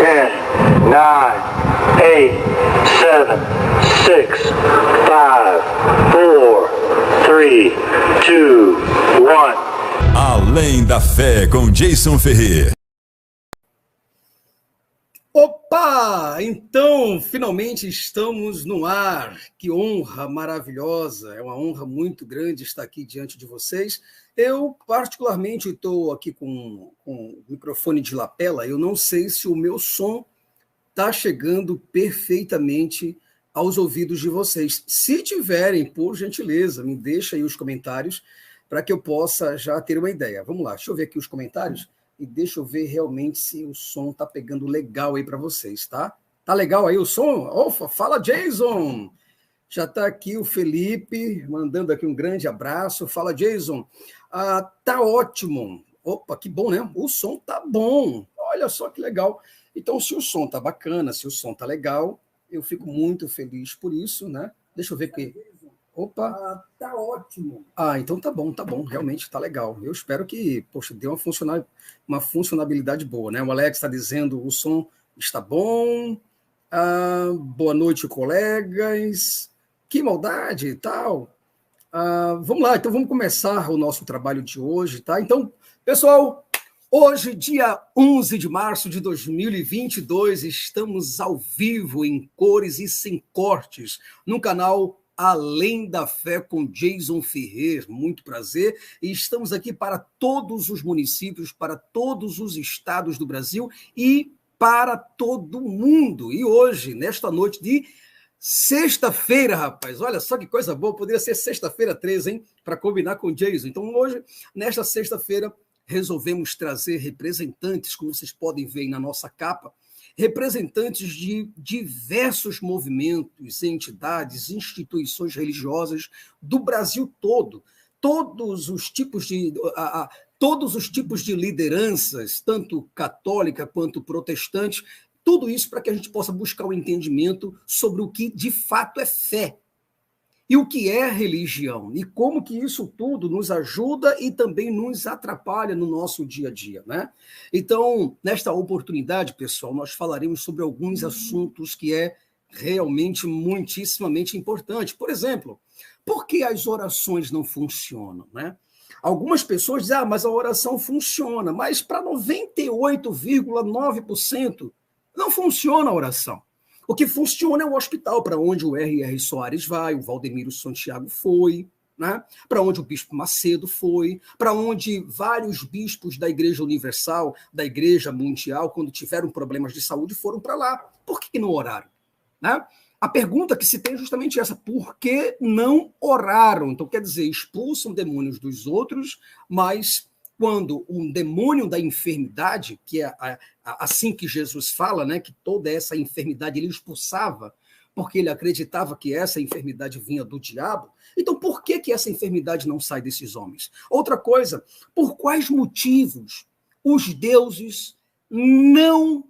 10, 9, 8, 7, 6, 5, 4, 3, 2, 1. Além da Fé com Jason Ferrer. Opa! Então, finalmente estamos no ar. Que honra maravilhosa, é uma honra muito grande estar aqui diante de vocês. Eu, particularmente, estou aqui com o microfone de lapela. Eu não sei se o meu som está chegando perfeitamente aos ouvidos de vocês. Se tiverem, por gentileza, me deixa aí os comentários para que eu possa já ter uma ideia. Vamos lá, deixa eu ver aqui os comentários. E deixa eu ver realmente se o som tá pegando legal aí para vocês, tá? Tá legal aí o som? Opa, fala, Jason! Já tá aqui o Felipe, mandando aqui um grande abraço. Fala, Jason. Tá ótimo. Opa, que bom, né? O som tá bom. Olha só que legal. Então, se o som tá bacana, se o som tá legal, eu fico muito feliz por isso, né? Deixa eu ver aqui. Opa, tá ótimo. Então tá bom, realmente tá legal. Eu espero que, poxa, dê uma funcionalidade boa, né? O Alex está dizendo o som está bom. Boa noite, colegas. Que maldade e tal. Vamos lá, então vamos começar o nosso trabalho de hoje, tá? Então, pessoal, hoje, dia 11 de março de 2022, estamos ao vivo, em cores e sem cortes, no canal Além da Fé com Jason Ferrer. Muito prazer. E estamos aqui para todos os municípios, para todos os estados do Brasil e para todo mundo. E hoje, nesta noite de sexta-feira, rapaz, olha só que coisa boa, poderia ser sexta-feira 13, hein? Para combinar com o Jason. Então, hoje, nesta sexta-feira, resolvemos trazer representantes, como vocês podem ver aí na nossa capa, representantes de diversos movimentos, entidades, instituições religiosas do Brasil todo. Todos os tipos de lideranças, tanto católica quanto protestante, tudo isso para que a gente possa buscar o entendimento sobre o que de fato é fé. E o que é religião? E como que isso tudo nos ajuda e também nos atrapalha no nosso dia a dia, né? Então, nesta oportunidade, pessoal, nós falaremos sobre alguns assuntos que é realmente muitíssimamente importante. Por exemplo, por que as orações não funcionam, né? Algumas pessoas dizem, mas a oração funciona, mas para 98,9% não funciona a oração. O que funciona é o hospital, para onde o R.R. Soares vai, o Valdemiro Santiago foi, né? Para onde o Bispo Macedo foi, para onde vários bispos da Igreja Universal, da Igreja Mundial, quando tiveram problemas de saúde, foram para lá. Por que não oraram? Né? A pergunta que se tem é justamente essa: por que não oraram? Então, quer dizer, expulsam demônios dos outros, mas quando um demônio da enfermidade, que é assim que Jesus fala, né, que toda essa enfermidade ele expulsava, porque ele acreditava que essa enfermidade vinha do diabo. Então, por que essa enfermidade não sai desses homens? Outra coisa, por quais motivos os deuses não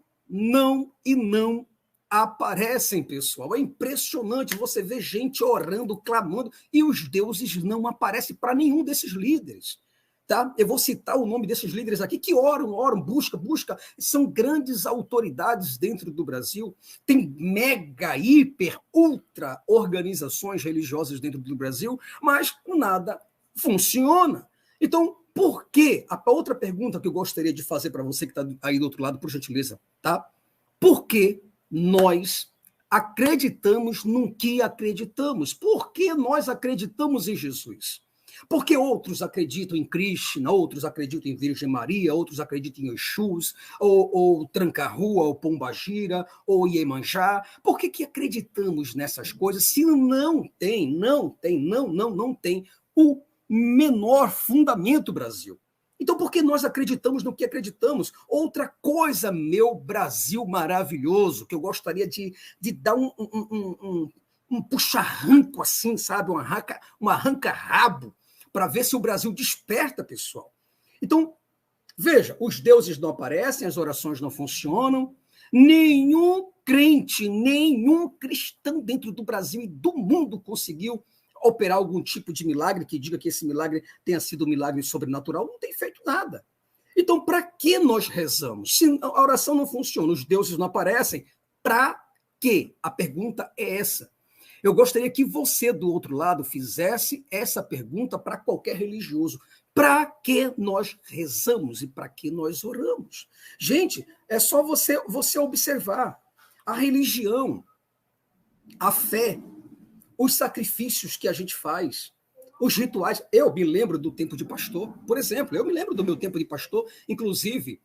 aparecem, pessoal? É impressionante, você vê gente orando, clamando, e os deuses não aparecem para nenhum desses líderes. Tá? Eu vou citar o nome desses líderes aqui que oram, busca, são grandes autoridades dentro do Brasil, tem mega, hiper, ultra organizações religiosas dentro do Brasil, mas nada funciona. Então, por quê? A outra pergunta que eu gostaria de fazer para você que está aí do outro lado, por gentileza, tá? Por que nós acreditamos no que acreditamos? Por que nós acreditamos em Jesus? Porque outros acreditam em Krishna, outros acreditam em Virgem Maria, outros acreditam em Exus, ou Tranca-Rua, ou Pombagira, ou Iemanjá. Por que acreditamos nessas coisas se não tem o menor fundamento, Brasil? Então, por que nós acreditamos no que acreditamos? Outra coisa, meu Brasil maravilhoso, que eu gostaria de dar um puxa-ranco assim, sabe? Um arranca-rabo, para ver se o Brasil desperta, pessoal. Então, veja, os deuses não aparecem, as orações não funcionam, nenhum crente, nenhum cristão dentro do Brasil e do mundo conseguiu operar algum tipo de milagre, que diga que esse milagre tenha sido um milagre sobrenatural, não tem feito nada. Então, para que nós rezamos? Se a oração não funciona, os deuses não aparecem, para quê? A pergunta é essa. Eu gostaria que você, do outro lado, fizesse essa pergunta para qualquer religioso. Para que nós rezamos e para que nós oramos? Gente, é só você observar a religião, a fé, os sacrifícios que a gente faz, os rituais. Eu me lembro do tempo de pastor, por exemplo, eu me lembro do meu tempo de pastor, inclusive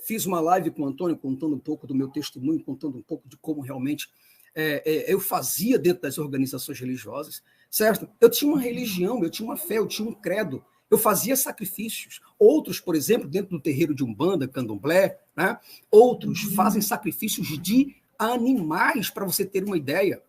fiz uma live com o Antônio contando um pouco do meu testemunho, contando um pouco de como realmente eu fazia dentro das organizações religiosas, certo? Eu tinha uma religião, eu tinha uma fé, eu tinha um credo, eu fazia sacrifícios. Outros, por exemplo, dentro do terreiro de Umbanda, Candomblé, né? Outros fazem sacrifícios de animais, para você ter uma ideia.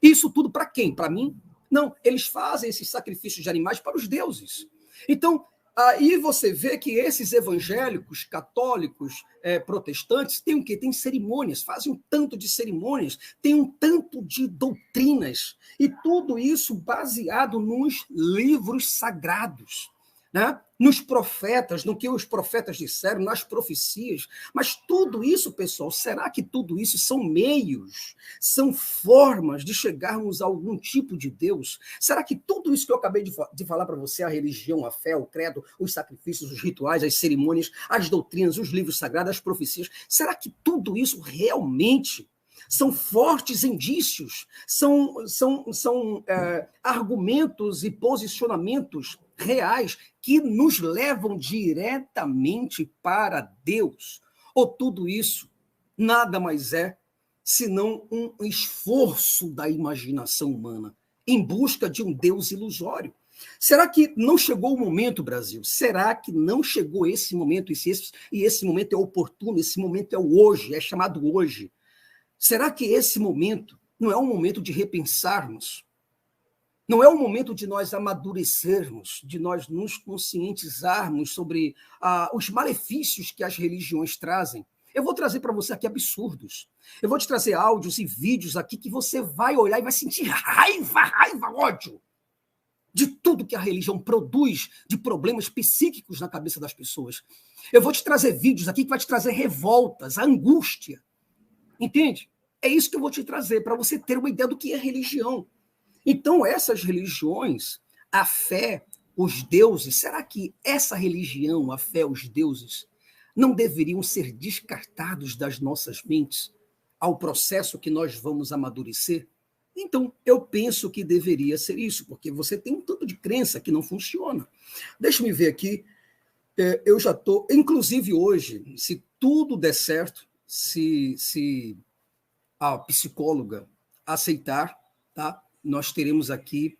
Isso tudo para quem? Para mim? Não, eles fazem esses sacrifícios de animais para os deuses. Então, aí você vê que esses evangélicos, católicos, protestantes, têm o quê? Tem cerimônias, fazem um tanto de cerimônias, tem um tanto de doutrinas, e tudo isso baseado nos livros sagrados, né? Nos profetas, no que os profetas disseram, nas profecias. Mas tudo isso, pessoal, será que tudo isso são meios, são formas de chegarmos a algum tipo de Deus? Será que tudo isso que eu acabei de falar para você, a religião, a fé, o credo, os sacrifícios, os rituais, as cerimônias, as doutrinas, os livros sagrados, as profecias, será que tudo isso realmente são fortes indícios, são argumentos e posicionamentos reais que nos levam diretamente para Deus? Ou tudo isso nada mais é senão um esforço da imaginação humana em busca de um Deus ilusório? Será que não chegou o momento, Brasil? Será que não chegou esse momento? E esse momento é oportuno, esse momento é o hoje, é chamado hoje. Será que esse momento não é um momento de repensarmos? Não é um momento de nós amadurecermos, de nós nos conscientizarmos sobre os malefícios que as religiões trazem? Eu vou trazer para você aqui absurdos. Eu vou te trazer áudios e vídeos aqui que você vai olhar e vai sentir raiva, ódio de tudo que a religião produz de problemas psíquicos na cabeça das pessoas. Eu vou te trazer vídeos aqui que vai te trazer revoltas, angústia. Entende? É isso que eu vou te trazer, para você ter uma ideia do que é religião. Então, essas religiões, a fé, os deuses, será que essa religião, a fé, os deuses, não deveriam ser descartados das nossas mentes ao processo que nós vamos amadurecer? Então, eu penso que deveria ser isso, porque você tem um tanto de crença que não funciona. Deixa-me ver aqui, eu já estou, inclusive hoje, se tudo der certo, se a psicóloga aceitar, tá? Nós teremos aqui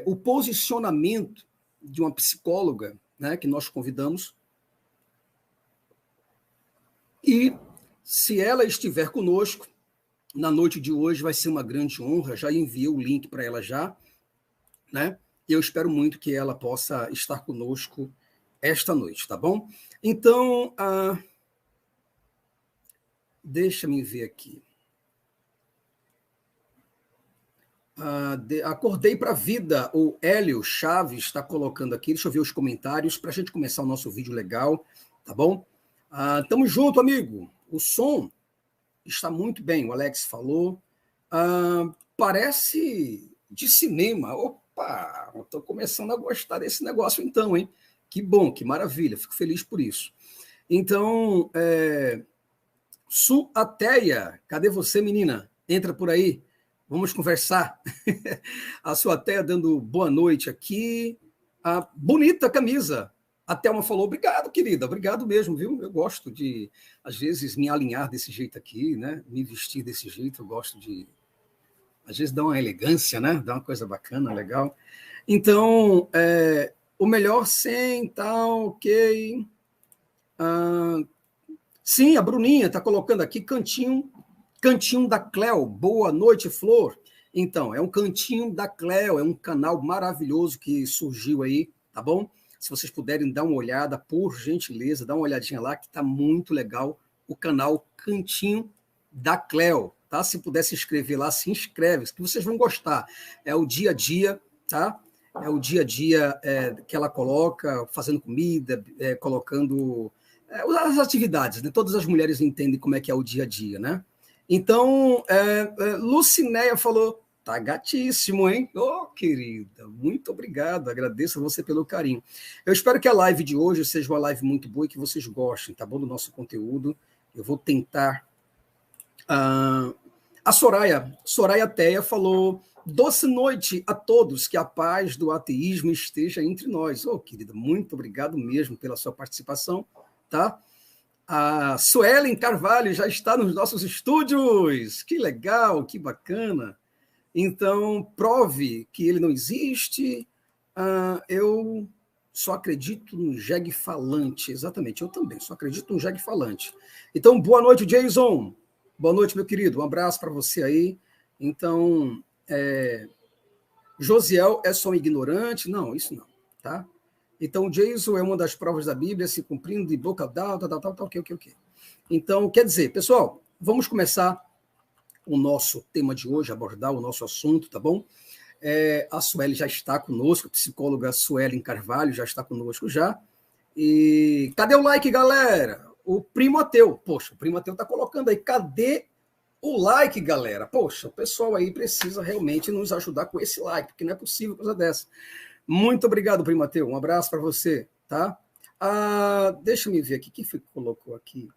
o posicionamento de uma psicóloga, né, que nós convidamos, e se ela estiver conosco, na noite de hoje vai ser uma grande honra, já enviei o link para ela já, né? E eu espero muito que ela possa estar conosco esta noite, tá bom? Então, deixa-me ver aqui. Acordei para a vida, o Hélio Chaves está colocando aqui, deixa eu ver os comentários, para a gente começar o nosso vídeo legal, tá bom? Tamo junto, amigo. O som está muito bem, o Alex falou. Parece de cinema. Opa, estou começando a gostar desse negócio então, hein? Que bom, que maravilha, fico feliz por isso. Então, Suateia, cadê você, menina? Entra por aí, vamos conversar. A Suateia dando boa noite aqui. Bonita camisa. A Thelma falou, obrigado, querida, obrigado mesmo, viu? Eu gosto de, às vezes, me alinhar desse jeito aqui, né? Me vestir desse jeito, eu gosto de, às vezes, dar uma elegância, né? Dar uma coisa bacana, legal. Então, o melhor sem, tal, ok. Sim, a Bruninha está colocando aqui, cantinho da Cleo, boa noite, Flor. Então, é um cantinho da Cleo, é um canal maravilhoso que surgiu aí, tá bom? Se vocês puderem dar uma olhada, por gentileza, dá uma olhadinha lá, que está muito legal, o canal Cantinho da Cleo, tá? Se puder se inscrever lá, se inscreve, que vocês vão gostar. É o dia a dia, tá? é o dia a dia que ela coloca, fazendo comida, colocando as atividades, né? Todas as mulheres entendem como é que é o dia a dia, né? Então, Lucinéia falou, tá gatíssimo, hein? Ô, querida, muito obrigado, agradeço a você pelo carinho. Eu espero que a live de hoje seja uma live muito boa e que vocês gostem, tá bom, do nosso conteúdo. Eu vou tentar... A Soraya Teia falou, doce noite a todos, que a paz do ateísmo esteja entre nós. Ô, querida, muito obrigado mesmo pela sua participação, tá? A Suelen Carvalho já está nos nossos estúdios. Que legal, que bacana. Então, prove que ele não existe. Eu só acredito no jegue falante. Exatamente, eu também só acredito no jegue falante. Então, boa noite, Jason. Boa noite, meu querido. Um abraço para você aí. Então, Josiel é só um ignorante? Não, isso não, tá? Então, Jason é uma das provas da Bíblia se cumprindo de boca tal, ok. Então, quer dizer, pessoal, vamos começar o nosso tema de hoje, abordar o nosso assunto, tá bom? A Sueli já está conosco, a psicóloga Suelen Carvalho já está conosco já. E cadê o like, galera? O Primo Ateu, poxa, o Primo Ateu está colocando aí, cadê o like, galera? Poxa, o pessoal aí precisa realmente nos ajudar com esse like, porque não é possível coisa dessa. Muito obrigado, Primo Ateu. Um abraço para você, tá? Deixa eu ver aqui. Quem foi que colocou aqui?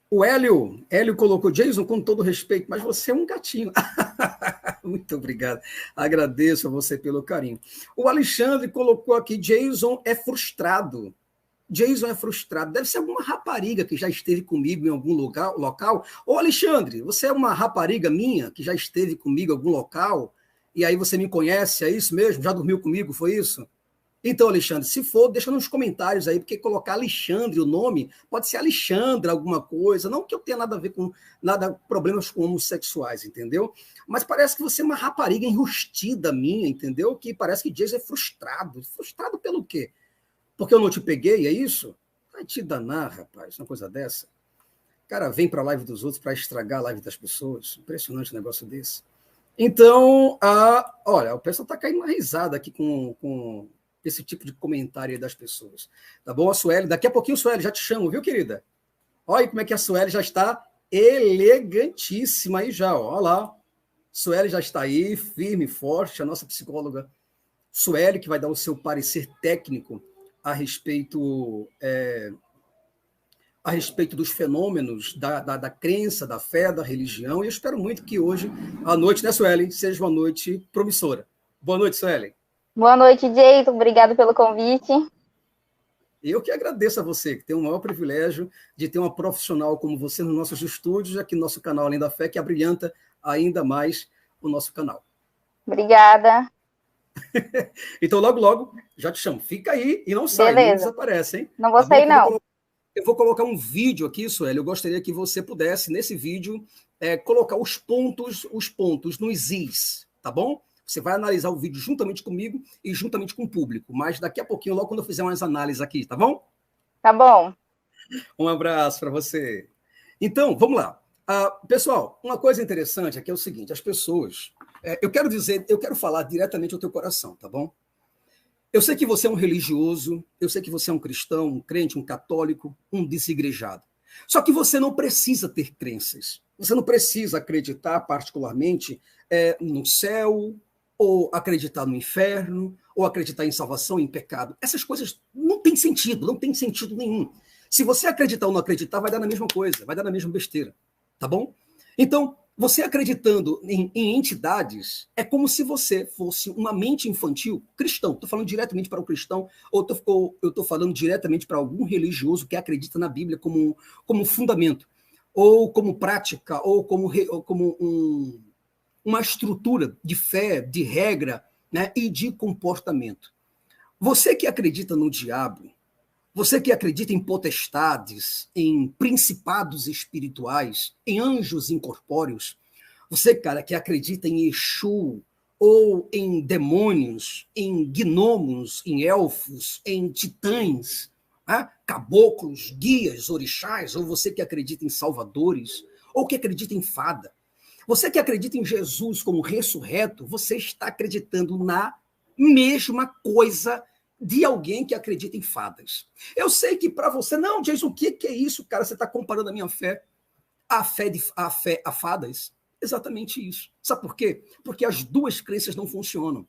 O Hélio colocou, Jason, com todo respeito, mas você é um gatinho. Muito obrigado. Agradeço a você pelo carinho. O Alexandre colocou aqui, Jason é frustrado. Jason é frustrado. Deve ser alguma rapariga que já esteve comigo em algum local. Ô, Alexandre, você é uma rapariga minha que já esteve comigo em algum local? E aí você me conhece, é isso mesmo? Já dormiu comigo, foi isso? Então, Alexandre, se for, deixa nos comentários aí, porque colocar Alexandre, o nome, pode ser Alexandre alguma coisa, não que eu tenha nada a ver com problemas com homossexuais, entendeu? Mas parece que você é uma rapariga enrustida minha, entendeu? Que parece que Jason é frustrado. Frustrado pelo quê? Porque eu não te peguei, é isso? Vai te danar, rapaz, uma coisa dessa. O cara vem para a live dos outros para estragar a live das pessoas. Impressionante um negócio desse. Então, olha, o pessoal está caindo uma risada aqui com esse tipo de comentário aí das pessoas. Tá bom, a Sueli? Daqui a pouquinho, Sueli, já te chamo, viu, querida? Olha aí como é que a Sueli já está elegantíssima aí já, ó. Olha lá. Sueli já está aí, firme e forte, a nossa psicóloga Sueli, que vai dar o seu parecer técnico a respeito dos fenômenos da crença, da fé, da religião, e eu espero muito que hoje, à noite, né, Sueli, seja uma noite promissora. Boa noite, Sueli. Boa noite, Jason. Obrigado pelo convite. Eu que agradeço a você, que tem o maior privilégio de ter uma profissional como você nos nossos estúdios, aqui no nosso canal Além da Fé, que abrilhanta ainda mais o nosso canal. Obrigada. Então, logo, logo, já te chamo. Fica aí e não sai, não desaparece, hein? Não vou sair, não. Eu vou colocar um vídeo aqui, Sueli. Eu gostaria que você pudesse, nesse vídeo, colocar os pontos nos is, tá bom? Você vai analisar o vídeo juntamente comigo e juntamente com o público. Mas daqui a pouquinho, logo quando eu fizer umas análises aqui, tá bom? Tá bom. Um abraço para você. Então, vamos lá. Pessoal, uma coisa interessante aqui é o seguinte, as pessoas... eu quero falar diretamente ao teu coração, tá bom? Eu sei que você é um religioso, eu sei que você é um cristão, um crente, um católico, um desigrejado. Só que você não precisa ter crenças. Você não precisa acreditar particularmente no céu, ou acreditar no inferno, ou acreditar em salvação, em pecado. Essas coisas não têm sentido nenhum. Se você acreditar ou não acreditar, vai dar na mesma coisa, vai dar na mesma besteira, tá bom? Então, você acreditando em entidades é como se você fosse uma mente infantil cristão. Estou falando diretamente para o cristão, ou eu estou falando diretamente para algum religioso que acredita na Bíblia como fundamento, ou como prática, ou como uma estrutura de fé, de regra, né, e de comportamento. Você que acredita no diabo, você que acredita em potestades, em principados espirituais, em anjos incorpóreos, você, cara, que acredita em Exu, ou em demônios, em gnomos, em elfos, em titãs, caboclos, guias, orixás, ou você que acredita em salvadores, ou que acredita em fada, Você que acredita em Jesus como ressurreto, você está acreditando na mesma coisa de alguém que acredita em fadas. Eu sei que para você, não, Jason, o que é isso, cara? Você está comparando a minha fé à fé a fadas? Exatamente isso. Sabe por quê? Porque as duas crenças não funcionam.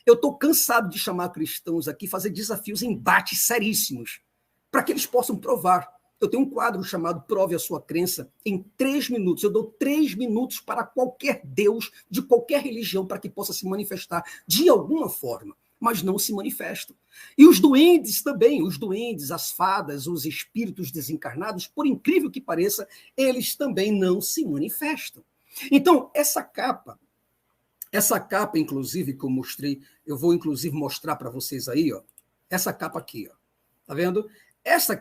Eu estou cansado de chamar cristãos aqui, fazer desafios, embates seríssimos, para que eles possam provar. Eu tenho um quadro chamado Prove a Sua Crença em 3 minutos. Eu dou 3 minutos para qualquer Deus de qualquer religião para que possa se manifestar de alguma forma, mas não se manifestam. E os duendes também, os duendes, as fadas, os espíritos desencarnados, por incrível que pareça, eles também não se manifestam. Então, essa capa, inclusive, que eu mostrei, eu vou inclusive mostrar para vocês aí, ó, essa capa aqui, ó, tá vendo? Essa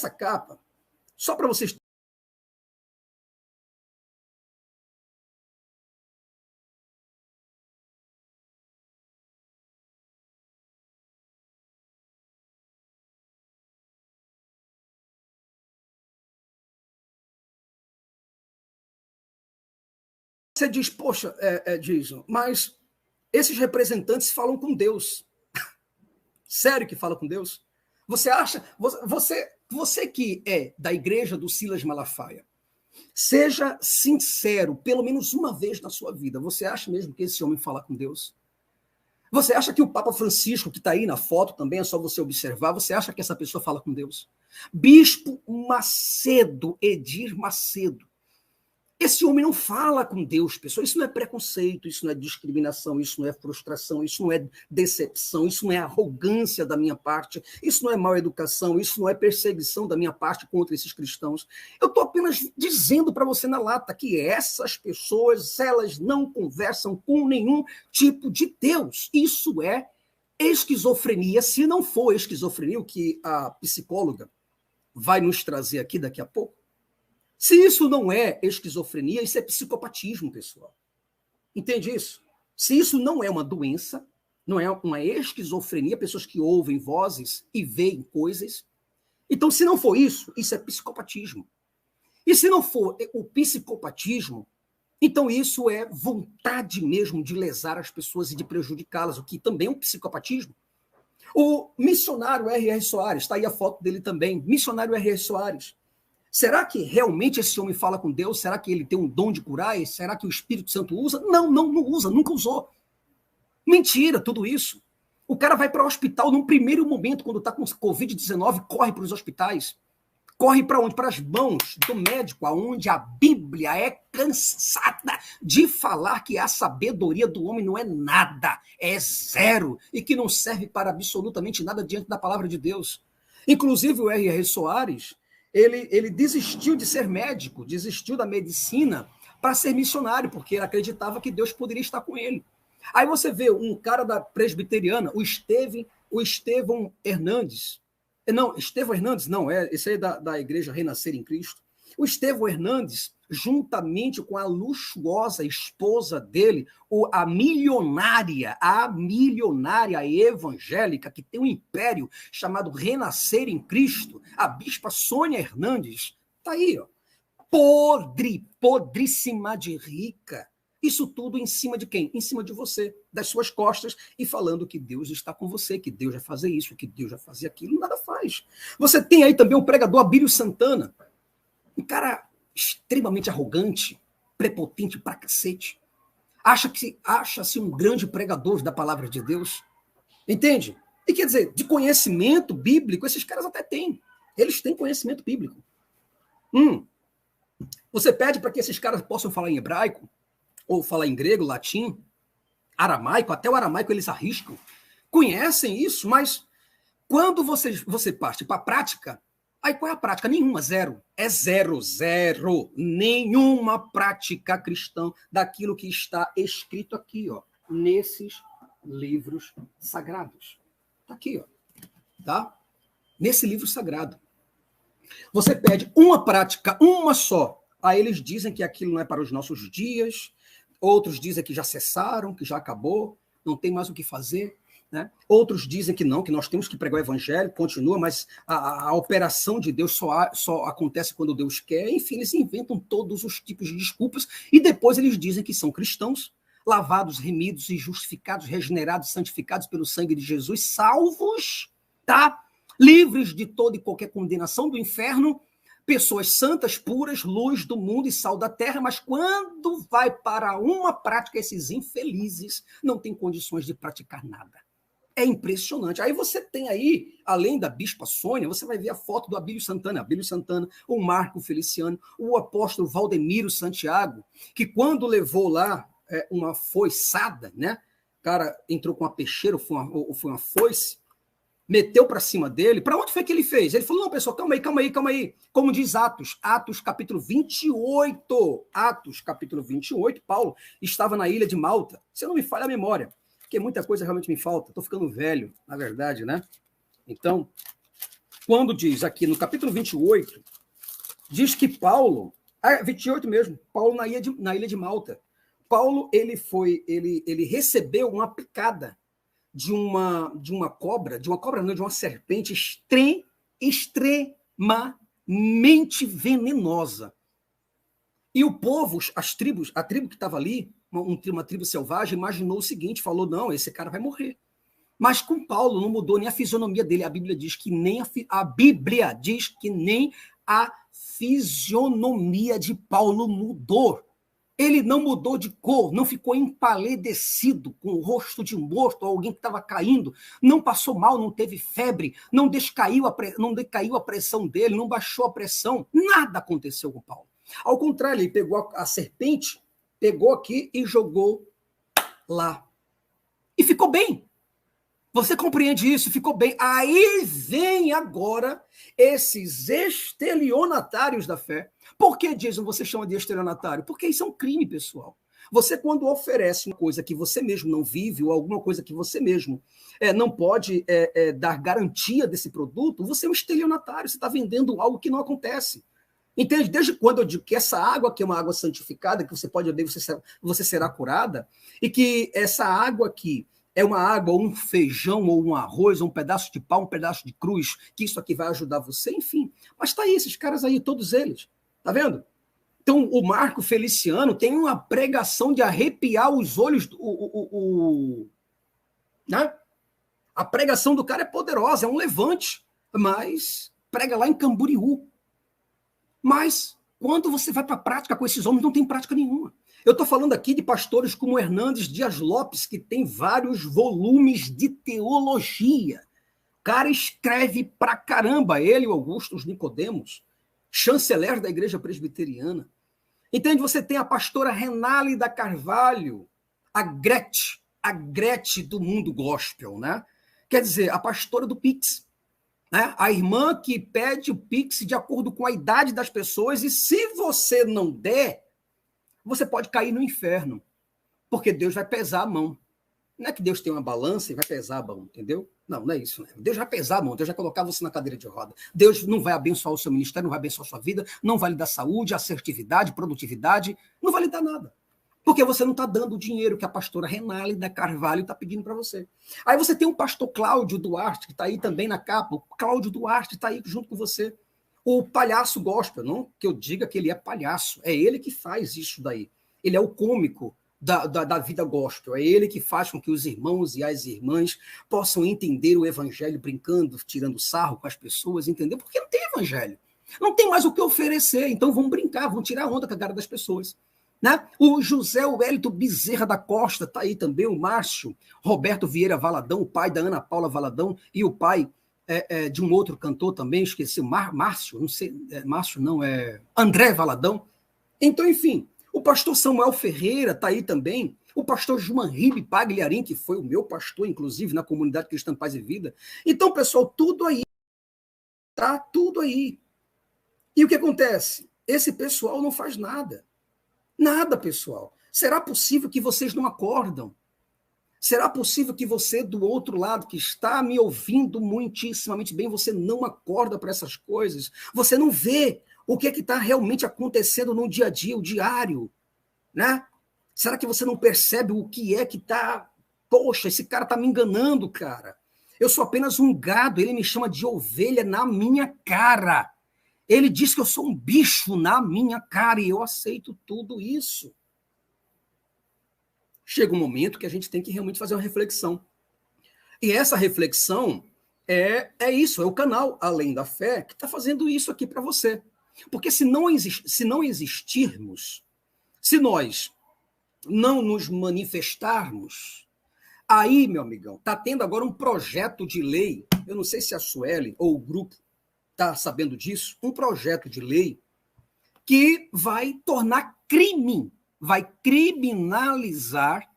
capa, só para vocês. Você diz, poxa, Jason, mas esses representantes falam com Deus. Sério que fala com Deus? Você acha, você que é da igreja do Silas Malafaia, seja sincero, pelo menos uma vez na sua vida, você acha mesmo que esse homem fala com Deus? Você acha que o Papa Francisco, que está aí na foto também, é só você observar, você acha que essa pessoa fala com Deus? Bispo Macedo, Edir Macedo, esse homem não fala com Deus, pessoal. Isso não é preconceito, isso não é discriminação, isso não é frustração, isso não é decepção, isso não é arrogância da minha parte, isso não é mal educação, isso não é perseguição da minha parte contra esses cristãos. Eu estou apenas dizendo para você na lata que essas pessoas, elas não conversam com nenhum tipo de Deus. Isso é esquizofrenia. Se não for esquizofrenia, o que a psicóloga vai nos trazer aqui daqui a pouco, se isso não é esquizofrenia, isso é psicopatismo, pessoal. Entende isso? Se isso não é uma doença, não é uma esquizofrenia, pessoas que ouvem vozes e veem coisas, então, se não for isso, isso é psicopatismo. E se não for o psicopatismo, então isso é vontade mesmo de lesar as pessoas e de prejudicá-las, o que também é um psicopatismo. O missionário R.R. Soares, está aí a foto dele também, missionário R.R. Soares. Será que realmente esse homem fala com Deus? Será que ele tem um dom de curar? Será que o Espírito Santo usa? Não usa, nunca usou. Mentira, tudo isso. O cara vai para o hospital num primeiro momento, quando está com Covid-19, corre para os hospitais. Corre para onde? Para as mãos do médico, aonde a Bíblia é cansada de falar que a sabedoria do homem não é nada, é zero, e que não serve para absolutamente nada diante da palavra de Deus. Inclusive o R.R. Soares, ele desistiu de ser médico, desistiu da medicina para ser missionário, porque ele acreditava que Deus poderia estar com ele. Aí você vê um cara da presbiteriana, o Estevão Hernandes. Não, Estevão Hernandes, não, esse aí é da Igreja Renascer em Cristo. O Estevão Hernandes, juntamente com a luxuosa esposa dele, a milionária evangélica, que tem um império chamado Renascer em Cristo, a bispa Sônia Hernandes, está aí, ó, podríssima de rica. Isso tudo em cima de quem? Em cima de você, das suas costas, e falando que Deus está com você, que Deus vai fazer isso, que Deus vai fazer aquilo, nada faz. Você tem aí também o pregador Abílio Santana, um cara extremamente arrogante, prepotente pra cacete, acha-se um grande pregador da palavra de Deus, entende? E quer dizer, de conhecimento bíblico, esses caras até têm, eles têm conhecimento bíblico. Você pede para que esses caras possam falar em hebraico, ou falar em grego, latim, aramaico, até o aramaico eles arriscam, conhecem isso, mas quando você parte para a prática, aí qual é a prática? Nenhuma, zero. É zero. Nenhuma prática cristã daquilo que está escrito aqui, ó, nesses livros sagrados. Está aqui, ó, tá? Nesse livro sagrado. Você pede uma prática, uma só. Aí eles dizem que aquilo não é para os nossos dias, outros dizem que já cessaram, que já acabou, não tem mais o que fazer. né? Outros dizem que não, que nós temos que pregar o evangelho, continua, mas a operação de Deus só acontece quando Deus quer. Enfim, eles inventam todos os tipos de desculpas e depois eles dizem que são cristãos, lavados, remidos e justificados, regenerados, santificados pelo sangue de Jesus, salvos, tá? Livres de toda e qualquer condenação do inferno, pessoas santas, puras, luz do mundo e sal da terra, mas quando vai para uma prática, esses infelizes não têm condições de praticar nada. É impressionante. Aí você tem aí, além da Bispa Sônia, você vai ver a foto do Abílio Santana, o Marco Feliciano, o apóstolo Valdemiro Santiago, que quando levou lá uma foiçada, né? O cara entrou com uma peixeira, ou foi uma foice, meteu para cima dele. Para onde foi que ele fez? Ele falou, não, pessoal, calma aí. Como diz Atos capítulo 28. Atos, capítulo 28, Paulo estava na ilha de Malta. Se não me falha a memória, porque muita coisa realmente me falta. Estou ficando velho, na verdade, né? Então, quando diz aqui no capítulo 28, diz que Paulo, 28 mesmo, Paulo na ilha de Malta. Paulo, ele recebeu uma picada de uma cobra, de uma serpente extremamente venenosa. E o povo, a tribo que estava ali, uma tribo selvagem, imaginou o seguinte, falou, não, esse cara vai morrer. Mas com Paulo não mudou nem a fisionomia dele. A Bíblia diz que nem a fisionomia de Paulo mudou. Ele não mudou de cor, não ficou empalidecido, com o rosto de morto, alguém que estava caindo, não passou mal, não teve febre, não decaiu a pressão dele, não baixou a pressão, nada aconteceu com Paulo. Ao contrário, ele pegou a serpente, pegou aqui e jogou lá. E ficou bem. Você compreende isso? Ficou bem. Aí vem agora esses estelionatários da fé. Por que, Jason, você chama de estelionatário? Porque isso é um crime, pessoal. Você, quando oferece uma coisa que você mesmo não vive, ou alguma coisa que você mesmo não pode dar garantia desse produto, você é um estelionatário, você está vendendo algo que não acontece. Entende? Desde quando eu digo que essa água aqui é uma água santificada, que você pode beber, você será curada, e que essa água aqui é uma água, ou um feijão, ou um arroz, ou um pedaço de pau, um pedaço de cruz, que isso aqui vai ajudar você, enfim. Mas tá aí, esses caras aí, todos eles. Tá vendo? Então, o Marco Feliciano tem uma pregação de arrepiar os olhos. Né? A pregação do cara é poderosa, é um levante, mas prega lá em Camboriú. Mas, quando você vai para a prática com esses homens, não tem prática nenhuma. Eu estou falando aqui de pastores como Hernandes Dias Lopes, que tem vários volumes de teologia. O cara escreve pra caramba, ele e Augusto Nicodemos, chanceler da Igreja Presbiteriana. Entende? Você tem a pastora Renálida Carvalho, a Gretchen do mundo gospel, né? Quer dizer, a pastora do Pix. Né? A irmã que pede o Pix de acordo com a idade das pessoas, e se você não der, você pode cair no inferno, porque Deus vai pesar a mão. Não é que Deus tem uma balança e vai pesar a mão, entendeu? Não, não é isso. Né? Deus vai pesar a mão, Deus vai colocar você na cadeira de roda. Deus não vai abençoar o seu ministério, não vai abençoar a sua vida, não vai lhe dar saúde, assertividade, produtividade, não vai lhe dar nada. Porque você não está dando o dinheiro que a pastora Renálida Carvalho está pedindo para você. Aí você tem o pastor Cláudio Duarte, que está aí também na capa. O Cláudio Duarte está aí junto com você. O palhaço gospel, não que eu diga que ele é palhaço, é ele que faz isso daí. Ele é o cômico da vida gospel, é ele que faz com que os irmãos e as irmãs possam entender o evangelho brincando, tirando sarro com as pessoas, entendeu? Porque não tem evangelho, não tem mais o que oferecer, então vamos brincar, vamos tirar onda com a cara das pessoas. Né? O José Wellington Bezerra da Costa está aí também, o Márcio Roberto Vieira Valadão, o pai da Ana Paula Valadão e o pai de um outro cantor também, esqueci, Márcio, não sei, Márcio não, é André Valadão. Então, enfim, o pastor Samuel Ferreira está aí também, o pastor João Ribe Pagliarim, que foi o meu pastor, inclusive, na comunidade Cristã Paz e Vida. Então, pessoal, tudo aí, tá tudo aí. E o que acontece? Esse pessoal não faz nada. Nada, pessoal. Será possível que vocês não acordam? Será possível que você, do outro lado, que está me ouvindo muitíssimamente bem, você não acorda para essas coisas? Você não vê o que está realmente acontecendo no dia a dia, o diário, né? Será que você não percebe o que é que está poxa, esse cara está me enganando, cara. Eu sou apenas um gado, ele me chama de ovelha na minha cara. Ele diz que eu sou um bicho na minha cara e eu aceito tudo isso. Chega um momento que a gente tem que realmente fazer uma reflexão. E essa reflexão é isso, é o canal Além da Fé que está fazendo isso aqui para você. Porque se não existirmos, se nós não nos manifestarmos, aí, meu amigão, está tendo agora um projeto de lei, eu não sei se a Sueli ou o grupo está sabendo disso, um projeto de lei que vai tornar crime, vai criminalizar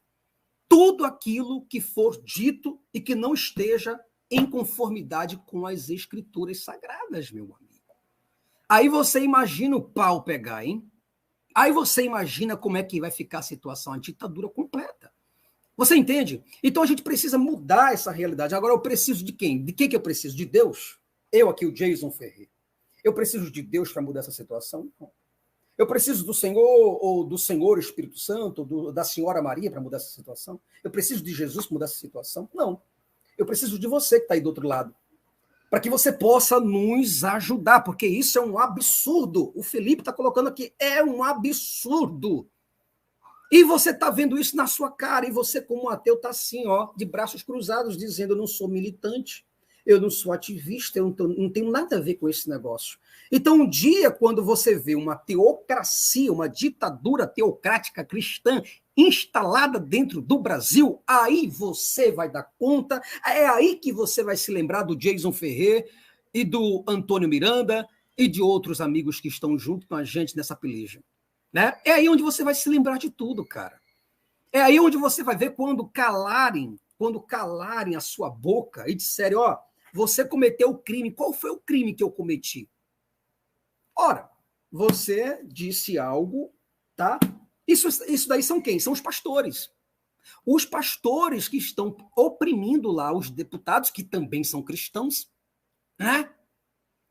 tudo aquilo que for dito e que não esteja em conformidade com as escrituras sagradas, meu amigo. Aí você imagina o pau pegar, hein? Aí você imagina como é que vai ficar a situação, a ditadura completa. Você entende? Então a gente precisa mudar essa realidade. Agora eu preciso de quem? De quem que eu preciso? De Deus? Eu aqui, o Jason Ferreira. Eu preciso de Deus para mudar essa situação? Não. Eu preciso do Senhor ou do Senhor Espírito Santo, da Senhora Maria para mudar essa situação? Eu preciso de Jesus para mudar essa situação? Não. Eu preciso de você que está aí do outro lado, para que você possa nos ajudar, porque isso é um absurdo. O Felipe está colocando aqui, é um absurdo. E você está vendo isso na sua cara, e você, como ateu, está assim, ó, de braços cruzados, dizendo: eu não sou militante, eu não sou ativista, eu não tenho nada a ver com esse negócio. Então, um dia, quando você vê uma teocracia, uma ditadura teocrática cristã instalada dentro do Brasil, aí você vai dar conta, é aí que você vai se lembrar do Jason Ferreira e do Antônio Miranda e de outros amigos que estão junto com a gente nessa peleja. Né? É aí onde você vai se lembrar de tudo, cara. É aí onde você vai ver quando calarem a sua boca e disserem: ó, você cometeu o crime. Qual foi o crime que eu cometi? Ora, você disse algo, tá? Isso daí são quem? São os pastores. Os pastores que estão oprimindo lá os deputados, que também são cristãos, né?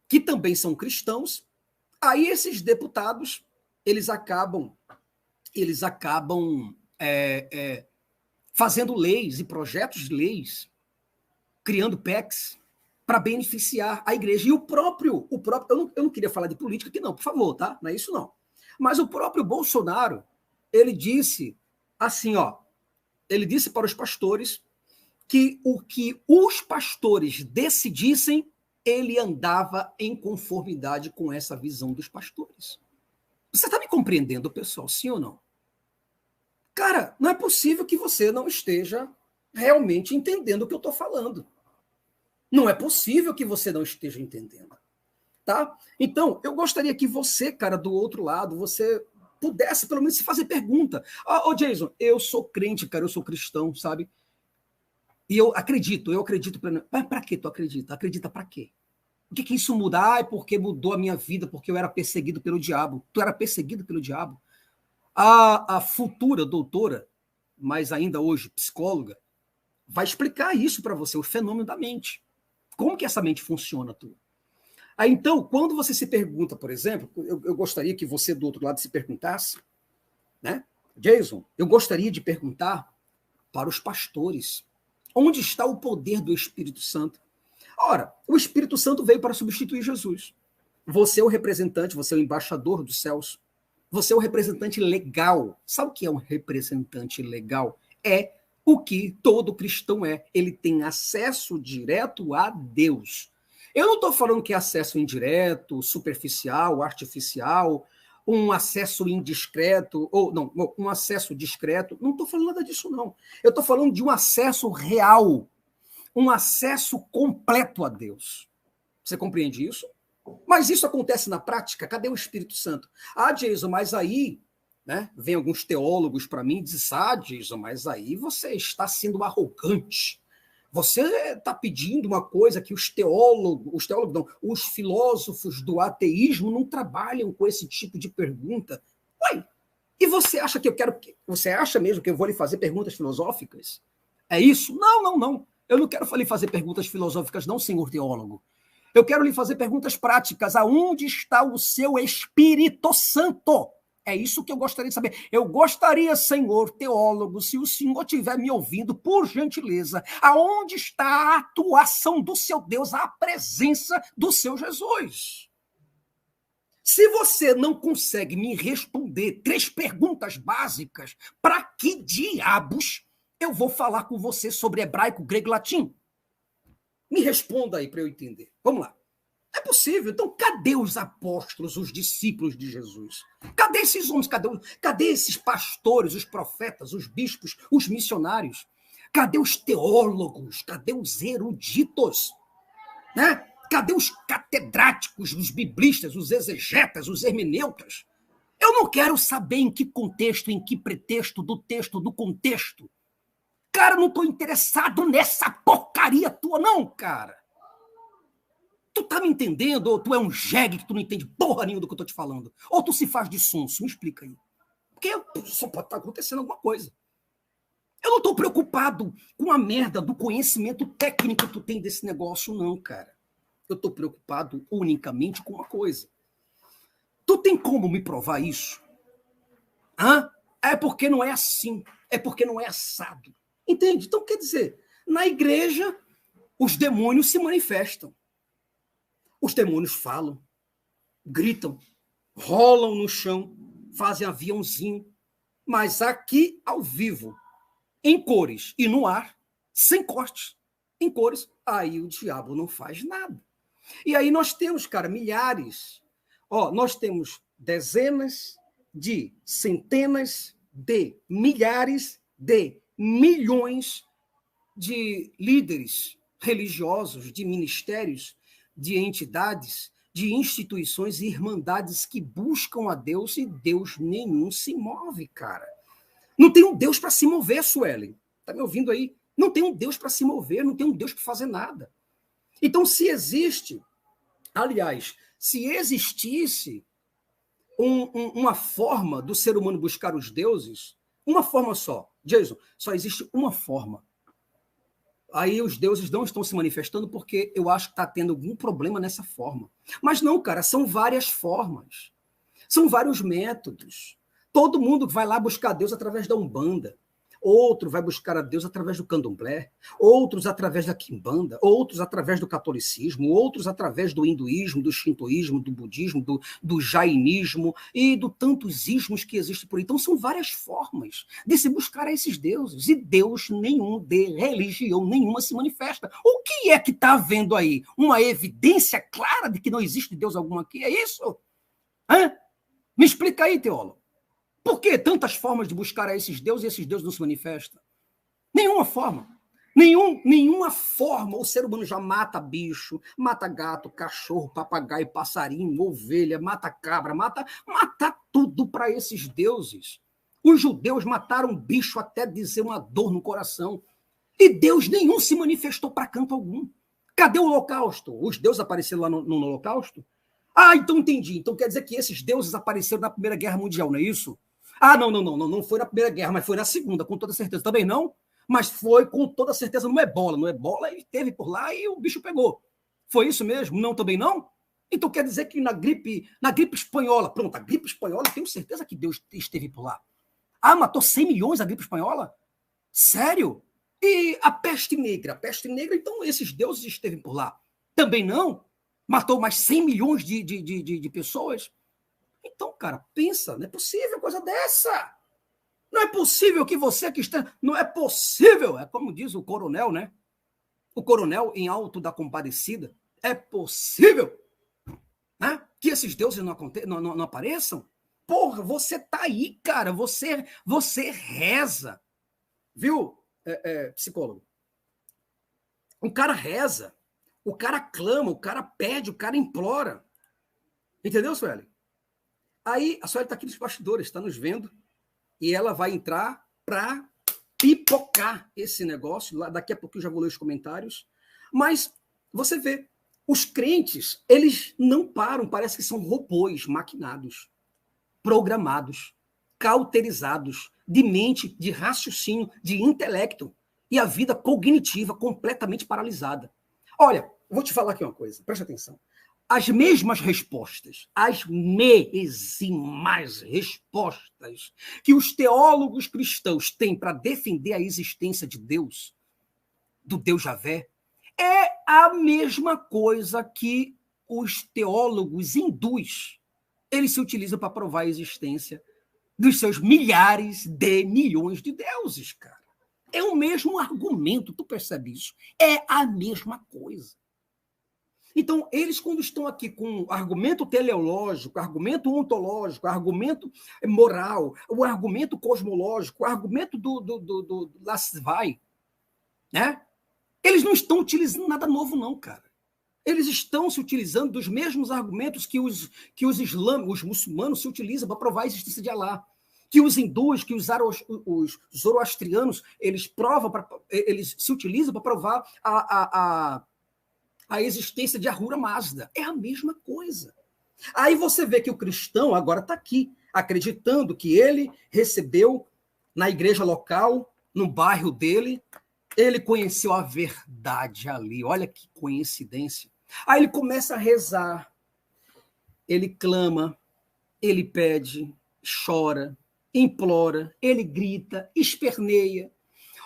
Que também são cristãos. Aí esses deputados, eles acabam fazendo leis e projetos de leis, criando PECs, para beneficiar a igreja. E o próprio eu não queria falar de política aqui não, por favor, tá? Não é isso não. Mas o próprio Bolsonaro, ele disse assim, ó, ele disse para os pastores que o que os pastores decidissem, ele andava em conformidade com essa visão dos pastores. Você está me compreendendo, pessoal, sim ou não? Cara, não é possível que você não esteja realmente entendendo o que eu estou falando. Não é possível que você não esteja entendendo. Tá? Então, eu gostaria que você, cara, do outro lado, você pudesse pelo menos se fazer pergunta. Ô, Jason, eu sou crente, cara, eu sou cristão, sabe? E eu acredito. Mas para que tu acredita? Acredita para quê? O que isso muda? Ah, é porque mudou a minha vida, porque eu era perseguido pelo diabo. Tu era perseguido pelo diabo? A futura doutora, mas ainda hoje psicóloga, vai explicar isso para você, o fenômeno da mente. Como que essa mente funciona, tu? Aí, então, quando você se pergunta, por exemplo, eu gostaria que você do outro lado se perguntasse, né? Jason, eu gostaria de perguntar para os pastores, onde está o poder do Espírito Santo? Ora, o Espírito Santo veio para substituir Jesus. Você é o representante, você é o embaixador dos céus. Você é o representante legal. Sabe o que é um representante legal? É o que todo cristão é. Ele tem acesso direto a Deus. Eu não estou falando que é acesso indireto, superficial, artificial, um acesso indiscreto, ou não, um acesso discreto. Não estou falando nada disso, não. Eu estou falando de um acesso real, um acesso completo a Deus. Você compreende isso? Mas isso acontece na prática? Cadê o Espírito Santo? Ah, Jason, mas aí, né, vem alguns teólogos para mim e dizem: ah, Jason, mas aí você está sendo arrogante. Você está pedindo uma coisa que os filósofos do ateísmo não trabalham com esse tipo de pergunta. Ué, e você acha que você acha mesmo que eu vou lhe fazer perguntas filosóficas? É isso? Não. Eu não quero lhe fazer perguntas filosóficas, não, senhor teólogo. Eu quero lhe fazer perguntas práticas. Aonde está o seu Espírito Santo? É isso que eu gostaria de saber. Eu gostaria, senhor teólogo, se o senhor estiver me ouvindo, por gentileza, aonde está a atuação do seu Deus, a presença do seu Jesus? Se você não consegue me responder 3 perguntas básicas, para que diabos eu vou falar com você sobre hebraico, grego e latim? Me responda aí para eu entender. Vamos lá. É possível. Então, cadê os apóstolos, os discípulos de Jesus? Cadê esses homens? Cadê esses pastores, os profetas, os bispos, os missionários? Cadê os teólogos? Cadê os eruditos? Né? Cadê os catedráticos, os biblistas, os exegetas, os hermeneutas? Eu não quero saber em que contexto, em que pretexto do texto, do contexto. Cara, não estou interessado nessa porcaria tua, não, cara. Tu tá me entendendo? Ou tu é um jegue que tu não entende porra nenhuma do que eu tô te falando? Ou tu se faz de sonso? Me explica aí. Porque só pode estar acontecendo alguma coisa. Eu não tô preocupado com a merda do conhecimento técnico que tu tem desse negócio, não, cara. Eu tô preocupado unicamente com uma coisa. Tu tem como me provar isso? Hã? É porque não é assim. É porque não é assado. Entende? Então, quer dizer, na igreja, os demônios se manifestam. Os demônios falam, gritam, rolam no chão, fazem aviãozinho, mas aqui ao vivo, em cores e no ar, sem cortes, em cores, aí o diabo não faz nada. E aí nós temos, cara, milhares, nós temos dezenas de centenas de milhares de milhões de líderes religiosos, de ministérios, de entidades, de instituições e irmandades que buscam a Deus e Deus nenhum se move, cara. Não tem um Deus para se mover, Suelen. Tá me ouvindo aí? Não tem um Deus para se mover, não tem um Deus para fazer nada. Então, se existe, aliás, se existisse uma forma do ser humano buscar os deuses, uma forma só, Jason, só existe uma forma. Aí os deuses não estão se manifestando porque eu acho que está tendo algum problema nessa forma. Mas não, cara, são várias formas. São vários métodos. Todo mundo vai lá buscar Deus através da Umbanda. Outro vai buscar a Deus através do candomblé, outros através da quimbanda, outros através do catolicismo, outros através do hinduísmo, do shintoísmo, do budismo, do jainismo e do tantos ismos que existem por aí. Então são várias formas de se buscar a esses deuses, e Deus nenhum de religião nenhuma se manifesta. O que é que está havendo aí? Uma evidência clara de que não existe Deus algum aqui? É isso? Hã? Me explica aí, teólogo. Por que tantas formas de buscar a esses deuses e esses deuses não se manifestam? Nenhuma forma. Nenhuma forma. O ser humano já mata bicho, mata gato, cachorro, papagaio, passarinho, ovelha, mata cabra, mata tudo para esses deuses. Os judeus mataram bicho até dizer uma dor no coração. E Deus nenhum se manifestou para canto algum. Cadê o holocausto? Os deuses apareceram lá no holocausto? Ah, então entendi. Então quer dizer que esses deuses apareceram na Primeira Guerra Mundial, não é isso? Ah, não foi na Primeira Guerra, mas foi na Segunda, com toda certeza. Também não, mas foi com toda certeza no Ebola. No Ebola ele esteve por lá e o bicho pegou. Foi isso mesmo? Não, também não? Então quer dizer que na gripe espanhola, pronto, a gripe espanhola, eu tenho certeza que Deus esteve por lá. Ah, matou 100 milhões a gripe espanhola? Sério? E a peste negra? A peste negra, então esses deuses esteve por lá. Também não? Matou mais 100 milhões de pessoas? Então, cara, pensa, não é possível coisa dessa. Não é possível que você que está... Não é possível, é como diz o coronel, né? O coronel em Alto da Compadecida. É possível, né? Que esses deuses não apareçam? Porra, você tá aí, cara. Você reza. Viu, psicólogo? O cara reza. O cara clama, o cara pede, o cara implora. Entendeu, Sueli? Aí a Sueli está aqui nos bastidores, está nos vendo, e ela vai entrar para pipocar esse negócio. Daqui a pouco eu já vou ler os comentários. Mas você vê, os crentes, eles não param, parece que são robôs maquinados, programados, cauterizados, de mente, de raciocínio, de intelecto, e a vida cognitiva completamente paralisada. Olha, vou te falar aqui uma coisa, preste atenção. as mesmas respostas, as mesmas respostas que os teólogos cristãos têm para defender a existência de Deus, do Deus Javé, é a mesma coisa que os teólogos hindus, eles se utilizam para provar a existência dos seus milhares de milhões de deuses, cara. É o mesmo argumento, tu percebe isso? É a mesma coisa. Então, eles, quando estão aqui com argumento teleológico, argumento ontológico, argumento moral, o argumento cosmológico, o argumento do Lascivai, né? Eles não estão utilizando nada novo, não, cara. Eles estão se utilizando dos mesmos argumentos que os muçulmanos se utilizam para provar a existência de Alá, que os hindus, que os zoroastrianos, eles se utilizam para provar a existência de Ahura Mazda. É a mesma coisa. Aí você vê que o cristão agora está aqui, acreditando que ele recebeu na igreja local, no bairro dele, ele conheceu a verdade ali. Olha que coincidência. Aí ele começa a rezar, ele clama, ele pede, chora, implora, ele grita, esperneia.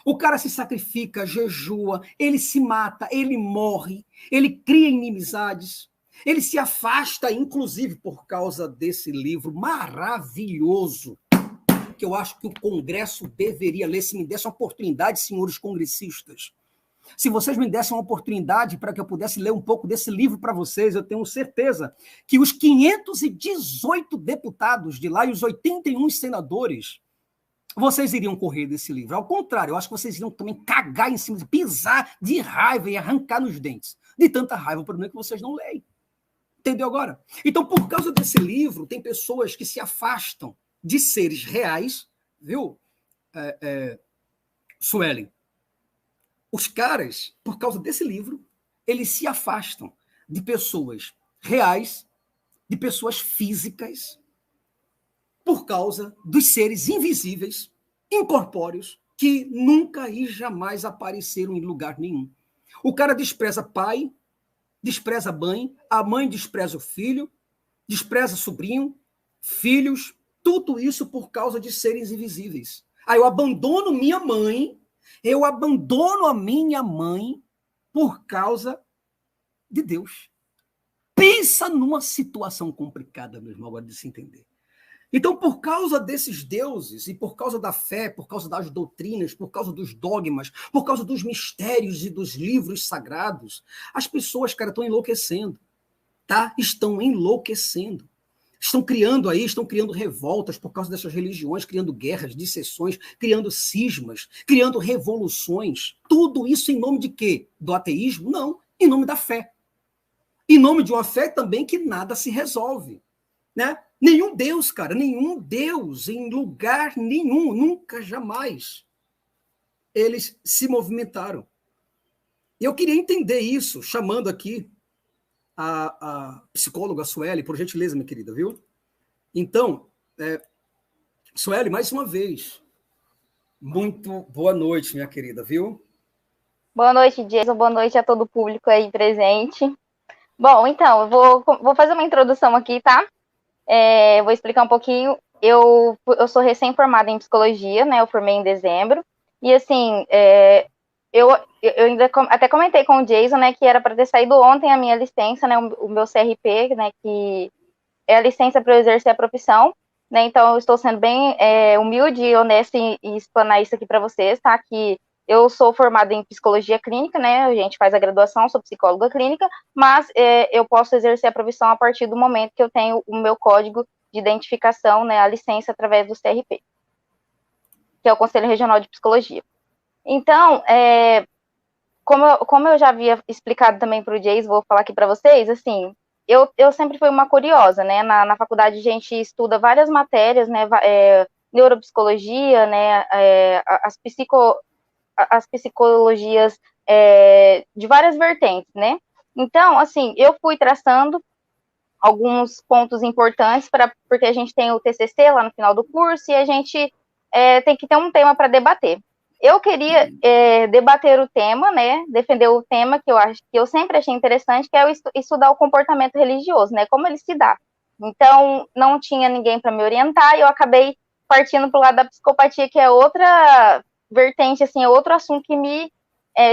O cara se sacrifica, jejua, ele se mata, ele morre, ele cria inimizades, ele se afasta, inclusive por causa desse livro maravilhoso, que eu acho que o Congresso deveria ler, se me desse uma oportunidade, senhores congressistas. Se vocês me dessem uma oportunidade para que eu pudesse ler um pouco desse livro para vocês, eu tenho certeza que os 518 deputados de lá e os 81 senadores, vocês iriam correr desse livro. Ao contrário, eu acho que vocês iriam também cagar em cima, pisar de raiva e arrancar nos dentes. De tanta raiva, o problema é que vocês não leem. Entendeu agora? Então, por causa desse livro, tem pessoas que se afastam de seres reais, viu, Suelen? Os caras, por causa desse livro, eles se afastam de pessoas reais, de pessoas físicas, por causa dos seres invisíveis, incorpóreos, que nunca e jamais apareceram em lugar nenhum. O cara despreza pai, despreza mãe, a mãe despreza o filho, despreza sobrinho, filhos, tudo isso por causa de seres invisíveis. Aí eu abandono minha mãe, eu abandono a minha mãe por causa de Deus. Pensa numa situação complicada, meu irmão, agora de se entender. Então, por causa desses deuses, e por causa da fé, por causa das doutrinas, por causa dos dogmas, por causa dos mistérios e dos livros sagrados, as pessoas, cara, estão enlouquecendo, tá? Estão enlouquecendo. Estão criando revoltas por causa dessas religiões, criando guerras, dissensões, criando cismas, criando revoluções. Tudo isso em nome de quê? Do ateísmo? Não, em nome da fé. Em nome de uma fé também que nada se resolve, né? Nenhum Deus, cara, nenhum Deus, em lugar nenhum, nunca, jamais, eles se movimentaram. E eu queria entender isso, chamando aqui a psicóloga Sueli, por gentileza, minha querida, viu? Então, Sueli, mais uma vez, muito boa noite, minha querida, viu? Boa noite, Jason, boa noite a todo o público aí presente. Bom, então, eu vou fazer uma introdução aqui, tá? Vou explicar um pouquinho. Eu sou recém-formada em psicologia, né? Eu formei em dezembro. E, assim, eu ainda até comentei com o Jason, né? Que era para ter saído ontem a minha licença, né? O meu CRP, né? Que é a licença para eu exercer a profissão, né? Então, eu estou sendo bem humilde e honesta em explanar isso aqui para vocês, tá? Que eu sou formada em psicologia clínica, né? A gente faz a graduação, sou psicóloga clínica, mas eu posso exercer a profissão a partir do momento que eu tenho o meu código de identificação, né? A licença através do CRP, que é o Conselho Regional de Psicologia. Então, como eu já havia explicado também para o Jason, vou falar aqui para vocês, assim, eu sempre fui uma curiosa, né? Na faculdade a gente estuda várias matérias, né? Neuropsicologia, né? As psicologias de várias vertentes, né? Então, assim, eu fui traçando alguns pontos importantes, porque a gente tem o TCC lá no final do curso e a gente tem que ter um tema para debater. eu queria debater o tema, né, defender o tema que eu sempre achei interessante, que é estudar o comportamento religioso, né, como ele se dá. Então, não tinha ninguém para me orientar e eu acabei partindo para o lado da psicopatia, que é outra vertente, assim, é outro assunto que me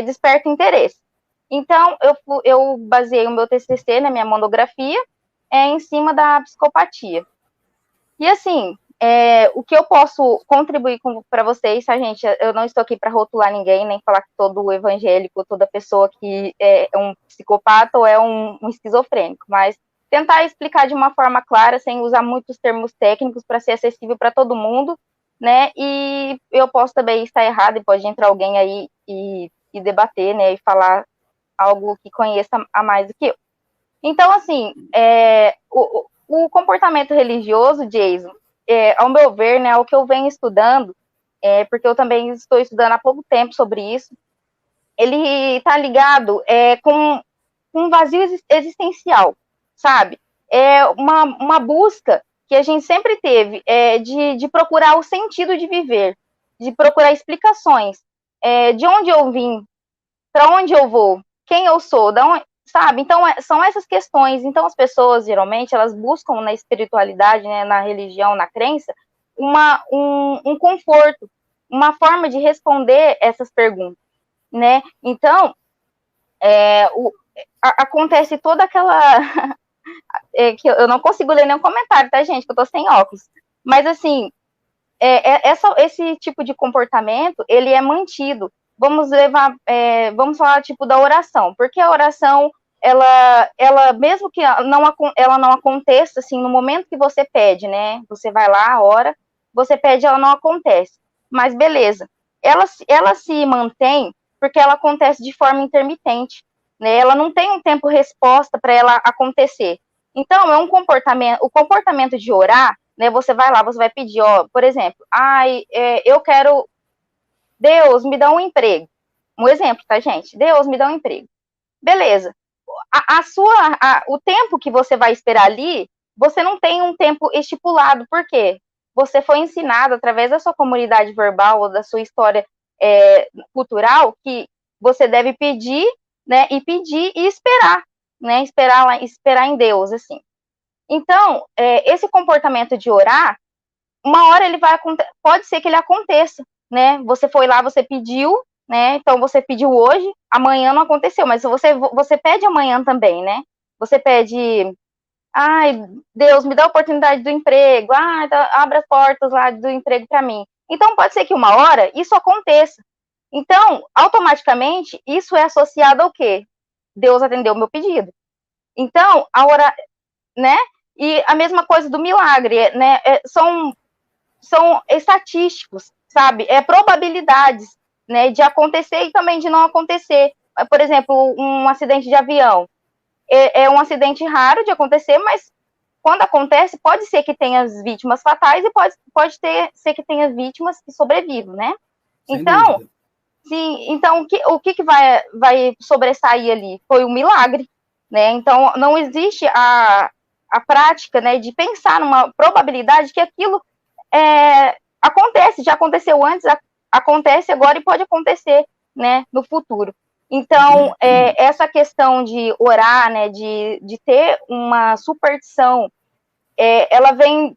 desperta interesse. Então, eu baseei o meu TCC, né, minha monografia, em cima da psicopatia. E, assim, o que eu posso contribuir para vocês, tá, gente? Eu não estou aqui para rotular ninguém, nem falar que todo evangélico, toda pessoa que é um psicopata ou é um esquizofrênico, mas tentar explicar de uma forma clara, sem usar muitos termos técnicos, para ser acessível para todo mundo, né? E eu posso também estar errado, e pode entrar alguém aí e debater, né? E falar algo que conheça a mais do que eu. Então, assim, o comportamento religioso, Jason, ao meu ver, né, o que eu venho estudando, porque eu também estou estudando há pouco tempo sobre isso, ele está ligado com um vazio existencial, sabe? É uma busca que a gente sempre teve de procurar o sentido de viver, de procurar explicações, de onde eu vim, para onde eu vou, quem eu sou, sabe? Então, são essas questões. Então, as pessoas, geralmente, elas buscam na espiritualidade, né, na religião, na crença, um conforto, uma forma de responder essas perguntas, né? Então, acontece toda aquela... que eu não consigo ler nenhum comentário, tá, gente? Que eu tô sem óculos. Mas, assim, esse tipo de comportamento, ele é mantido. Vamos falar tipo da oração, porque a oração, ela mesmo que ela não aconteça assim no momento que você pede, né? Você vai lá, ora, você pede, ela não acontece. Mas beleza, ela se mantém porque ela acontece de forma intermitente, né? Ela não tem um tempo resposta para ela acontecer. Então, o comportamento de orar, né? Você vai lá, você vai pedir, por exemplo, eu quero, Deus, me dá um emprego. Um exemplo, tá, gente? Deus, me dá um emprego. Beleza. O tempo que você vai esperar ali, você não tem um tempo estipulado. Por quê? Você foi ensinado através da sua comunidade verbal ou da sua história cultural que você deve pedir, né? E pedir e esperar, né? Esperar em Deus, assim. Então, esse comportamento de orar, uma hora ele pode ser que ele aconteça, né? Você foi lá, você pediu, né? Então você pediu hoje, amanhã não aconteceu, mas você pede amanhã também, né? Você pede, Deus, me dá a oportunidade do emprego, abre as portas lá do emprego para mim. Então pode ser que uma hora isso aconteça. Então, automaticamente, isso é associado ao quê? Deus atendeu o meu pedido. Então, a hora, né? E a mesma coisa do milagre, né? São estatísticos, sabe? Probabilidades, né, de acontecer e também de não acontecer. Por exemplo, um acidente de avião. É um acidente raro de acontecer, mas quando acontece, pode ser que tenha as vítimas fatais e pode ser que tenha vítimas que sobrevivam, né? Então, sim, então o que vai sobressair ali? Foi um milagre, né? Então, não existe a prática, né, de pensar numa probabilidade que aquilo acontece, já aconteceu antes, acontece agora e pode acontecer, né, no futuro. Então, essa questão de orar, né, de ter uma superstição, ela vem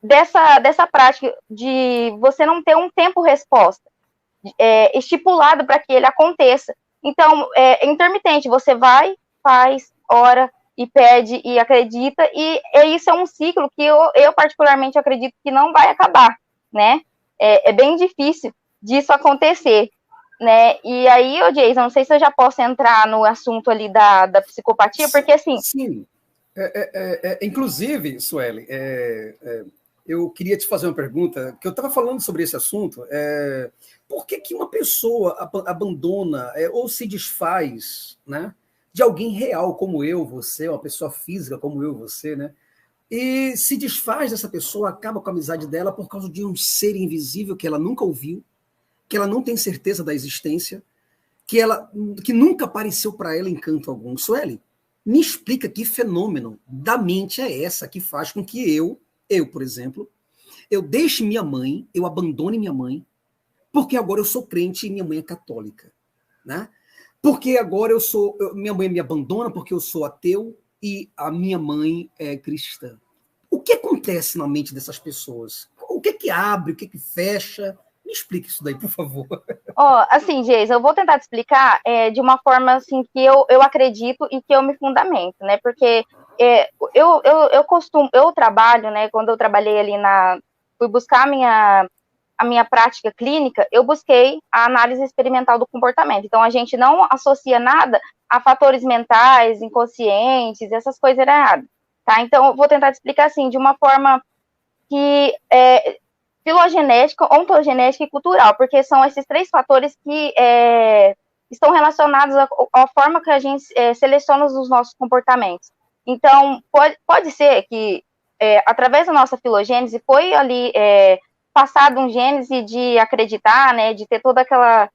dessa prática de você não ter um tempo-resposta estipulado para que ele aconteça. Então, é intermitente, você vai, faz, ora e pede e acredita, e isso é um ciclo que eu particularmente acredito que não vai acabar, né? É bem difícil disso acontecer, né? E aí, Jason, não sei se eu já posso entrar no assunto ali da psicopatia, porque assim... Sim, inclusive, Sueli, eu queria te fazer uma pergunta, que eu estava falando sobre esse assunto, por que uma pessoa abandona ou se desfaz, né, de alguém real como eu, você, uma pessoa física como eu, você, né, e se desfaz dessa pessoa, acaba com a amizade dela por causa de um ser invisível que ela nunca ouviu, que ela não tem certeza da existência, que nunca apareceu para ela em canto algum. Sueli, me explica que fenômeno da mente é essa que faz com que eu, por exemplo, eu deixe minha mãe, eu abandone minha mãe, Porque agora eu sou crente e minha mãe é católica, né? Porque agora minha mãe me abandona porque eu sou ateu e a minha mãe é cristã. O que acontece na mente dessas pessoas? O que abre, o que fecha? Me explique isso daí, por favor. Assim, Geisa, eu vou tentar te explicar de uma forma assim que eu acredito e que eu me fundamento, né? Porque eu trabalho, né? Quando eu trabalhei ali fui buscar a minha prática clínica, eu busquei a análise experimental do comportamento. Então, a gente não associa nada a fatores mentais, inconscientes, essas coisas erradas, tá? Então, eu vou tentar te explicar assim, de uma forma que filogenética, ontogenética e cultural, porque são esses 3 fatores que estão relacionados à forma que a gente seleciona os nossos comportamentos. Então, pode ser que, através da nossa filogênese, foi ali passado um gênese de acreditar, né, de ter toda aquela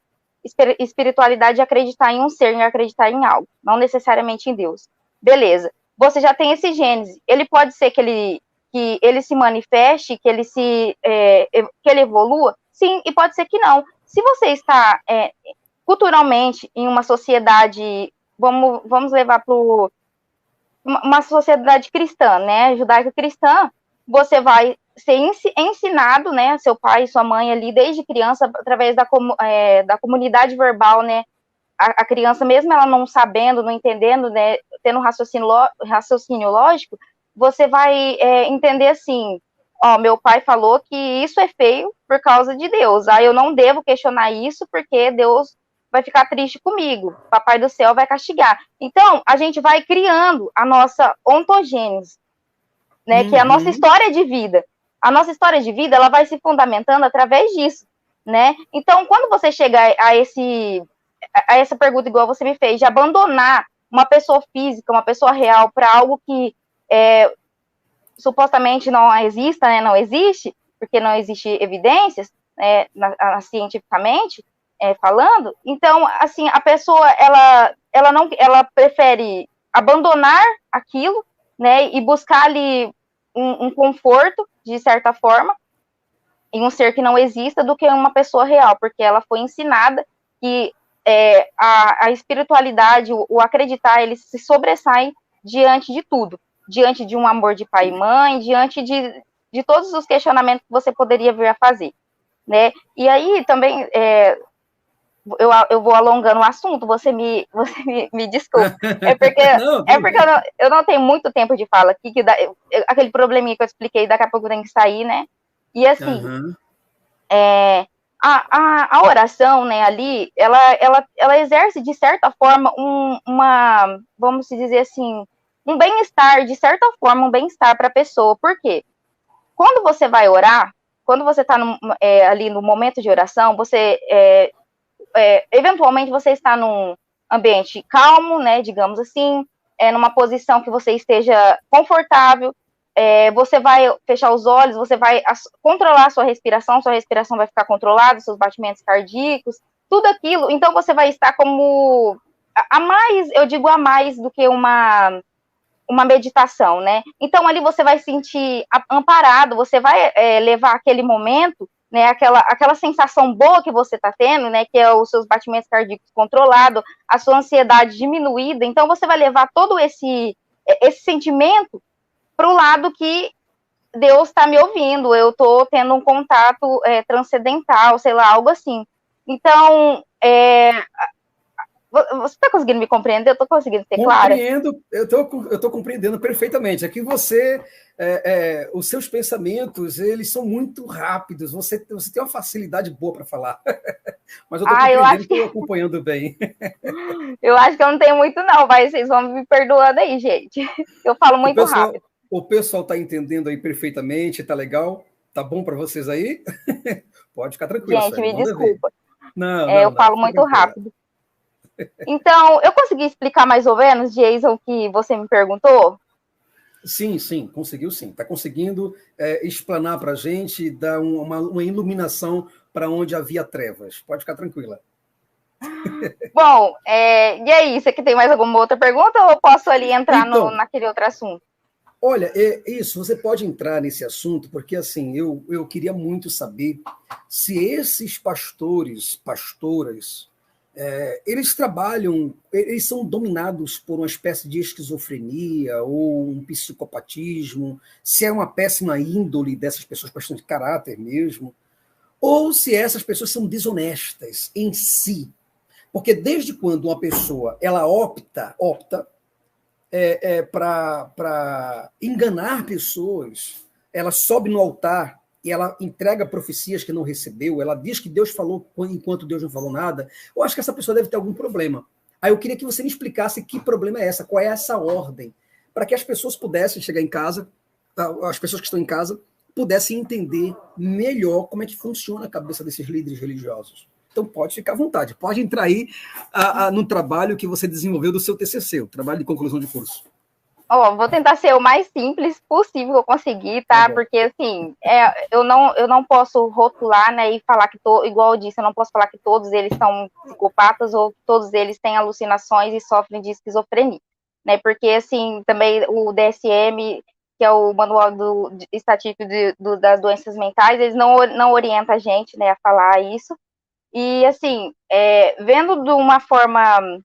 espiritualidade de acreditar em um ser, de acreditar em algo, não necessariamente em Deus. Beleza. Você já tem esse gênese. Ele pode ser que ele se manifeste, que ele evolua? Sim, e pode ser que não. Se você está culturalmente em uma sociedade, vamos levar para uma sociedade cristã, né, judaico-cristã, você vai ser ensinado, né, seu pai e sua mãe ali desde criança, através da comunidade verbal, né, a criança, mesmo ela não sabendo, não entendendo, né, tendo raciocínio lógico, você vai entender assim, meu pai falou que isso é feio por causa de Deus, eu não devo questionar isso porque Deus vai ficar triste comigo, Papai do céu vai castigar. Então, a gente vai criando a nossa ontogênese, né, que é a nossa história de vida. A nossa história de vida, ela vai se fundamentando através disso, né? Então, quando você chega a essa pergunta igual você me fez, de abandonar uma pessoa física, uma pessoa real, para algo que supostamente não exista, né, não existe, porque não existe evidências, cientificamente falando, então, assim, a pessoa, ela prefere abandonar aquilo, né, e buscar ali um conforto, de certa forma, em um ser que não exista, do que uma pessoa real, porque ela foi ensinada que a espiritualidade, o acreditar, ele se sobressai diante de tudo, diante de um amor de pai e mãe, diante de todos os questionamentos que você poderia vir a fazer, né? E aí também eu vou alongando o assunto, você me desculpa. Porque eu não tenho muito tempo de fala aqui, aquele probleminha que eu expliquei, daqui a pouco tem que sair, né? E assim, a oração, né, ali, ela exerce, de certa forma, vamos dizer assim, um bem-estar, de certa forma, um bem-estar para a pessoa. Por quê? Quando você vai orar, quando você está ali no momento de oração, você eventualmente você está num ambiente calmo, né, digamos assim, numa posição que você esteja confortável, você vai fechar os olhos, você vai controlar a sua respiração vai ficar controlada, seus batimentos cardíacos, tudo aquilo, então você vai estar como eu digo a mais do que uma meditação, né? Então ali você vai se sentir amparado, você vai levar aquele momento, né, aquela sensação boa que você está tendo, né, que é os seus batimentos cardíacos controlados, a sua ansiedade diminuída, então você vai levar todo esse sentimento para o lado que Deus está me ouvindo, eu estou tendo um contato transcendental, sei lá, algo assim. Então, você está conseguindo me compreender? Eu estou conseguindo ser clara? Compreendo, eu estou compreendendo perfeitamente. Aqui você, os seus pensamentos, eles são muito rápidos, você tem uma facilidade boa para falar. Mas eu estou compreendendo, estou acompanhando bem. Eu acho que eu não tenho muito não, mas vocês vão me perdoando aí, gente. Eu falo muito rápido. O pessoal está entendendo aí perfeitamente, tá legal? Tá bom para vocês aí? Pode ficar tranquilo. Gente, me desculpa. Eu falo muito rápido. Então, eu consegui explicar mais ou menos, Jason, o que você me perguntou? Sim, conseguiu sim. Está conseguindo explanar para a gente, dar uma iluminação para onde havia trevas. Pode ficar tranquila. Bom, e aí, você que tem mais alguma outra pergunta ou eu posso ali entrar naquele outro assunto? Olha, isso, você pode entrar nesse assunto, porque assim, eu queria muito saber se esses pastoras, eles trabalham, eles são dominados por uma espécie de esquizofrenia ou um psicopatismo, se é uma péssima índole dessas pessoas, questão de caráter mesmo, ou se essas pessoas são desonestas em si. Porque desde quando uma pessoa ela opta para enganar pessoas, ela sobe no altar e ela entrega profecias que não recebeu, ela diz que Deus falou enquanto Deus não falou nada, eu acho que essa pessoa deve ter algum problema. Aí eu queria que você me explicasse que problema é essa, qual é essa ordem, para que as pessoas pudessem chegar em casa, as pessoas que estão em casa, pudessem entender melhor como é que funciona a cabeça desses líderes religiosos. Então pode ficar à vontade, pode entrar aí no trabalho que você desenvolveu do seu TCC, o trabalho de conclusão de curso. Vou tentar ser o mais simples possível que eu conseguir, tá? Porque, assim, eu não posso rotular, né, e falar que, igual eu disse, eu não posso falar que todos eles são psicopatas ou que todos eles têm alucinações e sofrem de esquizofrenia, né? Porque, assim, também o DSM, que é o Manual Estatístico das Doenças Mentais, eles não orientam a gente, né, a falar isso. E, assim, vendo de uma forma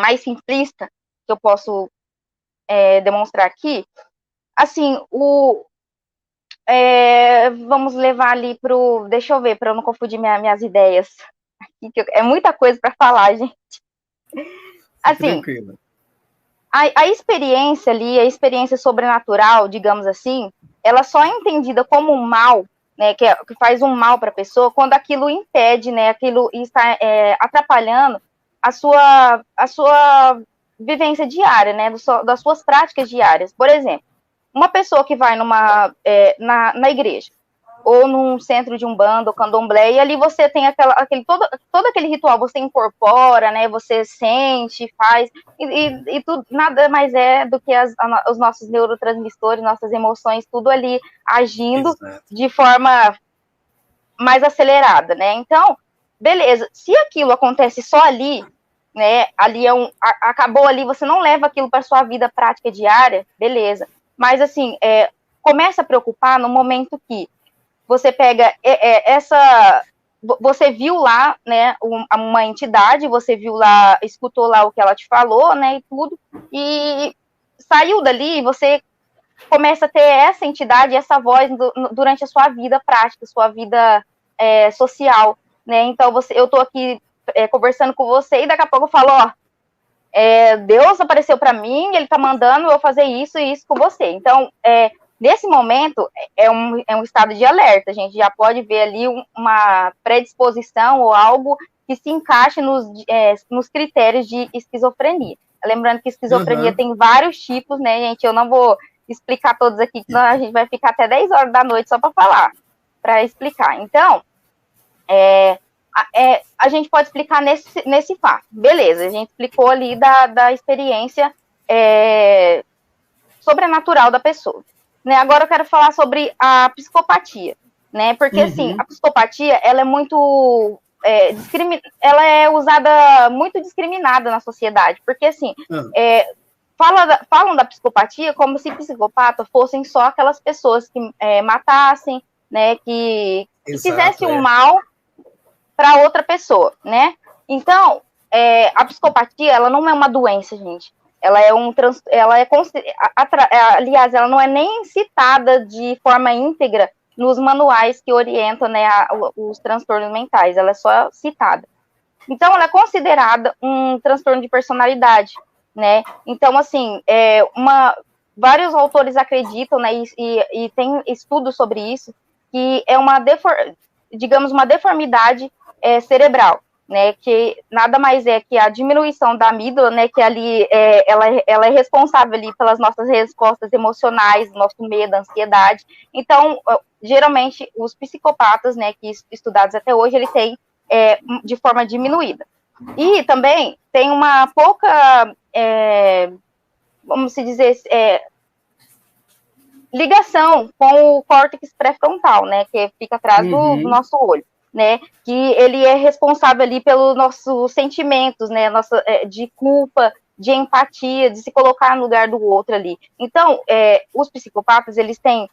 mais simplista, que eu posso demonstrar aqui, assim, vamos levar ali deixa eu ver, para eu não confundir minhas ideias, é muita coisa para falar, gente. Assim, tranquilo. A experiência ali, a experiência sobrenatural, digamos assim, ela só é entendida como um mal, né, que faz um mal para a pessoa, quando aquilo impede, né, aquilo está atrapalhando a sua vivência diária, né, das suas práticas diárias. Por exemplo, uma pessoa que vai na igreja, ou num centro de umbanda ou candomblé, e ali você tem todo aquele ritual, você incorpora, né, você sente, faz, e tudo, nada mais é do que os nossos neurotransmissores, nossas emoções, tudo ali agindo de forma mais acelerada, né? Então, beleza, se aquilo acontece só ali, né, ali acabou ali, você não leva aquilo para sua vida prática diária, beleza, mas assim, começa a preocupar no momento que você pega você viu lá, né, uma entidade, você viu lá, escutou lá o que ela te falou, né, e tudo, e saiu dali, você começa a ter essa entidade, essa voz durante a sua vida prática, sua vida social, né, então eu tô aqui conversando com você e daqui a pouco eu falo, Deus apareceu para mim, ele tá mandando eu fazer isso e isso com você, então, nesse momento, é um estado de alerta, a gente já pode ver ali uma predisposição ou algo que se encaixe nos critérios de esquizofrenia. Lembrando que esquizofrenia tem vários tipos, né, gente? Eu não vou explicar todos aqui, senão a gente vai ficar até 10 horas da noite só para falar, para explicar. Então, a gente pode explicar nesse fato. Beleza, a gente explicou ali da experiência sobrenatural da pessoa. Né, agora eu quero falar sobre a psicopatia, né? Porque assim, a psicopatia ela é muito ela é usada muito discriminada na sociedade, porque assim falam da psicopatia como se psicopata fossem só aquelas pessoas que matassem, né? Que fizessem um mal para outra pessoa, né? Então a psicopatia ela não é uma doença, gente. Aliás, ela não é nem citada de forma íntegra nos manuais que orientam, né, os transtornos mentais, ela é só citada. Então, ela é considerada um transtorno de personalidade, né? Então, assim, vários autores acreditam, né, e tem estudos sobre isso, que é uma deformidade cerebral, né, que nada mais é que a diminuição da amígdala, né, que ali ela é responsável ali pelas nossas respostas emocionais, nosso medo, ansiedade. Então, geralmente, os psicopatas, né, que estudados até hoje, ele tem de forma diminuída. E também tem uma pouca, vamos dizer, ligação com o córtex pré-frontal, né, que fica atrás do nosso olho. Né, que ele é responsável ali pelos nossos sentimentos, né, de culpa, de empatia, de se colocar no lugar do outro ali. Então, os psicopatas, eles têm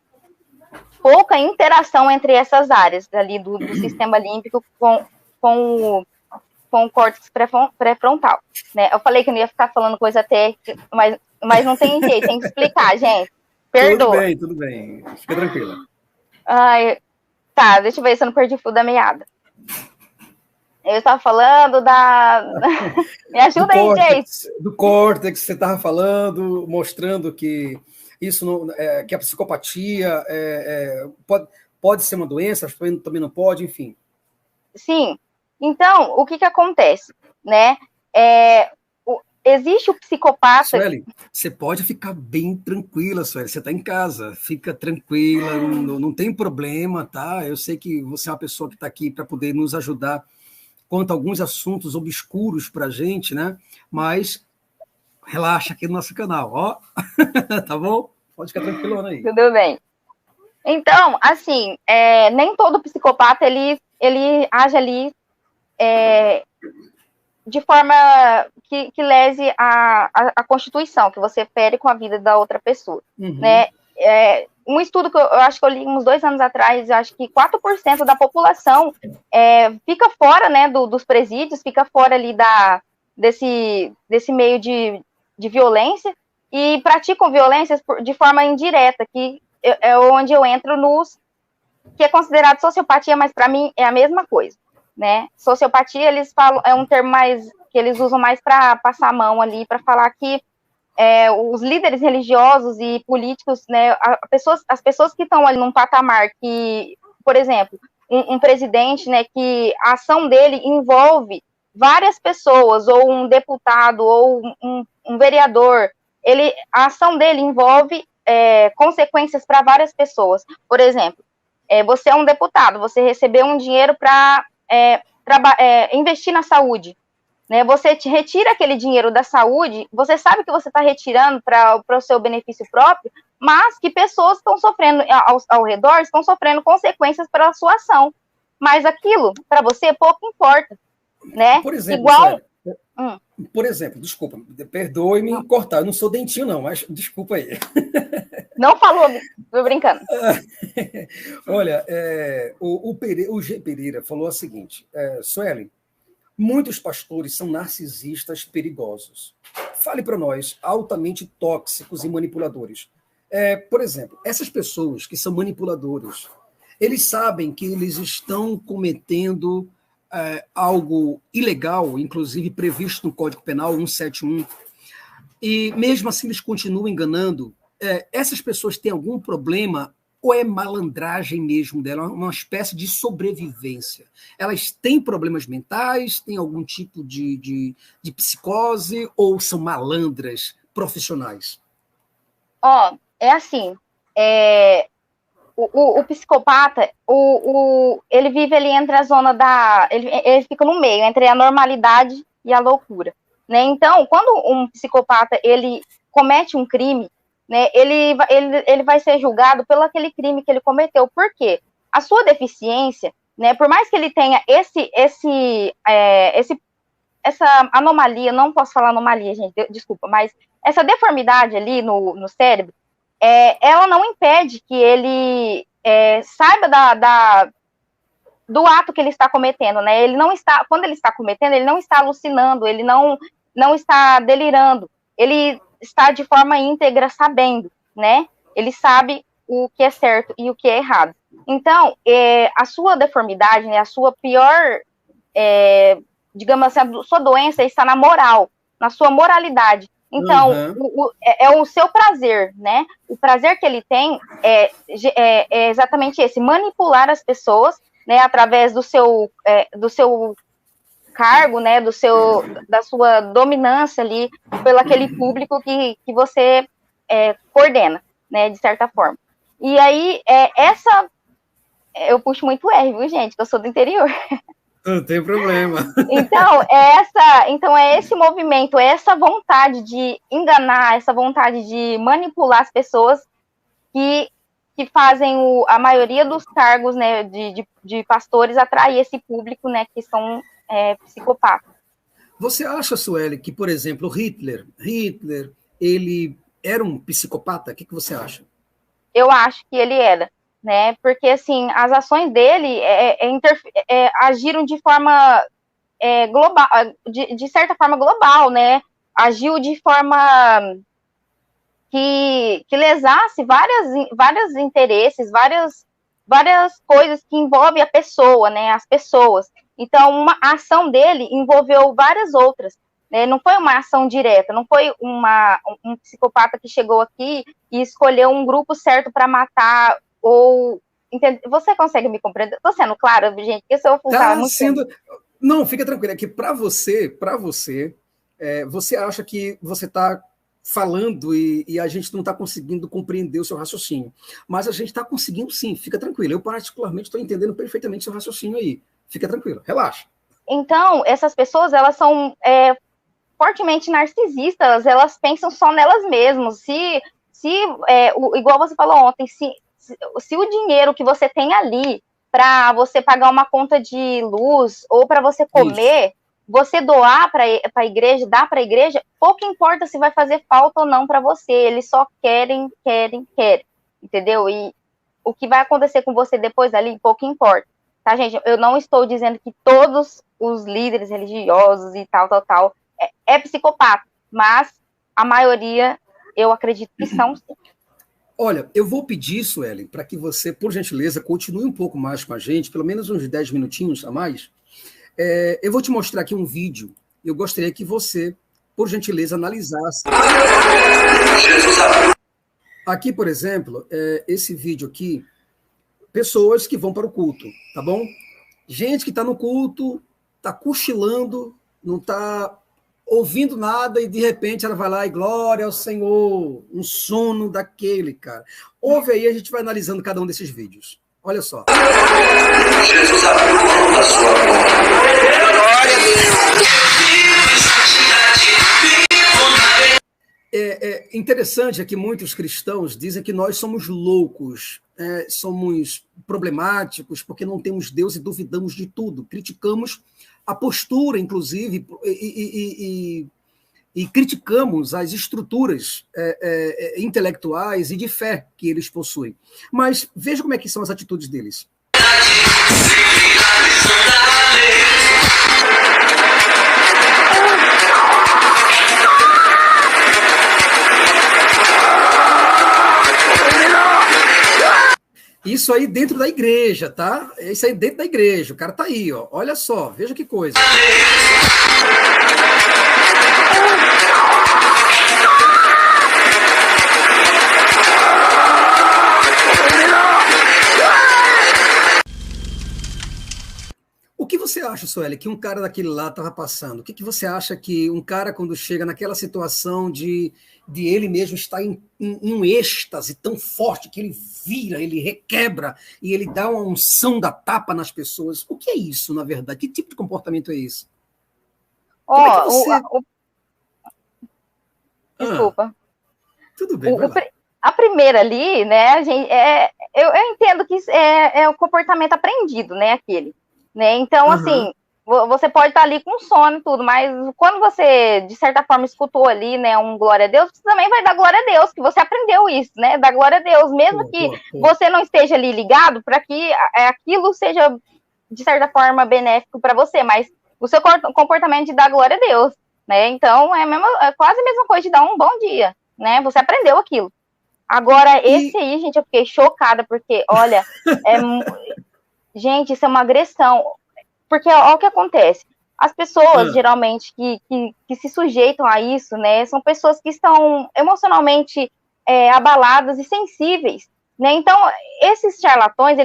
pouca interação entre essas áreas ali do sistema límbico com o córtex pré-frontal, né? Eu falei que não ia ficar falando coisa técnica, mas não tem jeito, tem que explicar, gente. Perdoa. Tudo bem. Fica tranquila. Ai, tá, deixa eu ver se eu não perdi o fio da meada. Eu estava falando Me ajuda aí, gente. Do córtex, você estava falando, mostrando que isso não, que a psicopatia pode ser uma doença, também não pode, enfim. Sim. Então, o que acontece, né? Existe o psicopata... Sueli, você pode ficar bem tranquila, Sueli, você está em casa, fica tranquila, não tem problema, tá? Eu sei que você é uma pessoa que está aqui para poder nos ajudar quanto a alguns assuntos obscuros para a gente, né? Mas relaxa aqui no nosso canal, ó. Tá bom? Pode ficar tranquilona aí. Tudo bem. Então, assim, nem todo psicopata, ele age ali de forma que lese a Constituição, que você fere com a vida da outra pessoa, né? Um estudo que eu acho que eu li uns 2 anos atrás, eu acho que 4% da população fica fora, né, dos presídios, fica fora ali desse meio de violência, e praticam violências de forma indireta, que é onde eu entro que é considerado sociopatia, mas para mim é a mesma coisa, né? Sociopatia, eles falam, é um termo que eles usam mais para passar a mão ali, para falar que os líderes religiosos e políticos, né, as pessoas que estão ali num patamar que, por exemplo, um presidente, né, que a ação dele envolve várias pessoas, ou um deputado, ou um vereador, a ação dele envolve consequências para várias pessoas. Por exemplo, você é um deputado, você recebeu um dinheiro para investir na saúde, né? Você retira aquele dinheiro da saúde, você sabe que você está retirando para o seu benefício próprio, mas que pessoas estão sofrendo ao redor, estão sofrendo consequências pela sua ação. Mas aquilo, para você, pouco importa, né? Por exemplo, igual... Por exemplo, desculpa, perdoe-me cortar, eu não sou dentinho não, mas desculpa aí. Não falou, tô brincando. Olha, o G. Pereira falou o seguinte, Sueli, muitos pastores são narcisistas perigosos. Fale para nós, altamente tóxicos e manipuladores. Por exemplo, essas pessoas que são manipuladores, eles sabem que eles estão cometendo algo ilegal, inclusive previsto no Código Penal 171, e mesmo assim eles continuam enganando. Essas pessoas têm algum problema ou é malandragem mesmo dela, uma espécie de sobrevivência? Elas têm problemas mentais, têm algum tipo de psicose ou são malandras profissionais? É assim, o psicopata, ele vive ali entre a zona ele fica no meio, entre a normalidade e a loucura, né? Então, quando um psicopata, ele comete um crime, né, ele vai ser julgado pelo aquele crime que ele cometeu. Por quê? A sua deficiência, né, por mais que ele tenha essa anomalia, não posso falar anomalia, gente, desculpa, mas essa deformidade ali no cérebro, ela não impede que ele saiba do ato que ele está cometendo, né? Ele não está, quando ele está cometendo, ele não está alucinando, ele não está delirando, ele está de forma íntegra sabendo, né? Ele sabe o que é certo e o que é errado. Então, a sua deformidade, né, a sua pior, digamos assim, a sua doença está na moral, na sua moralidade. Então, é o seu prazer, né? O prazer que ele tem é exatamente esse, manipular as pessoas, né, através do seu cargo, né, da sua dominância ali pelo aquele público que você coordena, né, de certa forma. E aí, eu puxo muito R, viu, gente, que eu sou do interior. Não tem problema. Então, é esse movimento, é essa vontade de enganar, essa vontade de manipular as pessoas que fazem a maioria dos cargos, né, de pastores atrair esse público, né, que são psicopatas. Você acha, Sueli, que, por exemplo, Hitler, ele era um psicopata? O que você acha? Eu acho que ele era, né? Porque, assim, as ações dele agiram de forma global, de certa forma global, né? Agiu de forma que lesasse vários interesses, várias coisas que envolvem a pessoa, né? As pessoas. Então, a ação dele envolveu várias outras. Né? Não foi uma ação direta, não foi um psicopata que chegou aqui e escolheu um grupo certo para matar, ou... Você consegue me compreender? Estou sendo clara, gente, porque se eu falar muito sendo... Não, fica tranquilo, é que para você, você acha que você está falando e a gente não está conseguindo compreender o seu raciocínio. Mas a gente está conseguindo sim, fica tranquilo. Eu particularmente estou entendendo perfeitamente o seu raciocínio aí. Fica tranquilo, relaxa. Então, essas pessoas, elas são fortemente narcisistas, elas pensam só nelas mesmas. Igual você falou ontem, se o dinheiro que você tem ali para você pagar uma conta de luz ou para você comer, isso, você doar para a igreja, dar para a igreja, pouco importa se vai fazer falta ou não para você, eles só querem, entendeu? E o que vai acontecer com você depois dali, pouco importa, tá, gente? Eu não estou dizendo que todos os líderes religiosos e tal, é psicopata, mas a maioria, eu acredito que são sim. Olha, eu vou pedir, Sueli, para que você, por gentileza, continue um pouco mais com a gente, pelo menos uns 10 minutinhos a mais. Eu vou te mostrar aqui um vídeo. Eu gostaria que você, por gentileza, analisasse. Aqui, por exemplo, esse vídeo aqui, pessoas que vão para o culto, tá bom? Gente que está no culto, está cochilando, não está ouvindo nada e, de repente, ela vai lá e glória ao Senhor, um sono daquele, cara. Ouve aí, a gente vai analisando cada um desses vídeos. Olha só. Jesus abriu mão da sua glória. É interessante é que muitos cristãos dizem que nós somos loucos, somos problemáticos porque não temos Deus e duvidamos de tudo. Criticamos a postura, inclusive, e criticamos as estruturas intelectuais e de fé que eles possuem. Mas veja como é que são as atitudes deles. Isso aí dentro da igreja, tá? Isso aí dentro da igreja. O cara tá aí, ó. Olha só, veja que coisa. O que você acha, Sueli, que um cara daquele lá estava passando? O que você acha que um cara, quando chega naquela situação de ele mesmo estar em um êxtase tão forte que ele vira, ele requebra e ele dá uma unção da tapa nas pessoas? O que é isso, na verdade? Que tipo de comportamento é esse? Desculpa. Tudo bem, vai lá. A primeira ali, né, gente, eu entendo que é o comportamento aprendido, né, aquele. Né? Então, assim, você pode estar ali com sono e tudo, mas quando você, de certa forma, escutou ali, né, um glória a Deus, você também vai dar glória a Deus, que você aprendeu isso, né, dar glória a Deus, mesmo que você não esteja ali ligado para que aquilo seja, de certa forma, benéfico para você, mas o seu comportamento de dar glória a Deus, né, então é quase a mesma coisa de dar um bom dia, né, você aprendeu aquilo. Agora, esse aí, gente, eu fiquei chocada, porque, olha, gente, isso é uma agressão, porque olha o que acontece, as pessoas, geralmente, que se sujeitam a isso, né, são pessoas que estão emocionalmente abaladas e sensíveis, né, então, esses charlatões,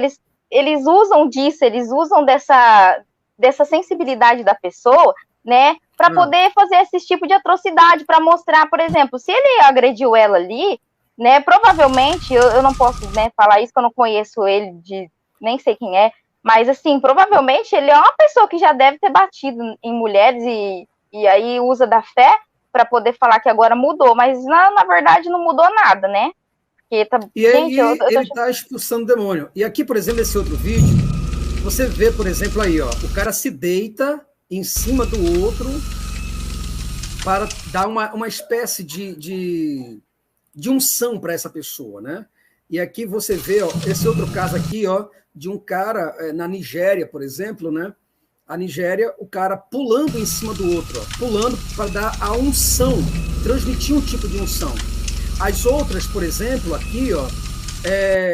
eles usam disso, eles usam dessa sensibilidade da pessoa, né, para poder fazer esse tipo de atrocidade, para mostrar, por exemplo, se ele agrediu ela ali, né, provavelmente, eu não posso, né, falar isso, que eu não conheço ele nem sei quem é, mas, assim, provavelmente ele é uma pessoa que já deve ter batido em mulheres e aí usa da fé para poder falar que agora mudou, mas, na verdade, não mudou nada, né? Porque gente, aí ele está expulsando o demônio. E aqui, por exemplo, nesse outro vídeo, você vê, por exemplo, aí, ó, o cara se deita em cima do outro para dar uma espécie de unção para essa pessoa, né? E aqui você vê, ó, esse outro caso aqui, ó, de um cara na Nigéria, por exemplo, né? A Nigéria, o cara pulando em cima do outro, ó, pulando para dar a unção, transmitir um tipo de unção. As outras, por exemplo, aqui, ó,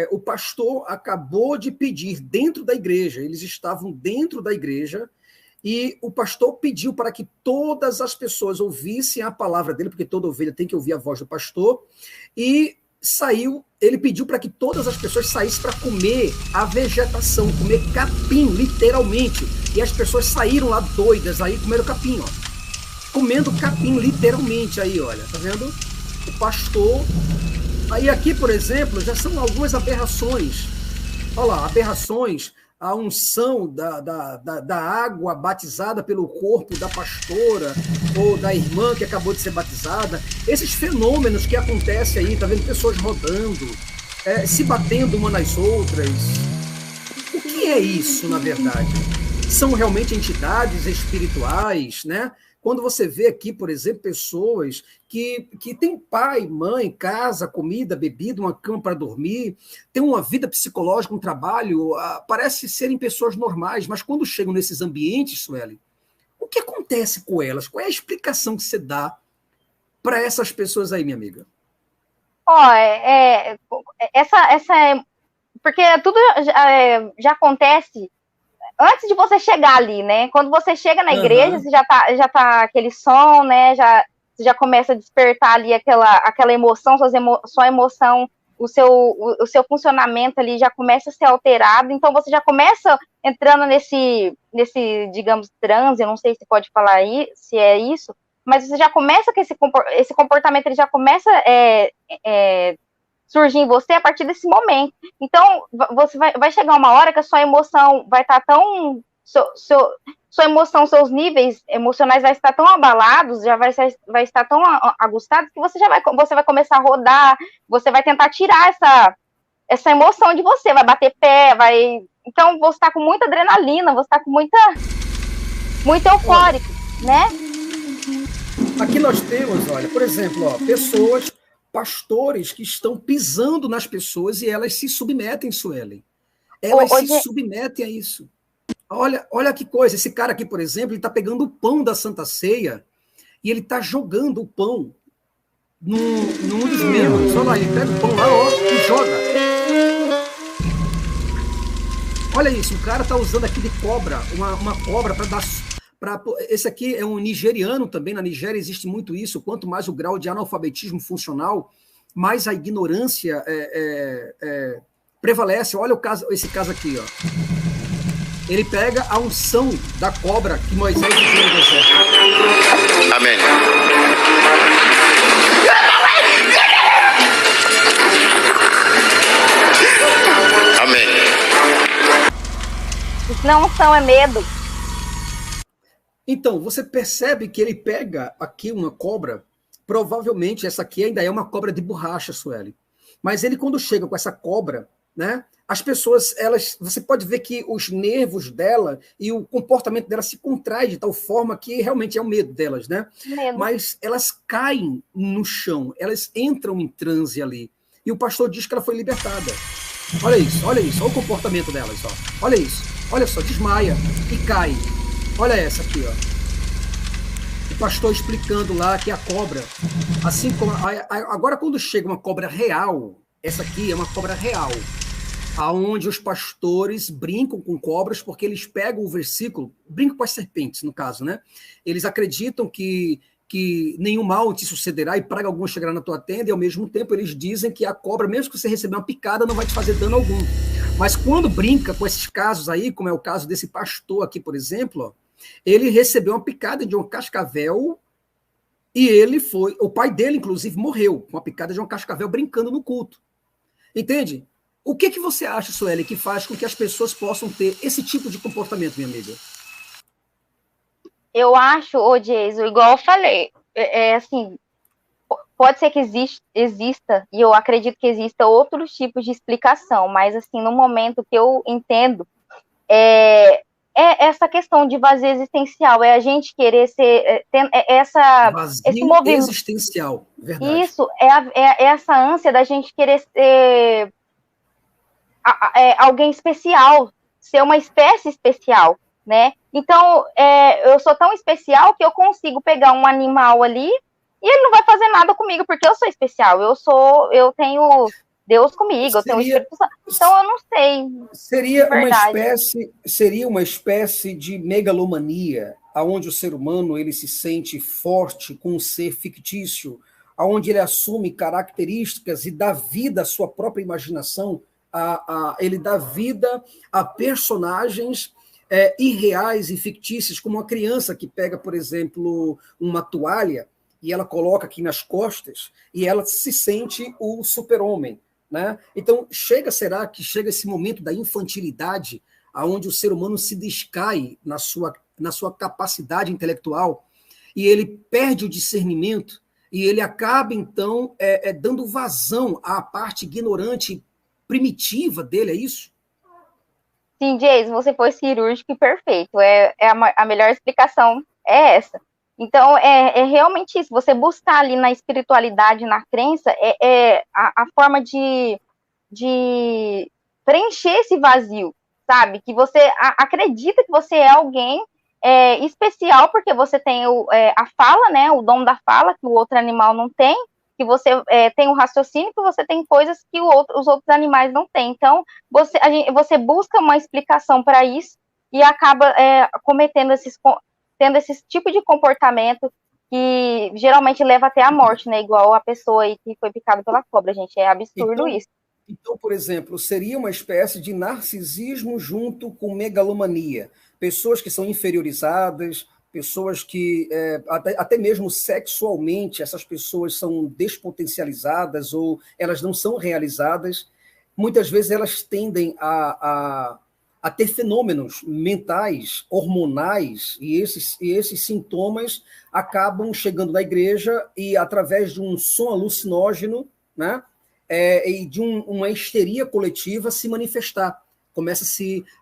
o pastor acabou de pedir dentro da igreja, eles estavam dentro da igreja, e o pastor pediu para que todas as pessoas ouvissem a palavra dele, porque toda ovelha tem que ouvir a voz do pastor, e ele pediu para que todas as pessoas saíssem para comer a vegetação, comer capim, literalmente. E as pessoas saíram lá doidas, aí comeram capim, ó. Comendo capim, literalmente, aí, olha, tá vendo? O pastor... Aí aqui, por exemplo, já são algumas aberrações. Olha lá, aberrações, a unção da água batizada pelo corpo da pastora ou da irmã que acabou de ser batizada. Esses fenômenos que acontecem aí, tá vendo? Pessoas rodando, se batendo uma nas outras. O que é isso, na verdade? São realmente entidades espirituais, né? Quando você vê aqui, por exemplo, pessoas que têm pai, mãe, casa, comida, bebida, uma cama para dormir, têm uma vida psicológica, um trabalho, parece serem pessoas normais, mas quando chegam nesses ambientes, Sueli, o que acontece com elas? Qual é a explicação que você dá para essas pessoas aí, minha amiga? Porque tudo já acontece antes de você chegar ali, né? Quando você chega na igreja, você já tá aquele som, né? Você já começa a despertar ali aquela emoção, sua emoção, o seu funcionamento ali já começa a ser alterado. Então você já começa entrando nesse digamos, transe, eu não sei se pode falar aí, se é isso, mas você já começa com esse comportamento, ele já começa surgir em você a partir desse momento. Então, você vai chegar uma hora que a sua emoção vai estar tão... Sua emoção, seus níveis emocionais vai estar tão abalados, já vai estar tão aguçados, que você vai começar a rodar, você vai tentar tirar essa emoção de você, vai bater pé, Então, você está com muita adrenalina, você está com muito eufórico, né? Aqui nós temos, olha, por exemplo, ó, pastores que estão pisando nas pessoas e elas se submetem, Suelen. Elas se submetem a isso. Olha que coisa, esse cara aqui, por exemplo, ele está pegando o pão da Santa Ceia e ele está jogando o pão num dos membros. Olha lá, ele pega o pão lá, ó, e joga. Olha isso, o cara está usando aqui de cobra, uma cobra para dar... Esse aqui é um nigeriano também, na Nigéria existe muito isso, quanto mais o grau de analfabetismo funcional, mais a ignorância prevalece. Olha esse caso aqui, ó. Ele pega a unção da cobra que Moisés usou no deserto. Amém. Amém. Isso não é medo. Então, você percebe que ele pega aqui uma cobra, provavelmente essa aqui ainda é uma cobra de borracha, Sueli. Mas ele, quando chega com essa cobra, né, as pessoas, você pode ver que os nervos dela e o comportamento dela se contrai de tal forma que realmente é o medo delas, né? Medo. Mas elas caem no chão, elas entram em transe ali. E o pastor diz que ela foi libertada. Olha o comportamento delas, ó. Olha isso, olha só, desmaia e cai. Olha essa aqui, ó. O pastor explicando lá que a cobra, assim como... Agora, quando chega uma cobra real, essa aqui é uma cobra real, aonde os pastores brincam com cobras, porque eles pegam o versículo, brincam com as serpentes, no caso, né? Eles acreditam que nenhum mal te sucederá e praga alguma chegará na tua tenda, e ao mesmo tempo eles dizem que a cobra, mesmo que você receber uma picada, não vai te fazer dano algum. Mas quando brinca com esses casos aí, como é o caso desse pastor aqui, por exemplo, ó, ele recebeu uma picada de um cascavel e o pai dele, inclusive, morreu com uma picada de um cascavel brincando no culto. Entende? O que você acha, Sueli, que faz com que as pessoas possam ter esse tipo de comportamento, minha amiga? Eu acho, Jason, igual eu falei, assim, pode ser que exista, e eu acredito que exista outros tipos de explicação, mas, assim, no momento que eu entendo, essa questão de vazio existencial, é a gente querer ser, esse Vazio movimento. existencial, verdade. Isso, é essa ânsia da gente querer ser alguém especial, ser uma espécie especial, né? Então, eu sou tão especial que eu consigo pegar um animal ali e ele não vai fazer nada comigo, porque eu sou especial, eu tenho Deus comigo, eu tenho o Espírito Santo. Então, eu não sei. Seria uma espécie de megalomania, aonde o ser humano ele se sente forte com um ser fictício, aonde ele assume características e dá vida à sua própria imaginação, ele dá vida a personagens irreais e fictícios, como uma criança que pega, por exemplo, uma toalha e ela coloca aqui nas costas e ela se sente o super-homem. Né? Então, será que chega esse momento da infantilidade, onde o ser humano se descai na sua capacidade intelectual e ele perde o discernimento e ele acaba, então, dando vazão à parte ignorante primitiva dele, é isso? Sim, Jason, você foi cirúrgico e perfeito. A melhor explicação é essa. Então, é realmente isso. Você buscar ali na espiritualidade, na crença, a forma de preencher esse vazio, sabe? Que você acredita que você é alguém especial, porque você tem a fala, né? O dom da fala, que o outro animal não tem, que você tem um raciocínio, que você tem coisas que os outros animais não têm. Então, você busca uma explicação para isso e acaba tendo esse tipo de comportamento que geralmente leva até a morte, né? Igual a pessoa aí que foi picada pela cobra, gente. É absurdo isso. Então, por exemplo, seria uma espécie de narcisismo junto com megalomania. Pessoas que são inferiorizadas, pessoas que, até mesmo sexualmente, essas pessoas são despotencializadas ou elas não são realizadas. Muitas vezes elas tendem a ter fenômenos mentais, hormonais, e esses sintomas acabam chegando na igreja e, através de um som alucinógeno, né, e de uma histeria coletiva, se manifestar, começa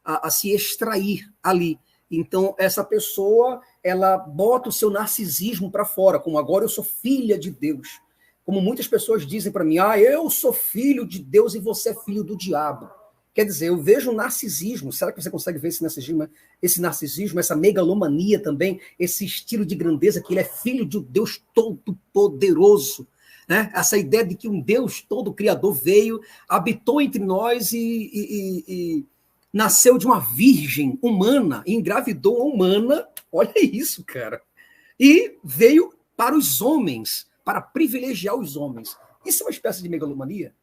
a se extrair ali. Então, essa pessoa, ela bota o seu narcisismo para fora, como agora eu sou filha de Deus. Como muitas pessoas dizem para mim, eu sou filho de Deus e você é filho do diabo. Quer dizer, eu vejo um narcisismo. Será que você consegue ver esse narcisismo, essa megalomania também, esse estilo de grandeza, que ele é filho de um Deus todo-poderoso, né? Essa ideia de que um Deus todo-criador veio, habitou entre nós e nasceu de uma virgem humana, engravidou uma humana, olha isso, cara, e veio para os homens, para privilegiar os homens. Isso é uma espécie de megalomania?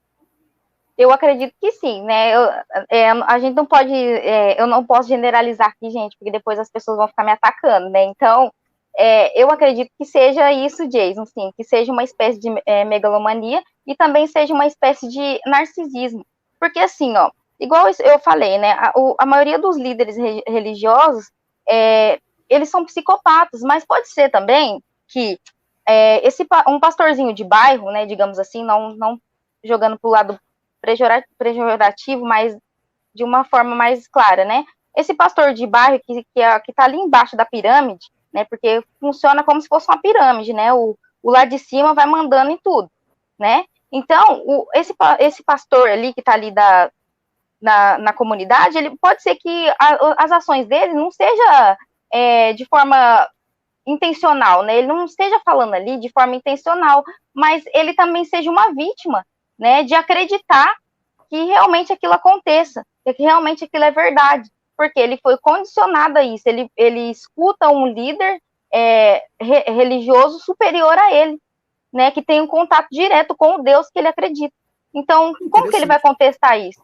Eu acredito que sim, né? A gente não pode, eu não posso generalizar aqui, gente, porque depois as pessoas vão ficar me atacando, né? Então, eu acredito que seja isso, Jason, sim, que seja uma espécie de megalomania e também seja uma espécie de narcisismo. Porque assim, ó, igual eu falei, né? A maioria dos líderes religiosos, eles são psicopatas, mas pode ser também que um pastorzinho de bairro, né, digamos assim, não jogando para o lado pejorativo, mas de uma forma mais clara, né? Esse pastor de bairro que está ali embaixo da pirâmide, né? Porque funciona como se fosse uma pirâmide, né? O lá de cima vai mandando em tudo, né? Então, esse pastor ali que está ali na comunidade, ele pode ser que as ações dele não seja de forma intencional, né? Ele não esteja falando ali de forma intencional, mas ele também seja uma vítima, né, de acreditar que realmente aquilo aconteça, que realmente aquilo é verdade, porque ele foi condicionado a isso, ele escuta um líder religioso superior a ele, né, que tem um contato direto com o Deus que ele acredita. Então, como que ele vai contestar isso?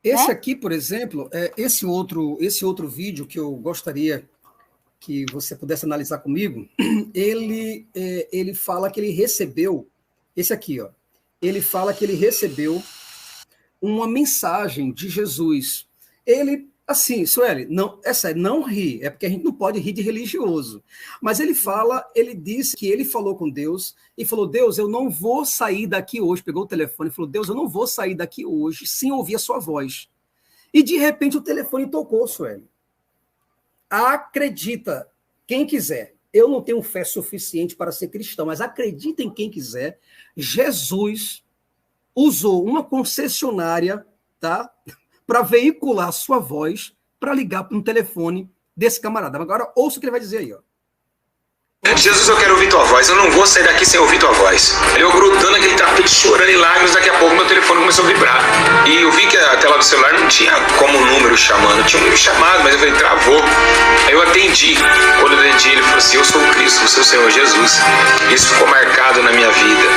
Esse, né? Aqui, por exemplo, esse outro vídeo que eu gostaria que você pudesse analisar comigo, ele fala que ele recebeu, esse aqui, ó, ele fala que ele recebeu uma mensagem de Jesus. Ele, assim, Sueli, não ri, é porque a gente não pode rir de religioso. Mas ele disse que ele falou com Deus e falou, Deus, eu não vou sair daqui hoje, pegou o telefone e falou, Deus, eu não vou sair daqui hoje sem ouvir a sua voz. E de repente o telefone tocou, Sueli. acredita, quem quiser. Eu não tenho fé suficiente para ser cristão, mas acredita em quem quiser. Jesus usou uma concessionária, tá, para veicular sua voz, para ligar para um telefone desse camarada. Agora, ouça o que ele vai dizer aí, ó. Jesus, eu quero ouvir tua voz, eu não vou sair daqui sem ouvir tua voz. Eu grudando aquele tapete, chorando em lágrimas, daqui a pouco meu telefone começou a vibrar. E eu vi que a tela do celular não tinha como um número chamando, tinha um número chamado, mas eu falei, travou. Aí eu atendi. Quando eu atendi, ele falou assim, eu sou o Cristo, o seu Senhor Jesus. Isso ficou marcado na minha vida.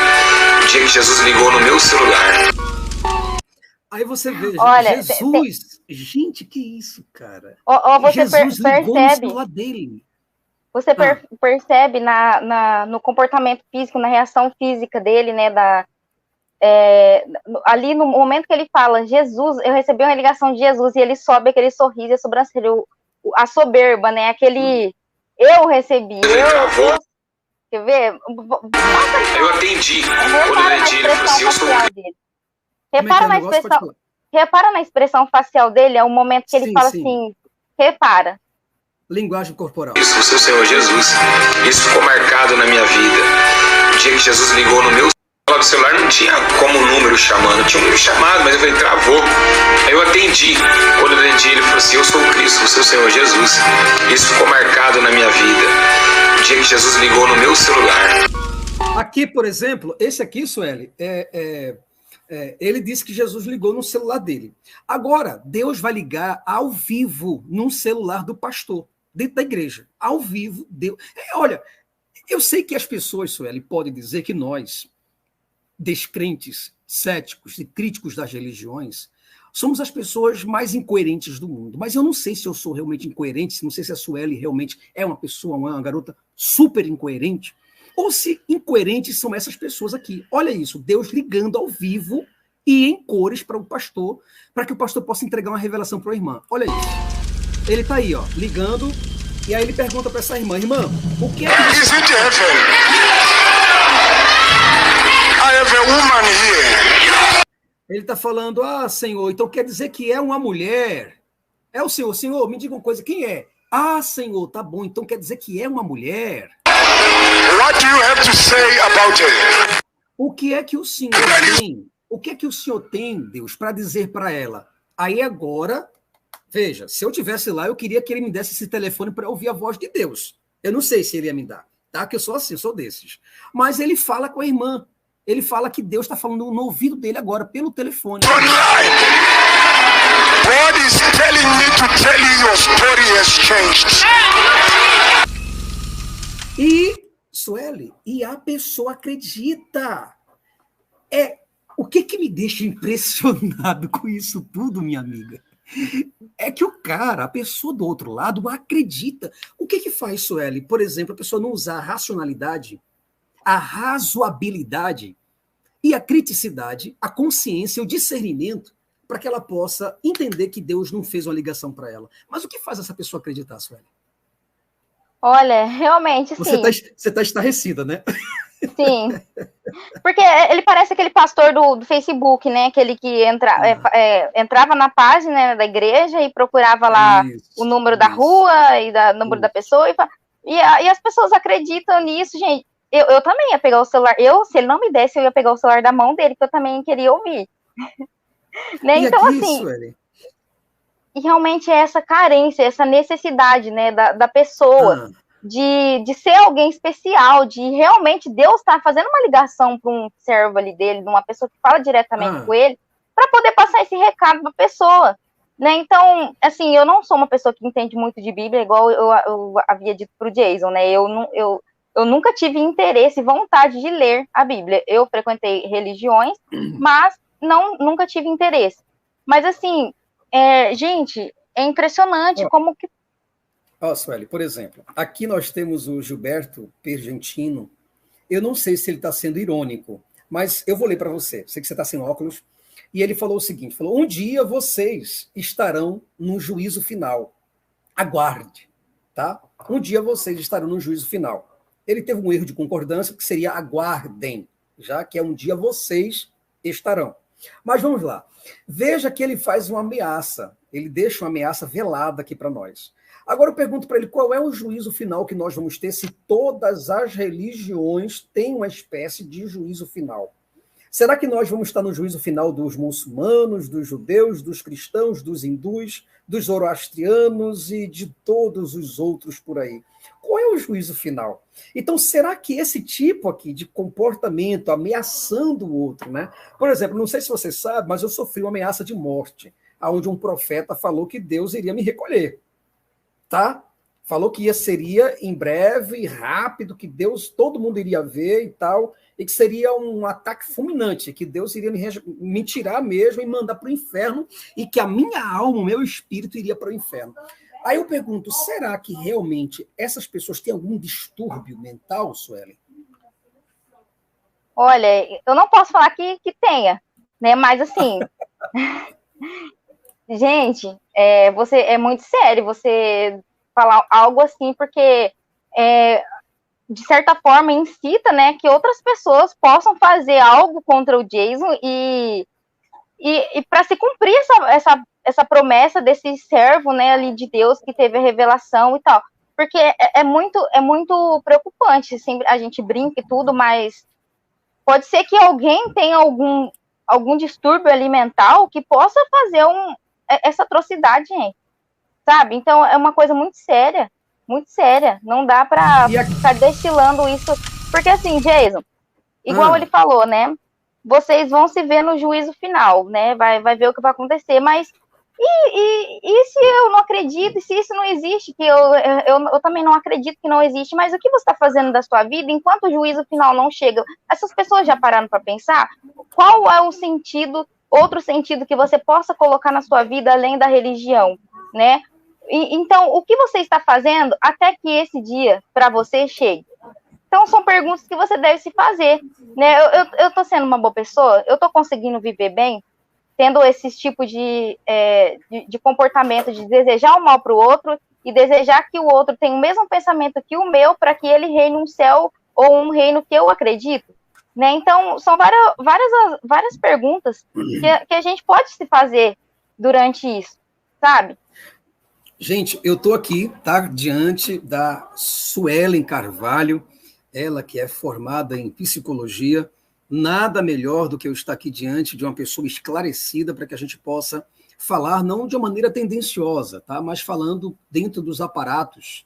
O dia que Jesus ligou no meu celular. Aí você vê, Olha, Jesus, gente, que isso, cara? Você Jesus ligou no percebe, celular dele. você percebe no comportamento físico, na reação física dele, né, ali no momento que ele fala, Jesus, eu recebi uma ligação de Jesus, e ele sobe aquele sorriso, a sobrancelha, a soberba, né, aquele, eu recebi, quer ver? Eu atendi. Quando eu atendi, ele falou assim, eu sou o Cristo. Repara na expressão facial dele, é o momento que ele fala assim, repara. Linguagem corporal. Isso, o seu Senhor Jesus. Isso ficou marcado na minha vida. O dia que Jesus ligou no meu celular, não tinha como um número chamando, tinha um número chamado, mas eu falei, travou. Aí eu atendi. Quando eu atendi, ele falou assim, eu sou o Cristo, o seu Senhor Jesus. Isso ficou marcado na minha vida. O dia que Jesus ligou no meu celular. Aqui, por exemplo, esse aqui, Sueli, ele disse que Jesus ligou no celular dele. Agora, Deus vai ligar ao vivo num celular do pastor, dentro da igreja. Ao vivo, Deus... Olha, eu sei que as pessoas, Sueli, podem dizer que nós, descrentes, céticos e críticos das religiões, somos as pessoas mais incoerentes do mundo. Mas eu não sei se eu sou realmente incoerente, não sei se a Sueli realmente é uma pessoa, uma garota super incoerente, ou se incoerentes são essas pessoas aqui. Olha isso, Deus ligando ao vivo e em cores para o pastor, para que o pastor possa entregar uma revelação para a irmã. Olha isso. Ele está aí, ó, ligando, e aí ele pergunta para essa irmã, o que é que... Is it heaven? I have a woman here. Ele está falando, Senhor, então quer dizer que é uma mulher. É o Senhor. Senhor, me diga uma coisa, quem é? Senhor, tá bom, então quer dizer que é uma mulher. What do you have to say about it? O que é que o Senhor tem? O que é que o Senhor tem, Deus, para dizer para ela? Aí agora, veja, se eu tivesse lá, eu queria que ele me desse esse telefone para ouvir a voz de Deus. Eu não sei se ele ia me dar, tá? Que eu sou assim, eu sou desses. Mas ele fala com a irmã. Ele fala que Deus está falando no ouvido dele agora, pelo telefone. Online. God is telling me to tell you your story has changed. E, Sueli, a pessoa acredita. O que me deixa impressionado com isso tudo, minha amiga? É que a pessoa do outro lado acredita. O que faz, Sueli? Por exemplo, a pessoa não usar a racionalidade, a razoabilidade e a criticidade, a consciência, o discernimento, para que ela possa entender que Deus não fez uma ligação para ela. Mas o que faz essa pessoa acreditar, Sueli? Olha, realmente, sim. Você está estarrecida, né? Sim. Porque ele parece aquele pastor do Facebook, né? Aquele que entrava na página, né, da igreja e procurava lá o número da rua e o número da pessoa. E as pessoas acreditam nisso, gente. Eu também ia pegar o celular. Se ele não me desse, eu ia pegar o celular da mão dele, que eu também queria ouvir. Né? Então, assim... E realmente é essa carência, essa necessidade, né, da pessoa de ser alguém especial, de realmente Deus estar fazendo uma ligação para um servo ali dele, de uma pessoa que fala diretamente com ele, para poder passar esse recado para a pessoa. Né? Então, assim, eu não sou uma pessoa que entende muito de Bíblia, igual eu havia dito para o Jason, né? Eu nunca tive interesse e vontade de ler a Bíblia. Eu frequentei religiões, mas nunca tive interesse. Mas, assim... gente, é impressionante como que... Sueli, por exemplo, aqui nós temos o Gilberto Pergentino. Eu não sei se ele está sendo irônico, mas eu vou ler para você. Sei que você está sem óculos. E ele falou o seguinte, um dia vocês estarão no juízo final. Aguarde, tá? Um dia vocês estarão no juízo final. Ele teve um erro de concordância, que seria aguardem, já que é um dia vocês estarão. Mas vamos lá. Veja que ele faz uma ameaça. Ele deixa uma ameaça velada aqui para nós. Agora eu pergunto para ele qual é o juízo final que nós vamos ter se todas as religiões têm uma espécie de juízo final. Será que nós vamos estar no juízo final dos muçulmanos, dos judeus, dos cristãos, dos hindus, dos zoroastrianos e de todos os outros por aí? Qual é o juízo final? Então, será que esse tipo aqui de comportamento ameaçando o outro, né? Por exemplo, não sei se você sabe, mas eu sofri uma ameaça de morte, onde um profeta falou que Deus iria me recolher, tá? Falou que seria em breve, rápido, que Deus, todo mundo iria ver e tal, e que seria um ataque fulminante, que Deus iria me tirar mesmo e mandar para o inferno, e que a minha alma, o meu espírito iria para o inferno. Aí eu pergunto, será que realmente essas pessoas têm algum distúrbio mental, Sueli? Olha, eu não posso falar que tenha, né? Mas assim, gente, você é muito sério você falar algo assim, porque de certa forma incita, né, que outras pessoas possam fazer algo contra o Jason e para se cumprir essa promessa desse servo, né, ali de Deus que teve a revelação e tal, porque é muito preocupante, assim, a gente brinca e tudo, mas pode ser que alguém tenha algum distúrbio alimentar que possa fazer essa atrocidade, gente, sabe? Então é uma coisa muito séria, não dá para ficar destilando isso, porque assim, Jason, igual ele falou, né, vocês vão se ver no juízo final, né, vai ver o que vai acontecer, mas e se eu não acredito, se isso não existe, que eu também não acredito que não existe, mas o que você está fazendo da sua vida enquanto o juízo final não chega? Essas pessoas já pararam para pensar? Qual é o sentido, outro sentido que você possa colocar na sua vida além da religião, né? Então, o que você está fazendo até que esse dia para você chegue? Então, são perguntas que você deve se fazer, né? Eu estou sendo uma boa pessoa? Eu estou conseguindo viver bem? Tendo esse tipo de comportamento, de desejar o mal para o outro e desejar que o outro tenha o mesmo pensamento que o meu para que ele reine um céu ou um reino que eu acredito, né? Então, são várias perguntas que a gente pode se fazer durante isso, sabe? Gente, eu estou aqui, tá, diante da Suelen Carvalho, ela que é formada em psicologia. Nada melhor do que eu estar aqui diante de uma pessoa esclarecida para que a gente possa falar não de uma maneira tendenciosa, tá? Mas falando dentro dos aparatos,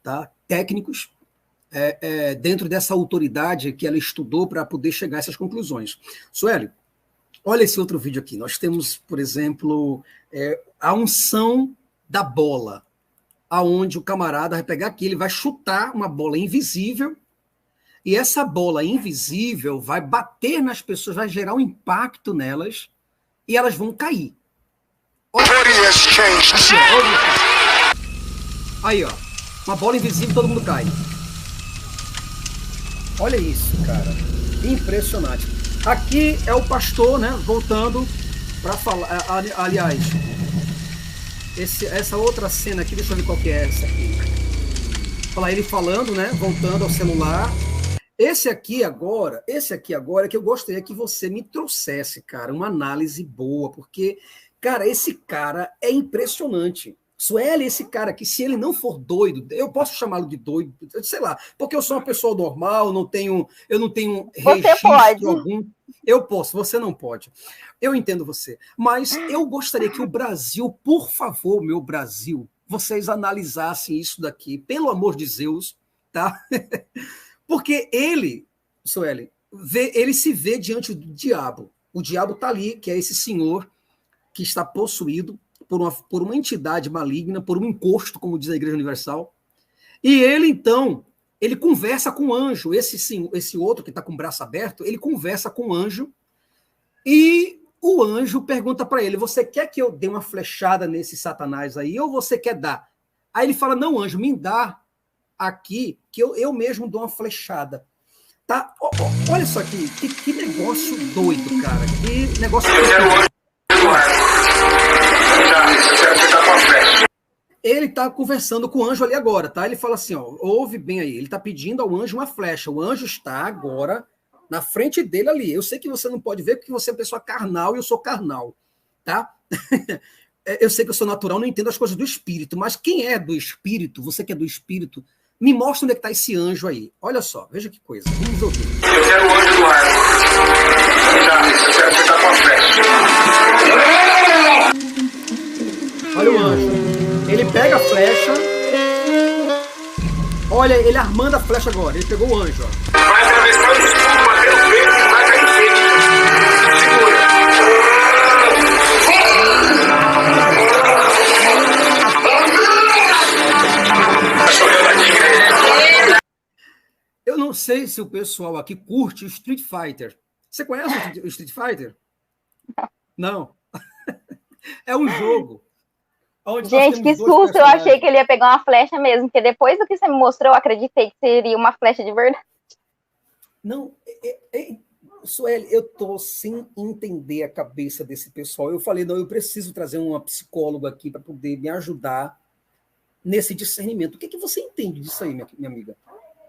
tá? Técnicos, dentro dessa autoridade que ela estudou para poder chegar a essas conclusões. Sueli, olha esse outro vídeo aqui. Nós temos, por exemplo, a unção da bola, aonde o camarada vai pegar aqui, ele vai chutar uma bola invisível, e essa bola invisível vai bater nas pessoas, vai gerar um impacto nelas, e elas vão cair. Olha. Aí, ó. Uma bola invisível, todo mundo cai. Olha isso, cara. Impressionante. Aqui é o pastor, né? Voltando para falar. Aliás, essa outra cena aqui, deixa eu ver qual que é essa aqui. Falar ele falando, né? Voltando ao celular. Esse aqui agora é que eu gostaria que você me trouxesse, cara, uma análise boa, porque, cara, esse cara é impressionante. Sueli, esse cara aqui, se ele não for doido, eu posso chamá-lo de doido, sei lá, porque eu sou uma pessoa normal, eu não tenho registro algum. Eu posso, você não pode. Eu entendo você. Mas eu gostaria que o Brasil, por favor, meu Brasil, vocês analisassem isso daqui, pelo amor de Zeus, tá? Porque ele, Sueli, ele se vê diante do diabo. O diabo está ali, que é esse senhor que está possuído por uma entidade maligna, por um encosto, como diz a Igreja Universal. E ele, então, ele conversa com o anjo. Esse outro que está com o braço aberto, ele conversa com o anjo. E o anjo pergunta para ele, você quer que eu dê uma flechada nesse Satanás aí, ou você quer dar? Aí ele fala, não, anjo, me dá aqui, que eu mesmo dou uma flechada. Tá? Olha isso aqui, que negócio doido, cara. Que negócio doido. Ele tá conversando com o anjo ali agora, tá? Ele fala assim, ó, ouve bem aí, ele tá pedindo ao anjo uma flecha. O anjo está agora na frente dele ali. Eu sei que você não pode ver porque você é uma pessoa carnal e eu sou carnal, tá? Eu sei que eu sou natural, não entendo as coisas do espírito, mas quem é do espírito, você que é do espírito, me mostra onde é que está esse anjo aí. Olha só, veja que coisa. Vamos ouvir. Eu quero o anjo do ar. Eu quero acertar com a flecha. Olha o anjo. Ele pega a flecha. Olha, ele armando a flecha agora. Ele pegou o anjo, ó. Vai atravessar o escudo, bater no peito e vai cair no peito. Segura. Eu não sei se o pessoal aqui curte o Street Fighter. Você conhece o Street Fighter? Não. É um jogo. Gente, que susto! Eu achei que ele ia pegar uma flecha mesmo, porque depois do que você me mostrou, eu acreditei que seria uma flecha de verdade. Não, Sueli, eu tô sem entender a cabeça desse pessoal. Eu falei, não, eu preciso trazer uma psicóloga aqui para poder me ajudar nesse discernimento. O que você entende disso aí, minha amiga?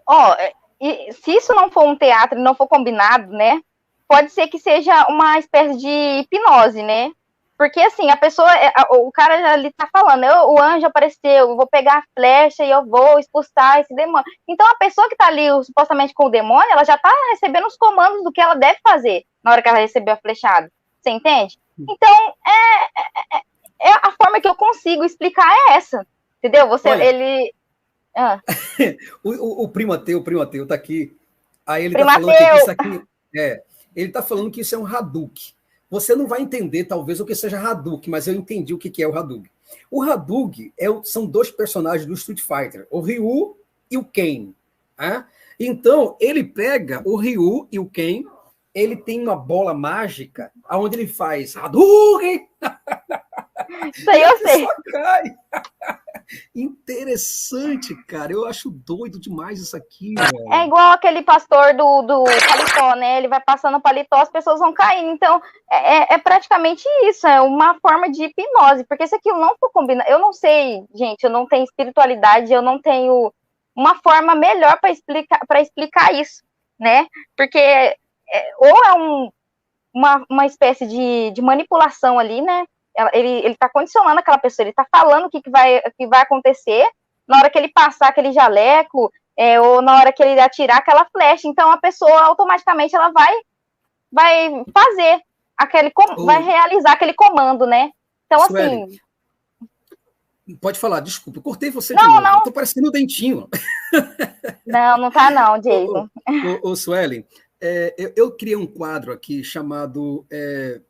Ó, se isso não for um teatro e não for combinado, né, pode ser que seja uma espécie de hipnose, né? Porque, assim, a pessoa, o cara ali tá falando, o anjo apareceu, eu vou pegar a flecha e eu vou expulsar esse demônio. Então, a pessoa que tá ali, supostamente com o demônio, ela já tá recebendo os comandos do que ela deve fazer na hora que ela recebeu a flechada. Você entende? Então, a forma que eu consigo explicar é essa. Entendeu? Ele... o primo ateu tá aqui. Aí ele tá falando que isso aqui... ele tá falando que isso é um Hadouken. Você não vai entender, talvez, o que seja Hadouken, mas eu entendi o que é o Hadouken. O Hadouken são dois personagens do Street Fighter, o Ryu e o Ken. Tá? Então, ele pega o Ryu e o Ken, ele tem uma bola mágica, onde ele faz Hadouken! Isso aí eu sei. Só cai. Interessante, cara. Eu acho doido demais isso aqui. Velho. É igual aquele pastor do paletó, né? Ele vai passando o paletó, as pessoas vão caindo. Então, é praticamente isso. É uma forma de hipnose. Porque se aquilo não for combinado... Eu não sei, gente. Eu não tenho espiritualidade. Eu não tenho uma forma melhor para explicar isso, né? Porque ou é uma espécie de manipulação ali, né? Ele tá condicionando aquela pessoa, ele tá falando o que vai acontecer na hora que ele passar aquele jaleco, ou na hora que ele atirar aquela flecha. Então a pessoa automaticamente ela vai fazer vai realizar aquele comando, né? Então, Sueli, assim. Pode falar, desculpa, eu cortei você não, de novo. Não. Eu tô parecendo o Dentinho. Não tá não, Jason. Ô, Sueli, eu criei um quadro aqui chamado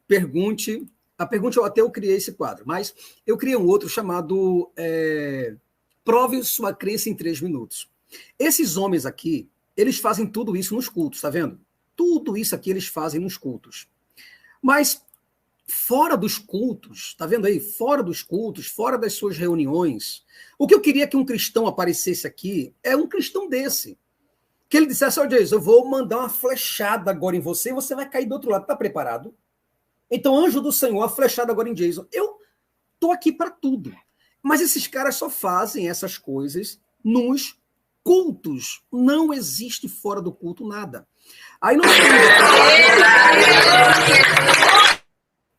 Pergunte. A pergunta, até eu criei esse quadro, mas eu criei um outro chamado Prove sua crença em 3 minutos. Esses homens aqui, eles fazem tudo isso nos cultos, tá vendo? Tudo isso aqui eles fazem nos cultos. Mas fora dos cultos, tá vendo aí? Fora dos cultos, fora das suas reuniões, o que eu queria que um cristão aparecesse aqui é um cristão desse. Que ele dissesse, ó, Jason, eu vou mandar uma flechada agora em você e você vai cair do outro lado. Tá preparado? Então, anjo do Senhor, a flechada agora em Jason. Eu tô aqui para tudo. Mas esses caras só fazem essas coisas nos cultos. Não existe fora do culto nada. Aí nós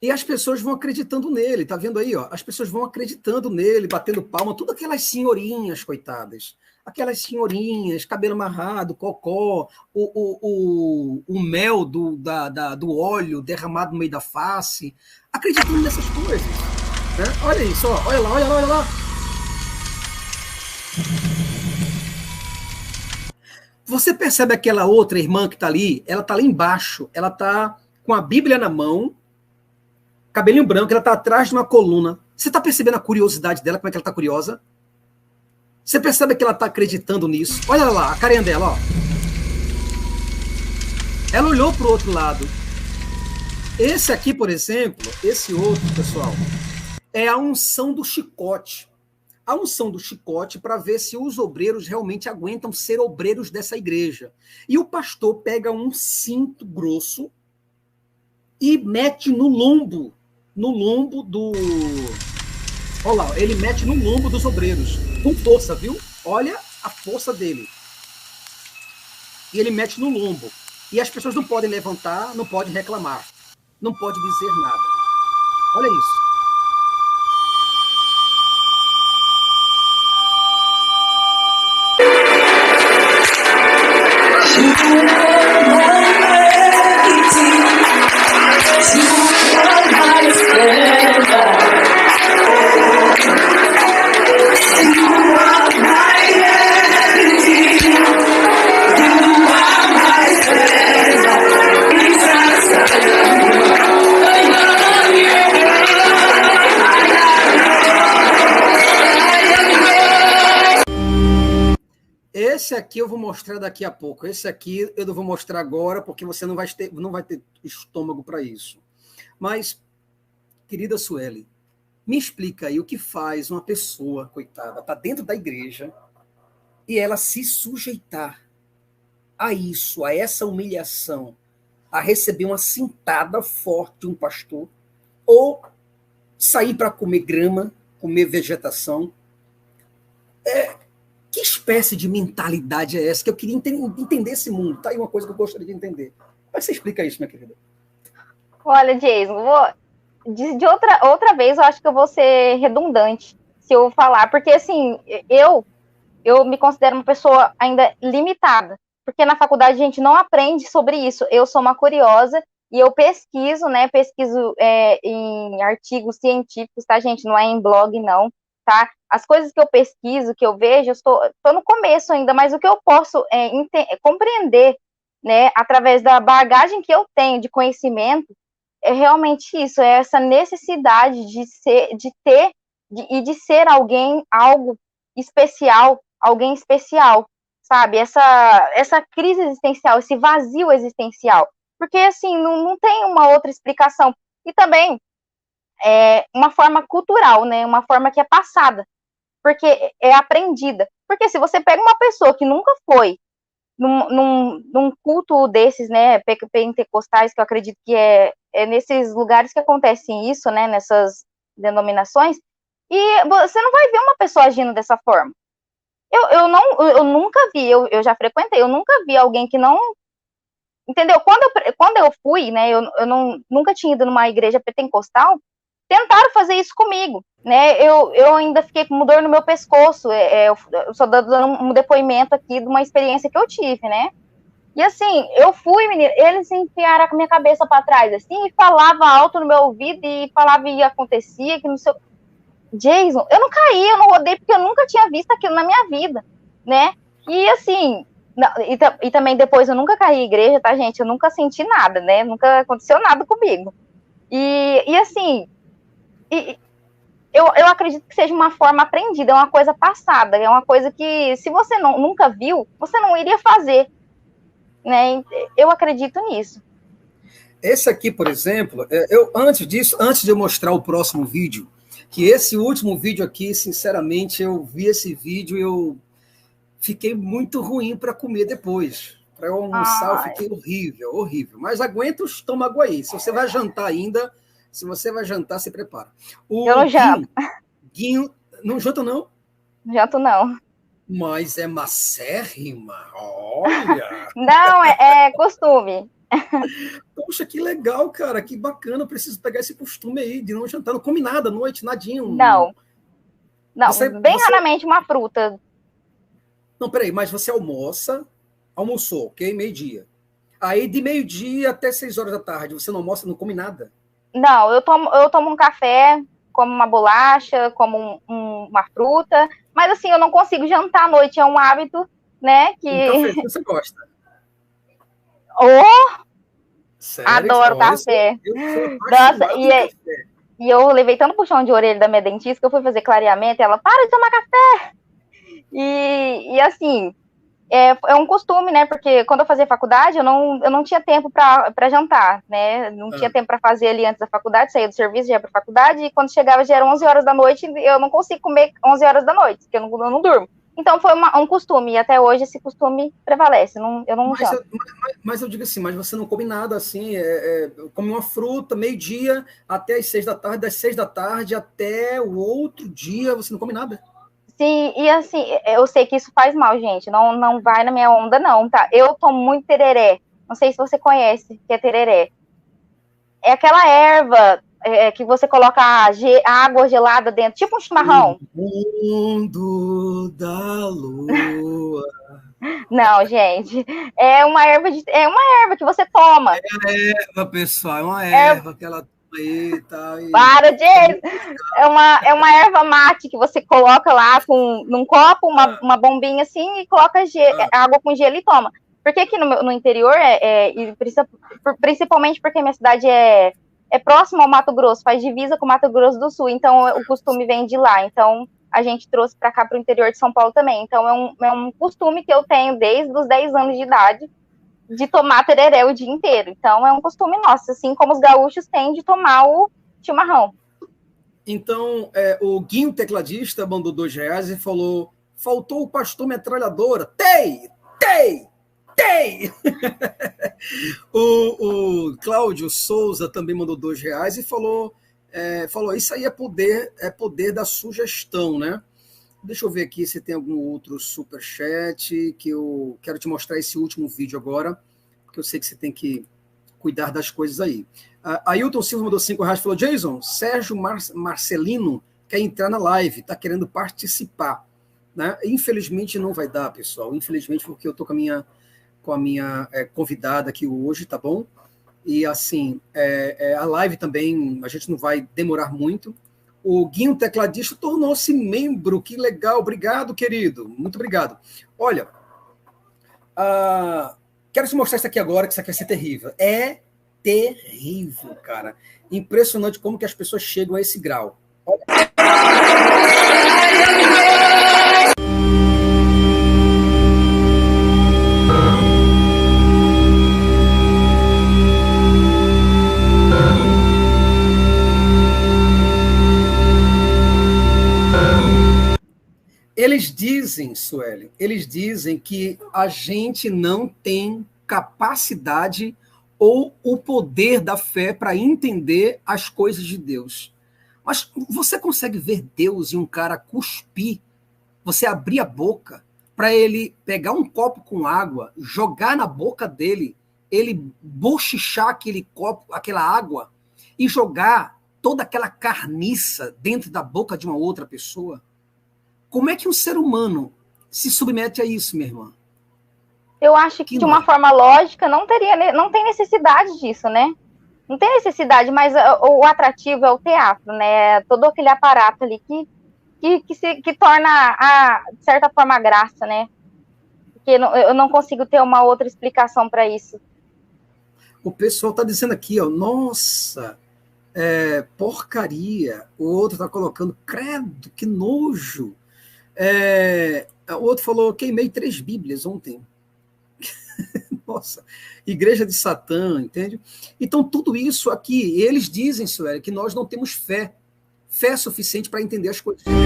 e as pessoas vão acreditando nele, tá vendo aí? Ó? As pessoas vão acreditando nele, batendo palma, tudo aquelas senhorinhas, coitadas. Aquelas senhorinhas, cabelo amarrado, cocó, o mel do óleo derramado no meio da face, acreditando nessas coisas. Né? Olha isso, ó. Olha lá. Você percebe aquela outra irmã que está ali? Ela está lá embaixo, ela está com a Bíblia na mão, cabelinho branco, ela está atrás de uma coluna. Você está percebendo a curiosidade dela, como é que ela está curiosa? Você percebe que ela está acreditando nisso? Olha lá, a carinha dela, ó. Ela olhou para o outro lado. Esse aqui, por exemplo, esse outro, pessoal, é a unção do chicote. A unção do chicote para ver se os obreiros realmente aguentam ser obreiros dessa igreja. E o pastor pega um cinto grosso e mete no lombo do... Olha lá, ele mete no lombo dos obreiros. Com força, viu? Olha a força dele. E ele mete no lombo. E as pessoas não podem levantar, não podem reclamar, não podem dizer nada. Olha isso. Esse aqui eu vou mostrar daqui a pouco. Esse aqui eu não vou mostrar agora, porque você não vai ter estômago para isso. Mas, querida Sueli, me explica aí o que faz uma pessoa, coitada, tá dentro da igreja e ela se sujeitar a isso, a essa humilhação, a receber uma cintada forte de um pastor, ou sair para comer grama, comer vegetação. Que espécie de mentalidade é essa? Que eu queria entender esse mundo. Tá aí uma coisa que eu gostaria de entender. Como é que você explica isso, minha querida? Olha, Jason, de outra vez eu acho que eu vou ser redundante se eu falar, porque assim, eu me considero uma pessoa ainda limitada, porque na faculdade a gente não aprende sobre isso. Eu sou uma curiosa e eu pesquiso, né? Pesquiso em artigos científicos, tá, gente? Não é em blog, não, tá? As coisas que eu pesquiso, que eu vejo, eu estou no começo ainda, mas o que eu posso compreender, né, através da bagagem que eu tenho de conhecimento, é realmente isso, é essa necessidade de ser algo especial, alguém especial, sabe? Essa crise existencial, esse vazio existencial, porque assim, não tem uma outra explicação. E também uma forma cultural, né? Uma forma que é passada, porque é aprendida. Porque se você pega uma pessoa que nunca foi num culto desses, né, pentecostais, que eu acredito que é nesses lugares que acontecem isso, né, nessas denominações, e você não vai ver uma pessoa agindo dessa forma. Eu nunca vi, eu já frequentei, eu nunca vi alguém que não... Entendeu? Quando eu fui, né, eu nunca tinha ido numa igreja pentecostal, tentaram fazer isso comigo, né? Eu ainda fiquei com dor no meu pescoço. Eu só dando um depoimento aqui de uma experiência que eu tive, né? E assim, eu fui, menina, eles enfiaram a minha cabeça para trás, assim, e falava alto no meu ouvido, e falava e acontecia, que não sei. Jason, eu não caí, eu não rodei, porque eu nunca tinha visto aquilo na minha vida, né? E assim, e também depois eu nunca caí em igreja, tá, gente? Eu nunca senti nada, né? Nunca aconteceu nada comigo. E assim, eu acredito que seja uma forma aprendida, é uma coisa passada, é uma coisa que, se você nunca viu, você não iria fazer, né? Eu acredito nisso. Esse aqui, por exemplo, antes de eu mostrar o próximo vídeo, que esse último vídeo aqui, sinceramente, eu vi esse vídeo e eu fiquei muito ruim para comer depois. Para eu almoçar, eu fiquei horrível. Mas aguenta o estômago aí. Se você vai jantar ainda... Se você vai jantar, se prepara. Eu não janto. Guinho, não janta, não? Não janto, não. Mas é macérrima, olha! Não, é costume. Poxa, que legal, cara, que bacana. Eu preciso pegar esse costume aí de não jantar. Não come nada à noite, nadinho. Não, bem raramente uma fruta. Não, peraí, mas você almoçou, ok? Meio-dia. Aí de meio-dia até 6 horas da tarde, você não almoça, não come nada? Não, eu tomo um café, como uma bolacha, como uma fruta, mas assim, eu não consigo jantar à noite, é um hábito, né, que... Um café, você gosta? Sério? Adoro café. Nossa, e eu levei tanto puxão de orelha da minha dentista que eu fui fazer clareamento e ela, para de tomar café! E assim... É um costume, né? Porque quando eu fazia faculdade, eu não tinha tempo para jantar, né? Não tinha tempo para fazer ali antes da faculdade, saía do serviço, já ia para a faculdade, e quando chegava já eram 11 horas da noite, eu não consigo comer 11 horas da noite, porque eu não durmo. Então foi um costume, e até hoje esse costume prevalece, eu não janto. Mas eu digo assim, mas você não come nada assim, come uma fruta, meio-dia até as 6 da tarde, das 6 da tarde até o outro dia, você não come nada? Sim, e assim, eu sei que isso faz mal, gente, não vai na minha onda não, tá? Eu tomo muito tereré, Não sei se você conhece, que é tereré. É aquela erva que você coloca água gelada dentro, tipo um chimarrão. Mundo da lua. Não, gente. É uma erva que você toma. Erva, pessoal, é uma erva que ela toma aí e tal. Para, Jason! É uma erva mate que você coloca lá num copo, uma bombinha assim, e coloca água com gelo e toma. Porque aqui no interior, principalmente porque minha cidade é próxima ao Mato Grosso, faz divisa com o Mato Grosso do Sul, então o costume vem de lá. Então, a gente trouxe para cá, para o interior de São Paulo também. Então, é um costume que eu tenho desde os 10 anos de idade, de tomar tereré o dia inteiro. Então, é um costume nosso, assim como os gaúchos têm de tomar o chimarrão. Então, o Guinho, tecladista, mandou R$2 e falou, faltou o pastor metralhadora. Tem! O Cláudio Souza também mandou R$2 e falou, isso aí é poder da sugestão, né? Deixa eu ver aqui se tem algum outro superchat, que eu quero te mostrar esse último vídeo agora, porque eu sei que você tem que cuidar das coisas aí. Ailton Silva mandou R$5 e falou, Jason, Sérgio Marcelino quer entrar na live, está querendo participar. Né? Infelizmente não vai dar, pessoal, infelizmente porque eu estou com a minha convidada aqui hoje, tá bom? E assim, a live também, a gente não vai demorar muito. O Guinho, tecladista, tornou-se membro, que legal, obrigado, querido, muito obrigado. Olha, quero te mostrar isso aqui agora, que isso aqui vai ser terrível. É terrível, cara. Impressionante como que as pessoas chegam a esse grau. Olha. Eles dizem, Sueli, eles dizem que a gente não tem capacidade ou o poder da fé para entender as coisas de Deus. Mas você consegue ver Deus e um cara cuspir, você abrir a boca para ele pegar um copo com água, jogar na boca dele, ele bochichar aquele copo, aquela água e jogar toda aquela carniça dentro da boca de uma outra pessoa? Como é que um ser humano se submete a isso, minha irmã? Eu acho que de uma forma lógica não tem necessidade disso, né? Não tem necessidade, mas o atrativo é o teatro, né? Todo aquele aparato ali que torna, de certa forma, a graça, né? Porque eu não consigo ter uma outra explicação para isso. O pessoal está dizendo aqui, ó, nossa, porcaria. O outro está colocando, credo, que nojo. O outro falou, queimei 3 Bíblias ontem. Nossa, igreja de Satã, entende? Então, tudo isso aqui, eles dizem, Sueli, que nós não temos fé suficiente para entender as coisas de Deus.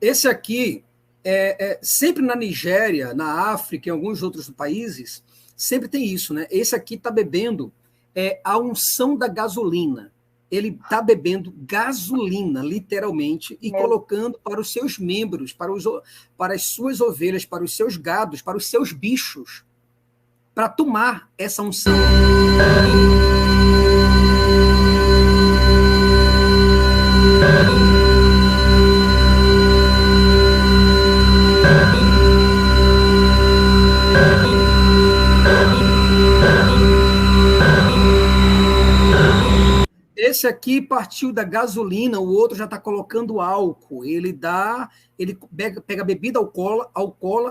Esse aqui, sempre na Nigéria, na África, em alguns outros países, sempre tem isso, né? Esse aqui está bebendo a unção da gasolina. Ele está bebendo gasolina, literalmente, e colocando para os seus membros, para as suas ovelhas, para os seus gados, para os seus bichos, para tomar essa unção. Esse aqui partiu da gasolina, o outro já está colocando álcool. Ele pega bebida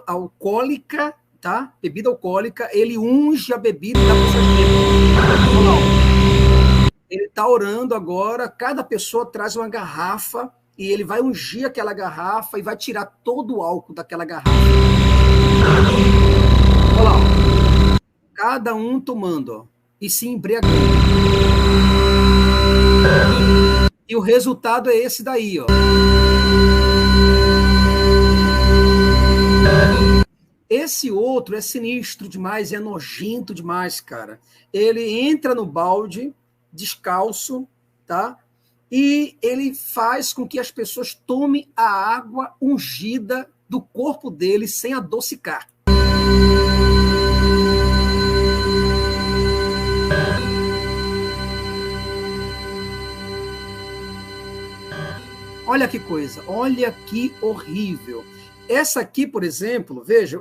alcoólica, tá? Bebida alcoólica, ele unge a bebida da pessoa. Ele está orando agora, cada pessoa traz uma garrafa e ele vai ungir aquela garrafa e vai tirar todo o álcool daquela garrafa. Olha lá, ó. Cada um tomando, ó, e se embriagando. E o resultado é esse daí, ó. Esse outro é sinistro demais, é nojento demais, cara. Ele entra no balde, descalço, tá? E ele faz com que as pessoas tomem a água ungida do corpo dele sem adocicar. Olha que coisa, olha que horrível. Essa aqui, por exemplo, veja,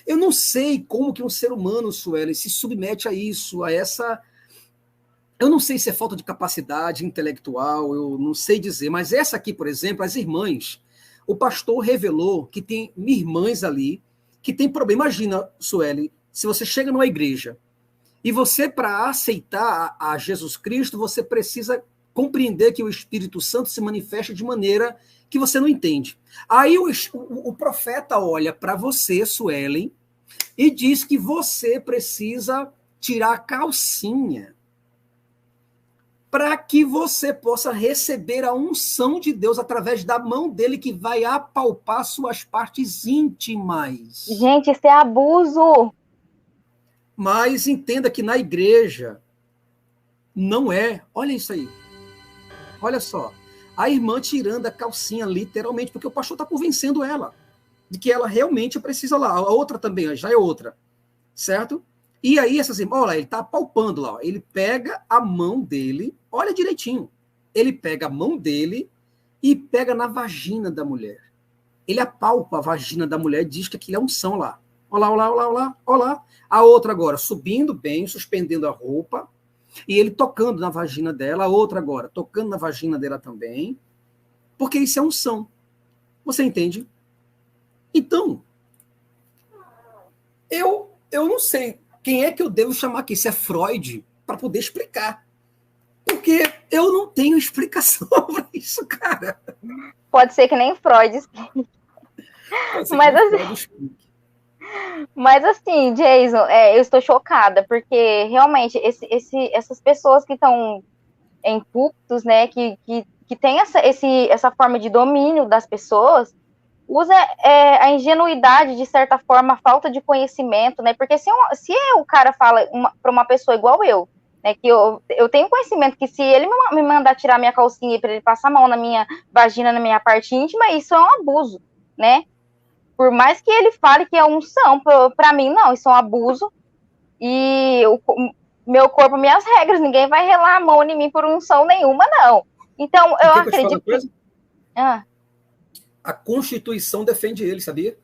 eu não sei como que um ser humano, Suelen, se submete a isso, a essa... Eu não sei se é falta de capacidade intelectual, eu não sei dizer, mas essa aqui, por exemplo, as irmãs, o pastor revelou que tem irmãs ali que tem problema. Imagina, Suelen, se você chega numa igreja e você, para aceitar a Jesus Cristo, você precisa compreender que o Espírito Santo se manifesta de maneira que você não entende. Aí o profeta olha para você, Suelen, e diz que você precisa tirar a calcinha para que você possa receber a unção de Deus através da mão dele que vai apalpar suas partes íntimas. Gente, isso é abuso. Mas entenda que na igreja não é. Olha isso aí. Olha só. A irmã tirando a calcinha, literalmente, porque o pastor está convencendo ela de que ela realmente precisa lá. A outra também, já é outra. Certo? E aí, essas irmãs, olha, ele está apalpando lá. Ó. Ele pega a mão dele, olha direitinho. Ele pega a mão dele e pega na vagina da mulher. Ele apalpa a vagina da mulher e diz que aquilo é unção lá. Olha lá, olha lá, olha lá, olha lá, olha lá. A outra agora subindo bem, suspendendo a roupa, e ele tocando na vagina dela. A outra agora tocando na vagina dela também, porque isso é unção. Você entende? Então, eu não sei quem é que eu devo chamar aqui, se é Freud, para poder explicar. Porque eu não tenho explicação para isso, cara. Pode ser que nem Freud explique. Mas assim, Jason, eu estou chocada, porque realmente essas pessoas que estão em púlpitos, né, que tem essa forma de domínio das pessoas, usa a ingenuidade, de certa forma, a falta de conhecimento, né? Porque se o cara fala para uma pessoa igual eu, né? Que eu tenho conhecimento que se ele me mandar tirar minha calcinha para ele passar a mão na minha vagina, na minha parte íntima, isso é um abuso, né? Por mais que ele fale que é unção, para mim, não, isso é um abuso. E meu corpo, minhas regras, ninguém vai relar a mão em mim por unção nenhuma, não. Então, eu acredito que... A Constituição defende ele, sabia?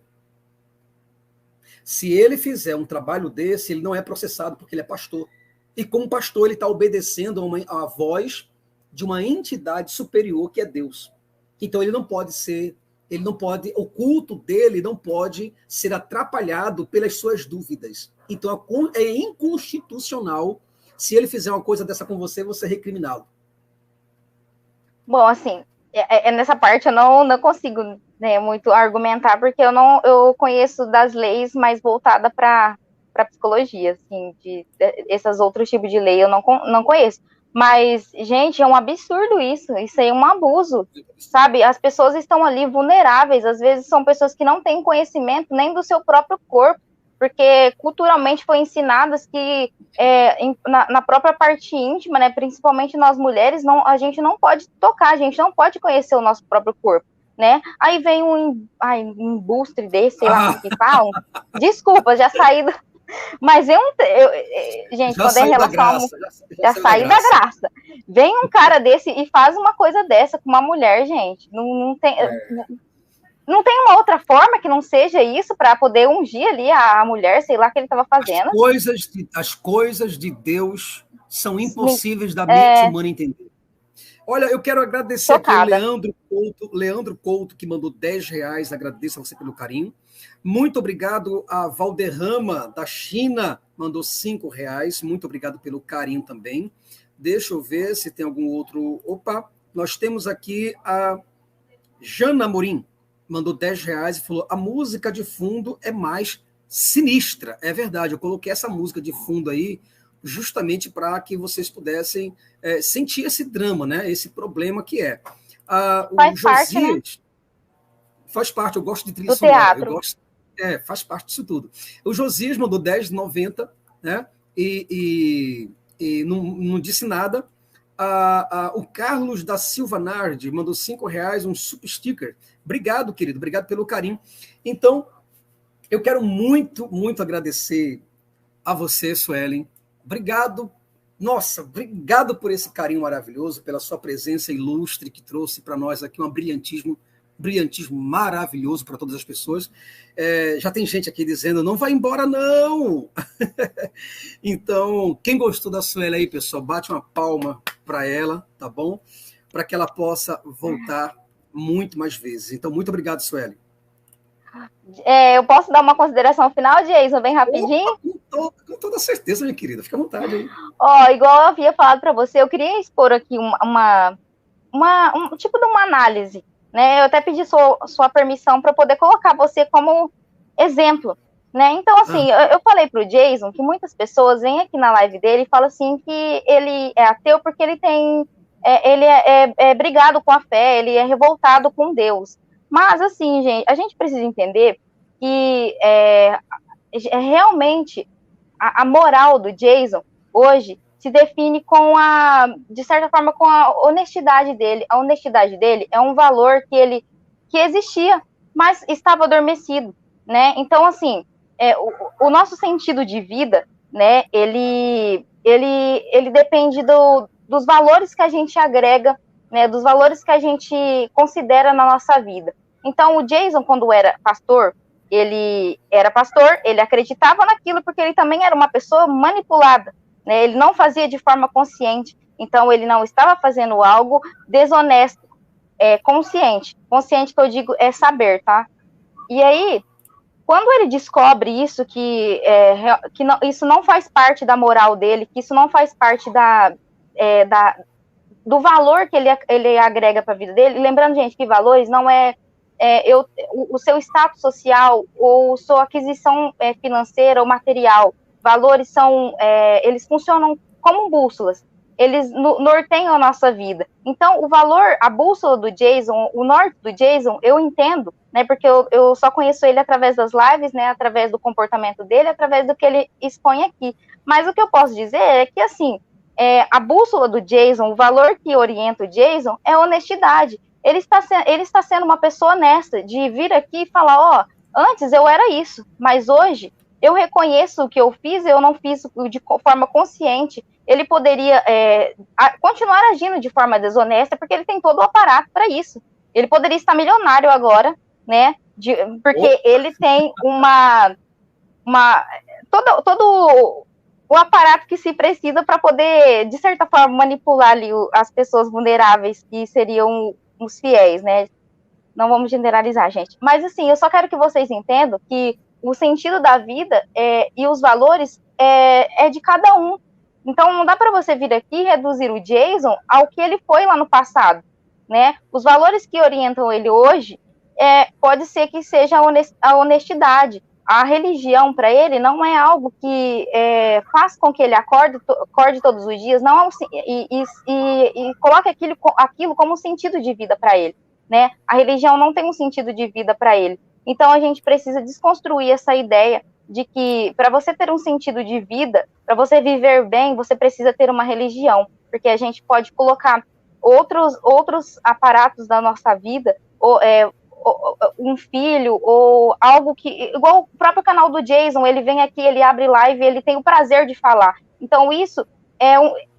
Se ele fizer um trabalho desse, ele não é processado porque ele é pastor. E como pastor, ele está obedecendo a voz de uma entidade superior que é Deus. Então ele não pode, o culto dele não pode ser atrapalhado pelas suas dúvidas. Então é inconstitucional, se ele fizer uma coisa dessa com você, você recriminá-lo. Bom, assim, nessa parte eu não consigo, né, muito argumentar, porque eu conheço das leis mais voltada para psicologia, assim, esses outros tipos de lei eu não conheço. Mas, gente, é um absurdo isso aí é um abuso, sabe? As pessoas estão ali vulneráveis, às vezes são pessoas que não têm conhecimento nem do seu próprio corpo, porque culturalmente foi ensinadas que na própria parte íntima, né, principalmente nós mulheres, a gente não pode tocar, a gente não pode conhecer o nosso próprio corpo, né? Aí vem um embuste desse, sei lá o que falam. Desculpa, já saí do... Mas gente, já quando é relação já saí da graça. Vem um cara desse e faz uma coisa dessa com uma mulher, gente. Não tem... Não tem uma outra forma que não seja isso para poder ungir ali a mulher, sei lá o que ele estava fazendo. As coisas de Deus são impossíveis da mente humana entender. Olha, eu quero agradecer aqui ao Leandro Couto, que mandou R$10. Agradeço a você pelo carinho. Muito obrigado a Valderrama, da China, mandou R$5. Muito obrigado pelo carinho também. Deixa eu ver se tem algum outro... Opa, nós temos aqui a Jana Morim, mandou R$10 e falou: a música de fundo é mais sinistra. É verdade, eu coloquei essa música de fundo aí justamente para que vocês pudessem sentir esse drama, né? Esse problema que é. O Josias, parte, né? Faz parte, eu gosto de trilha sonora. Faz parte disso tudo. O Josias mandou 10,90, né? E não disse nada. O Carlos da Silva Nardi mandou R$5, um super sticker. Obrigado, querido, obrigado pelo carinho. Então, eu quero muito, muito agradecer a você, Suelen. Obrigado, nossa, obrigado por esse carinho maravilhoso, pela sua presença ilustre que trouxe para nós aqui um brilhantismo maravilhoso para todas as pessoas. Já tem gente aqui dizendo, não vai embora, não! Então, quem gostou da Suelen aí, pessoal, bate uma palma para ela, tá bom? Para que ela possa voltar muito mais vezes. Então, muito obrigado, Suelen. Eu posso dar uma consideração final, Jason, bem rapidinho? Opa, com toda certeza, minha querida. Fica à vontade aí. Igual eu havia falado para você, eu queria expor aqui um tipo de uma análise, né? Eu até pedi sua permissão para poder colocar você como exemplo, né? Então, assim, eu falei para o Jason que muitas pessoas vêm aqui na live dele e falam assim que ele é ateu porque ele é brigado com a fé, ele é revoltado com Deus. Mas, assim, gente, a gente precisa entender que realmente a moral do Jason hoje se define de certa forma, com a honestidade dele. A honestidade dele é um valor que existia, mas estava adormecido, né? Então, assim, o nosso sentido de vida, né, ele depende dos valores que a gente agrega, né, dos valores que a gente considera na nossa vida. Então, o Jason, quando era pastor, ele acreditava naquilo porque ele também era uma pessoa manipulada, né? Ele não fazia de forma consciente, então ele não estava fazendo algo desonesto, consciente que eu digo é saber, tá? E aí, quando ele descobre isso, que isso não faz parte da moral dele, que isso não faz parte do valor que ele agrega para a vida dele, lembrando, gente, que valores não o seu status social ou sua aquisição financeira ou material. Valores eles funcionam como bússolas, eles norteiam a nossa vida. Então, a bússola do Jason, o norte do Jason, eu entendo, né, porque eu só conheço ele através das lives, né, através do comportamento dele, através do que ele expõe aqui. Mas o que eu posso dizer é que, assim, a bússola do Jason, o valor que orienta o Jason é honestidade. Ele está sendo uma pessoa honesta, de vir aqui e falar, antes eu era isso, mas hoje eu reconheço o que eu fiz, eu não fiz de forma consciente. Ele poderia continuar agindo de forma desonesta, porque ele tem todo o aparato para isso. Ele poderia estar milionário agora, né? Porque ele tem todo o aparato que se precisa para poder, de certa forma, manipular ali as pessoas vulneráveis, que seriam os fiéis, né? Não vamos generalizar, gente. Mas, assim, eu só quero que vocês entendam que o sentido da vida e os valores é de cada um. Então, não dá para você vir aqui e reduzir o Jason ao que ele foi lá no passado, né? Os valores que orientam ele hoje pode ser que seja a honestidade. A religião, para ele, não é algo que faz com que ele acorde todos os dias, não e coloque aquilo como um sentido de vida para ele, né? A religião não tem um sentido de vida para ele. Então, a gente precisa desconstruir essa ideia de que, para você ter um sentido de vida, para você viver bem, você precisa ter uma religião, porque a gente pode colocar outros aparatos da nossa vida, um filho, ou algo que, igual o próprio canal do Jason, ele vem aqui, ele abre live, ele tem o prazer de falar. Então, isso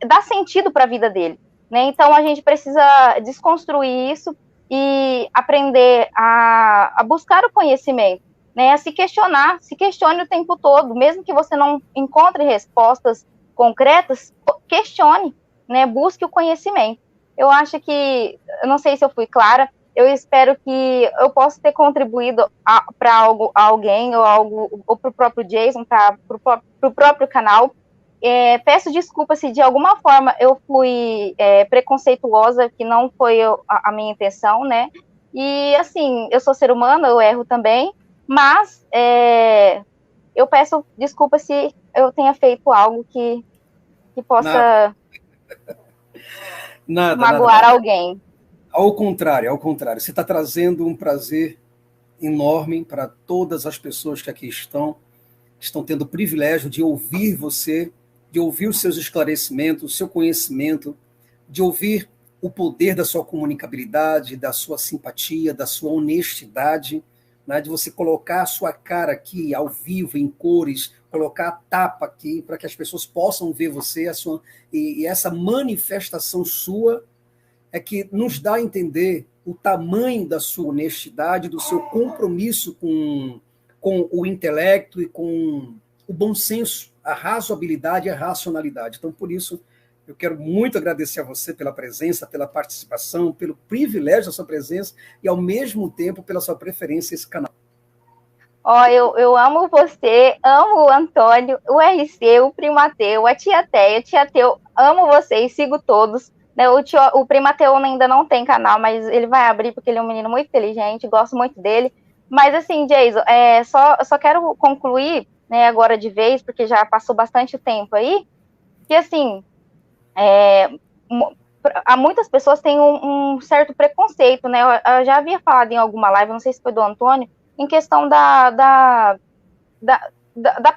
dá sentido para a vida dele, né? Então, a gente precisa desconstruir isso e aprender a buscar o conhecimento, né? A se questionar, se questione o tempo todo, mesmo que você não encontre respostas concretas, questione, né? Busque o conhecimento. Eu acho que, eu não sei se eu fui clara, eu espero que eu possa ter contribuído para alguém, ou para o próprio Jason, para o próprio canal. Peço desculpa se de alguma forma eu fui preconceituosa, que não foi a minha intenção, né? E, assim, eu sou ser humano, eu erro também, mas eu peço desculpa se eu tenha feito algo que possa magoar alguém. Ao contrário, você está trazendo um prazer enorme para todas as pessoas que aqui estão tendo o privilégio de ouvir você, de ouvir os seus esclarecimentos, o seu conhecimento, de ouvir o poder da sua comunicabilidade, da sua simpatia, da sua honestidade, né, de você colocar a sua cara aqui ao vivo, em cores, colocar a tapa aqui para que as pessoas possam ver você, e essa manifestação sua é que nos dá a entender o tamanho da sua honestidade, do seu compromisso com o intelecto e com o bom senso, a razoabilidade e a racionalidade. Então, por isso, eu quero muito agradecer a você pela presença, pela participação, pelo privilégio da sua presença e, ao mesmo tempo, pela sua preferência a esse canal. Eu amo você, amo o Antônio, o RC, o Primateu, a Tia Teia, amo vocês, sigo todos. Né? O Primateu ainda não tem canal, mas ele vai abrir porque ele é um menino muito inteligente, gosto muito dele. Mas assim, Jason, só quero concluir, né, agora de vez, porque já passou bastante tempo aí, que assim, há muitas pessoas têm um certo preconceito, né? Eu já havia falado em alguma live, não sei se foi do Antônio, em questão da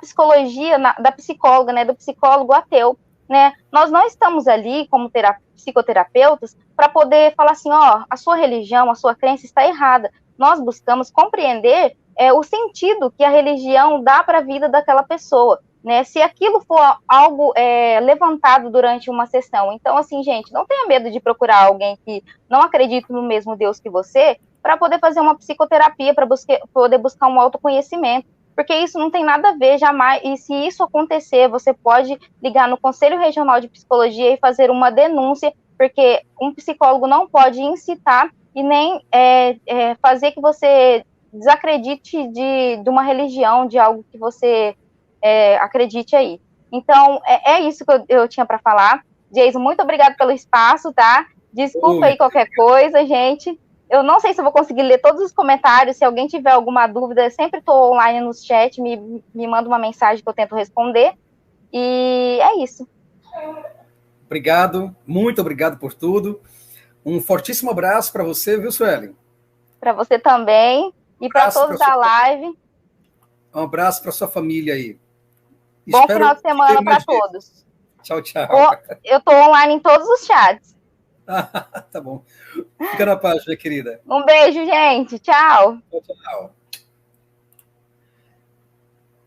psicologia, da psicóloga, né? Do psicólogo ateu, né? Nós não estamos ali como psicoterapeutas para poder falar assim, ó, a sua religião, a sua crença está errada. Nós buscamos compreender o sentido que a religião dá para a vida daquela pessoa. Né, se aquilo for algo levantado durante uma sessão. Então, assim, gente, não tenha medo de procurar alguém que não acredita no mesmo Deus que você para poder fazer uma psicoterapia, para poder buscar um autoconhecimento, porque isso não tem nada a ver jamais, e se isso acontecer, você pode ligar no Conselho Regional de Psicologia e fazer uma denúncia, porque um psicólogo não pode incitar e nem fazer que você desacredite de uma religião, de algo que você acredite aí. Então, é isso que eu tinha para falar. Jason, muito obrigado pelo espaço, tá? Desculpa aí qualquer coisa, gente. Eu não sei se eu vou conseguir ler todos os comentários. Se alguém tiver alguma dúvida, eu sempre estou online no chat, me manda uma mensagem que eu tento responder. E é isso. Obrigado, muito obrigado por tudo. Um fortíssimo abraço para você, viu, Suelen? Para você também. E para todos da live. Um abraço para sua família aí. Bom final de semana para todos. Tchau, tchau. Eu estou online em todos os chats. Tá bom. Fica na paz, minha querida. Um beijo, gente. Tchau. Tchau.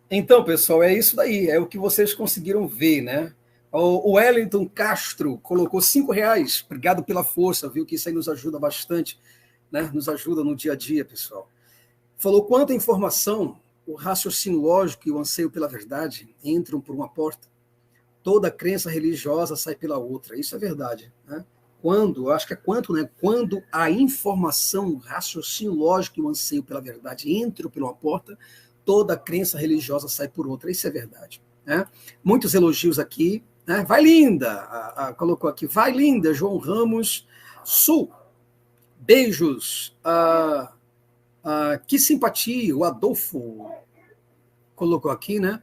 Então, pessoal, é isso daí. É o que vocês conseguiram ver, né? O Wellington Castro colocou R$5. Obrigado pela força, viu? Que isso aí nos ajuda bastante, né? Nos ajuda no dia a dia, pessoal. Falou quanta informação. O raciocínio lógico e o anseio pela verdade entram por uma porta. Toda crença religiosa sai pela outra. Isso é verdade, né? Quando a informação, o raciocínio lógico e o anseio pela verdade entram por uma porta, toda crença religiosa sai por outra. Isso é verdade, né? Muitos elogios aqui, né? Vai linda, colocou aqui, vai linda, João Ramos Sul. Beijos. Que simpatia, o Adolfo colocou aqui, né?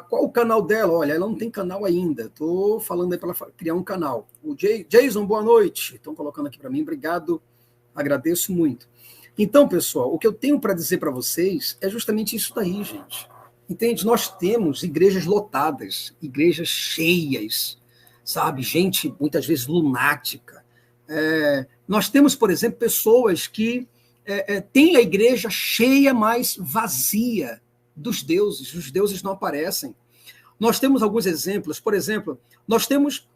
Qual o canal dela? Olha, ela não tem canal ainda. Estou falando aí para ela criar um canal. O Jason, boa noite. Estão colocando aqui para mim. Obrigado. Agradeço muito. Então, pessoal, o que eu tenho para dizer para vocês é justamente isso daí, gente. Entende? Nós temos igrejas lotadas, igrejas cheias, sabe? Gente, muitas vezes, lunática. Nós temos, por exemplo, pessoas que têm a igreja cheia, mas vazia dos deuses. Os deuses não aparecem. Nós temos alguns exemplos. Por exemplo, nós temos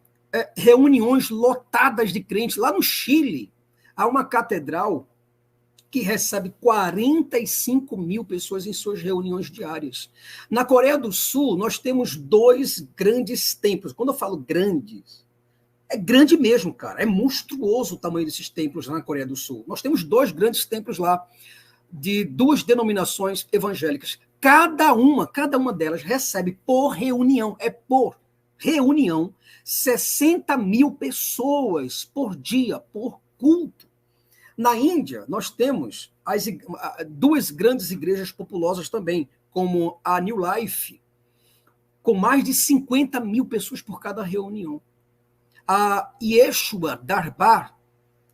reuniões lotadas de crentes. Lá no Chile, há uma catedral que recebe 45 mil pessoas em suas reuniões diárias. Na Coreia do Sul, nós temos 2 grandes templos. Quando eu falo grandes, é grande mesmo, cara. É monstruoso o tamanho desses templos lá na Coreia do Sul. Nós temos 2 grandes templos lá, de 2 denominações evangélicas. Cada uma delas recebe por reunião, 60 mil pessoas por dia, por culto. Na Índia, nós temos 2 grandes igrejas populosas também, como a New Life, com mais de 50 mil pessoas por cada reunião. A Yeshua Darbar,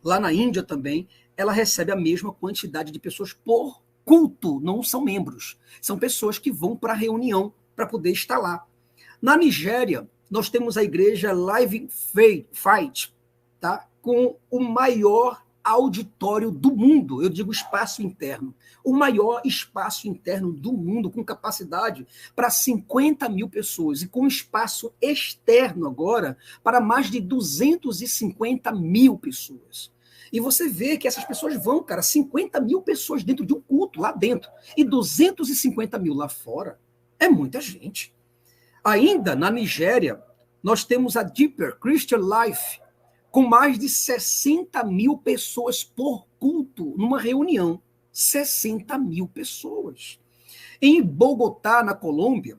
lá na Índia também, ela recebe a mesma quantidade de pessoas por culto, não são membros. São pessoas que vão para a reunião para poder estar lá. Na Nigéria, nós temos a igreja Living Faith, tá? Com o maior auditório do mundo, eu digo espaço interno, o maior espaço interno do mundo, com capacidade para 50 mil pessoas, e com espaço externo agora para mais de 250 mil pessoas. E você vê que essas pessoas vão, cara, 50 mil pessoas dentro de um culto, lá dentro, e 250 mil lá fora. É muita gente. Ainda na Nigéria, nós temos a Deeper Christian Life, com mais de 60 mil pessoas por culto, numa reunião. 60 mil pessoas. Em Bogotá, na Colômbia,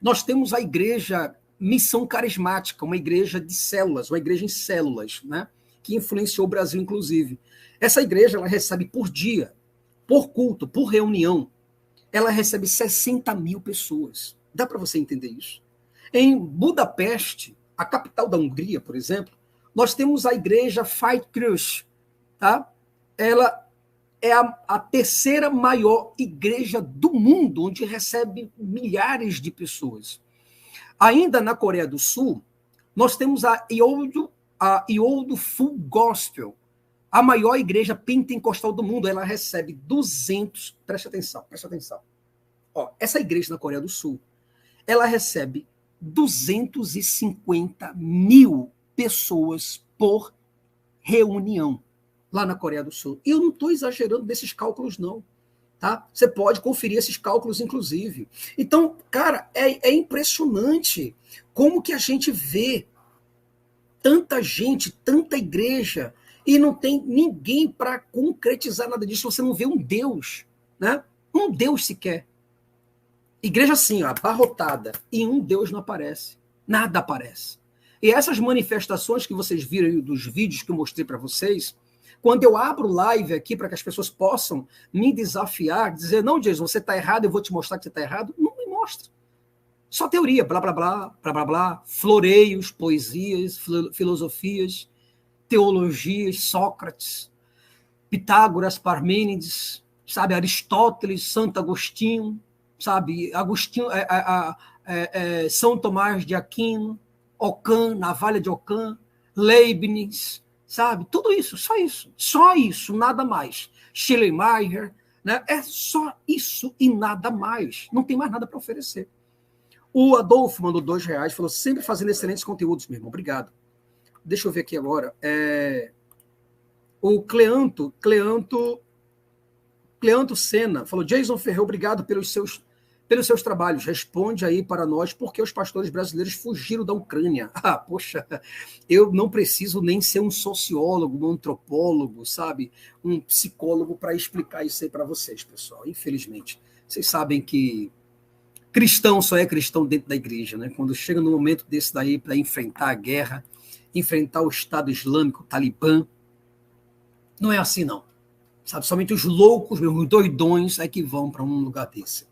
nós temos a igreja Missão Carismática, uma igreja de células, uma igreja em células, né? Que influenciou o Brasil, inclusive. Essa igreja, ela recebe por dia, por culto, por reunião, ela recebe 60 mil pessoas. Dá para você entender isso? Em Budapeste, a capital da Hungria, por exemplo, nós temos a igreja Fight Cruz, tá? Ela é a terceira maior igreja do mundo, onde recebe milhares de pessoas. Ainda na Coreia do Sul, nós temos a Yodo Full Gospel, a maior igreja pentecostal do mundo. Ela recebe 200, preste atenção. Ó, essa igreja na Coreia do Sul, ela recebe 250 mil pessoas por reunião lá na Coreia do Sul. E eu não estou exagerando desses cálculos, não. Tá? Você pode conferir esses cálculos, inclusive. Então, cara, é impressionante como que a gente vê tanta gente, tanta igreja, e não tem ninguém para concretizar nada disso. Você não vê um Deus, né? Um Deus sequer. Igreja assim, ó, abarrotada, e um Deus não aparece. Nada aparece. E essas manifestações que vocês viram aí dos vídeos que eu mostrei para vocês, quando eu abro live aqui para que as pessoas possam me desafiar, dizer, não, Jason, você está errado, eu vou te mostrar que você está errado, não me mostra. Só teoria, blá, blá, blá, blá, blá, blá, floreios, poesias, filosofias, teologias, Sócrates, Pitágoras, Parmênides, sabe, Aristóteles, Santo Agostinho, sabe, São Tomás de Aquino, Ockham, Navalha de Ockham, Leibniz, sabe? Tudo isso, só isso, nada mais. Schleiermacher, né? É só isso e nada mais. Não tem mais nada para oferecer. O Adolfo mandou R$2, falou, sempre fazendo excelentes conteúdos, meu irmão. Obrigado. Deixa eu ver aqui agora. O Cleanto Sena falou, Jason Ferreira, obrigado pelos seus trabalhos. Responde aí para nós por que os pastores brasileiros fugiram da Ucrânia. Ah, poxa, eu não preciso nem ser um sociólogo, um antropólogo, sabe? Um psicólogo para explicar isso aí para vocês, pessoal. Infelizmente. Vocês sabem que cristão só é cristão dentro da igreja, né? Quando chega no momento desse daí para enfrentar a guerra, enfrentar o Estado Islâmico, o Talibã, não é assim, não. Sabe? Somente os loucos, os doidões é que vão para um lugar desse.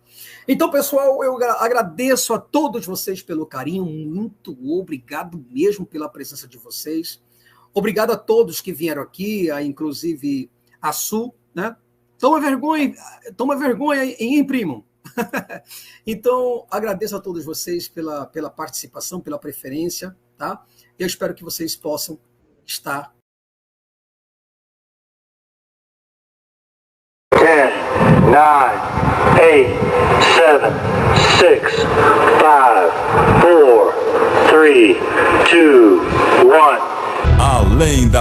Então, pessoal, eu agradeço a todos vocês pelo carinho, muito obrigado mesmo pela presença de vocês. Obrigado a todos que vieram aqui, inclusive a Su, né? Toma vergonha e imprimam. Então, agradeço a todos vocês pela participação, pela preferência, tá? Eu espero que vocês possam estar 10, 9, 8, 7, 6, 5, 4, 3, 2, 1. Além da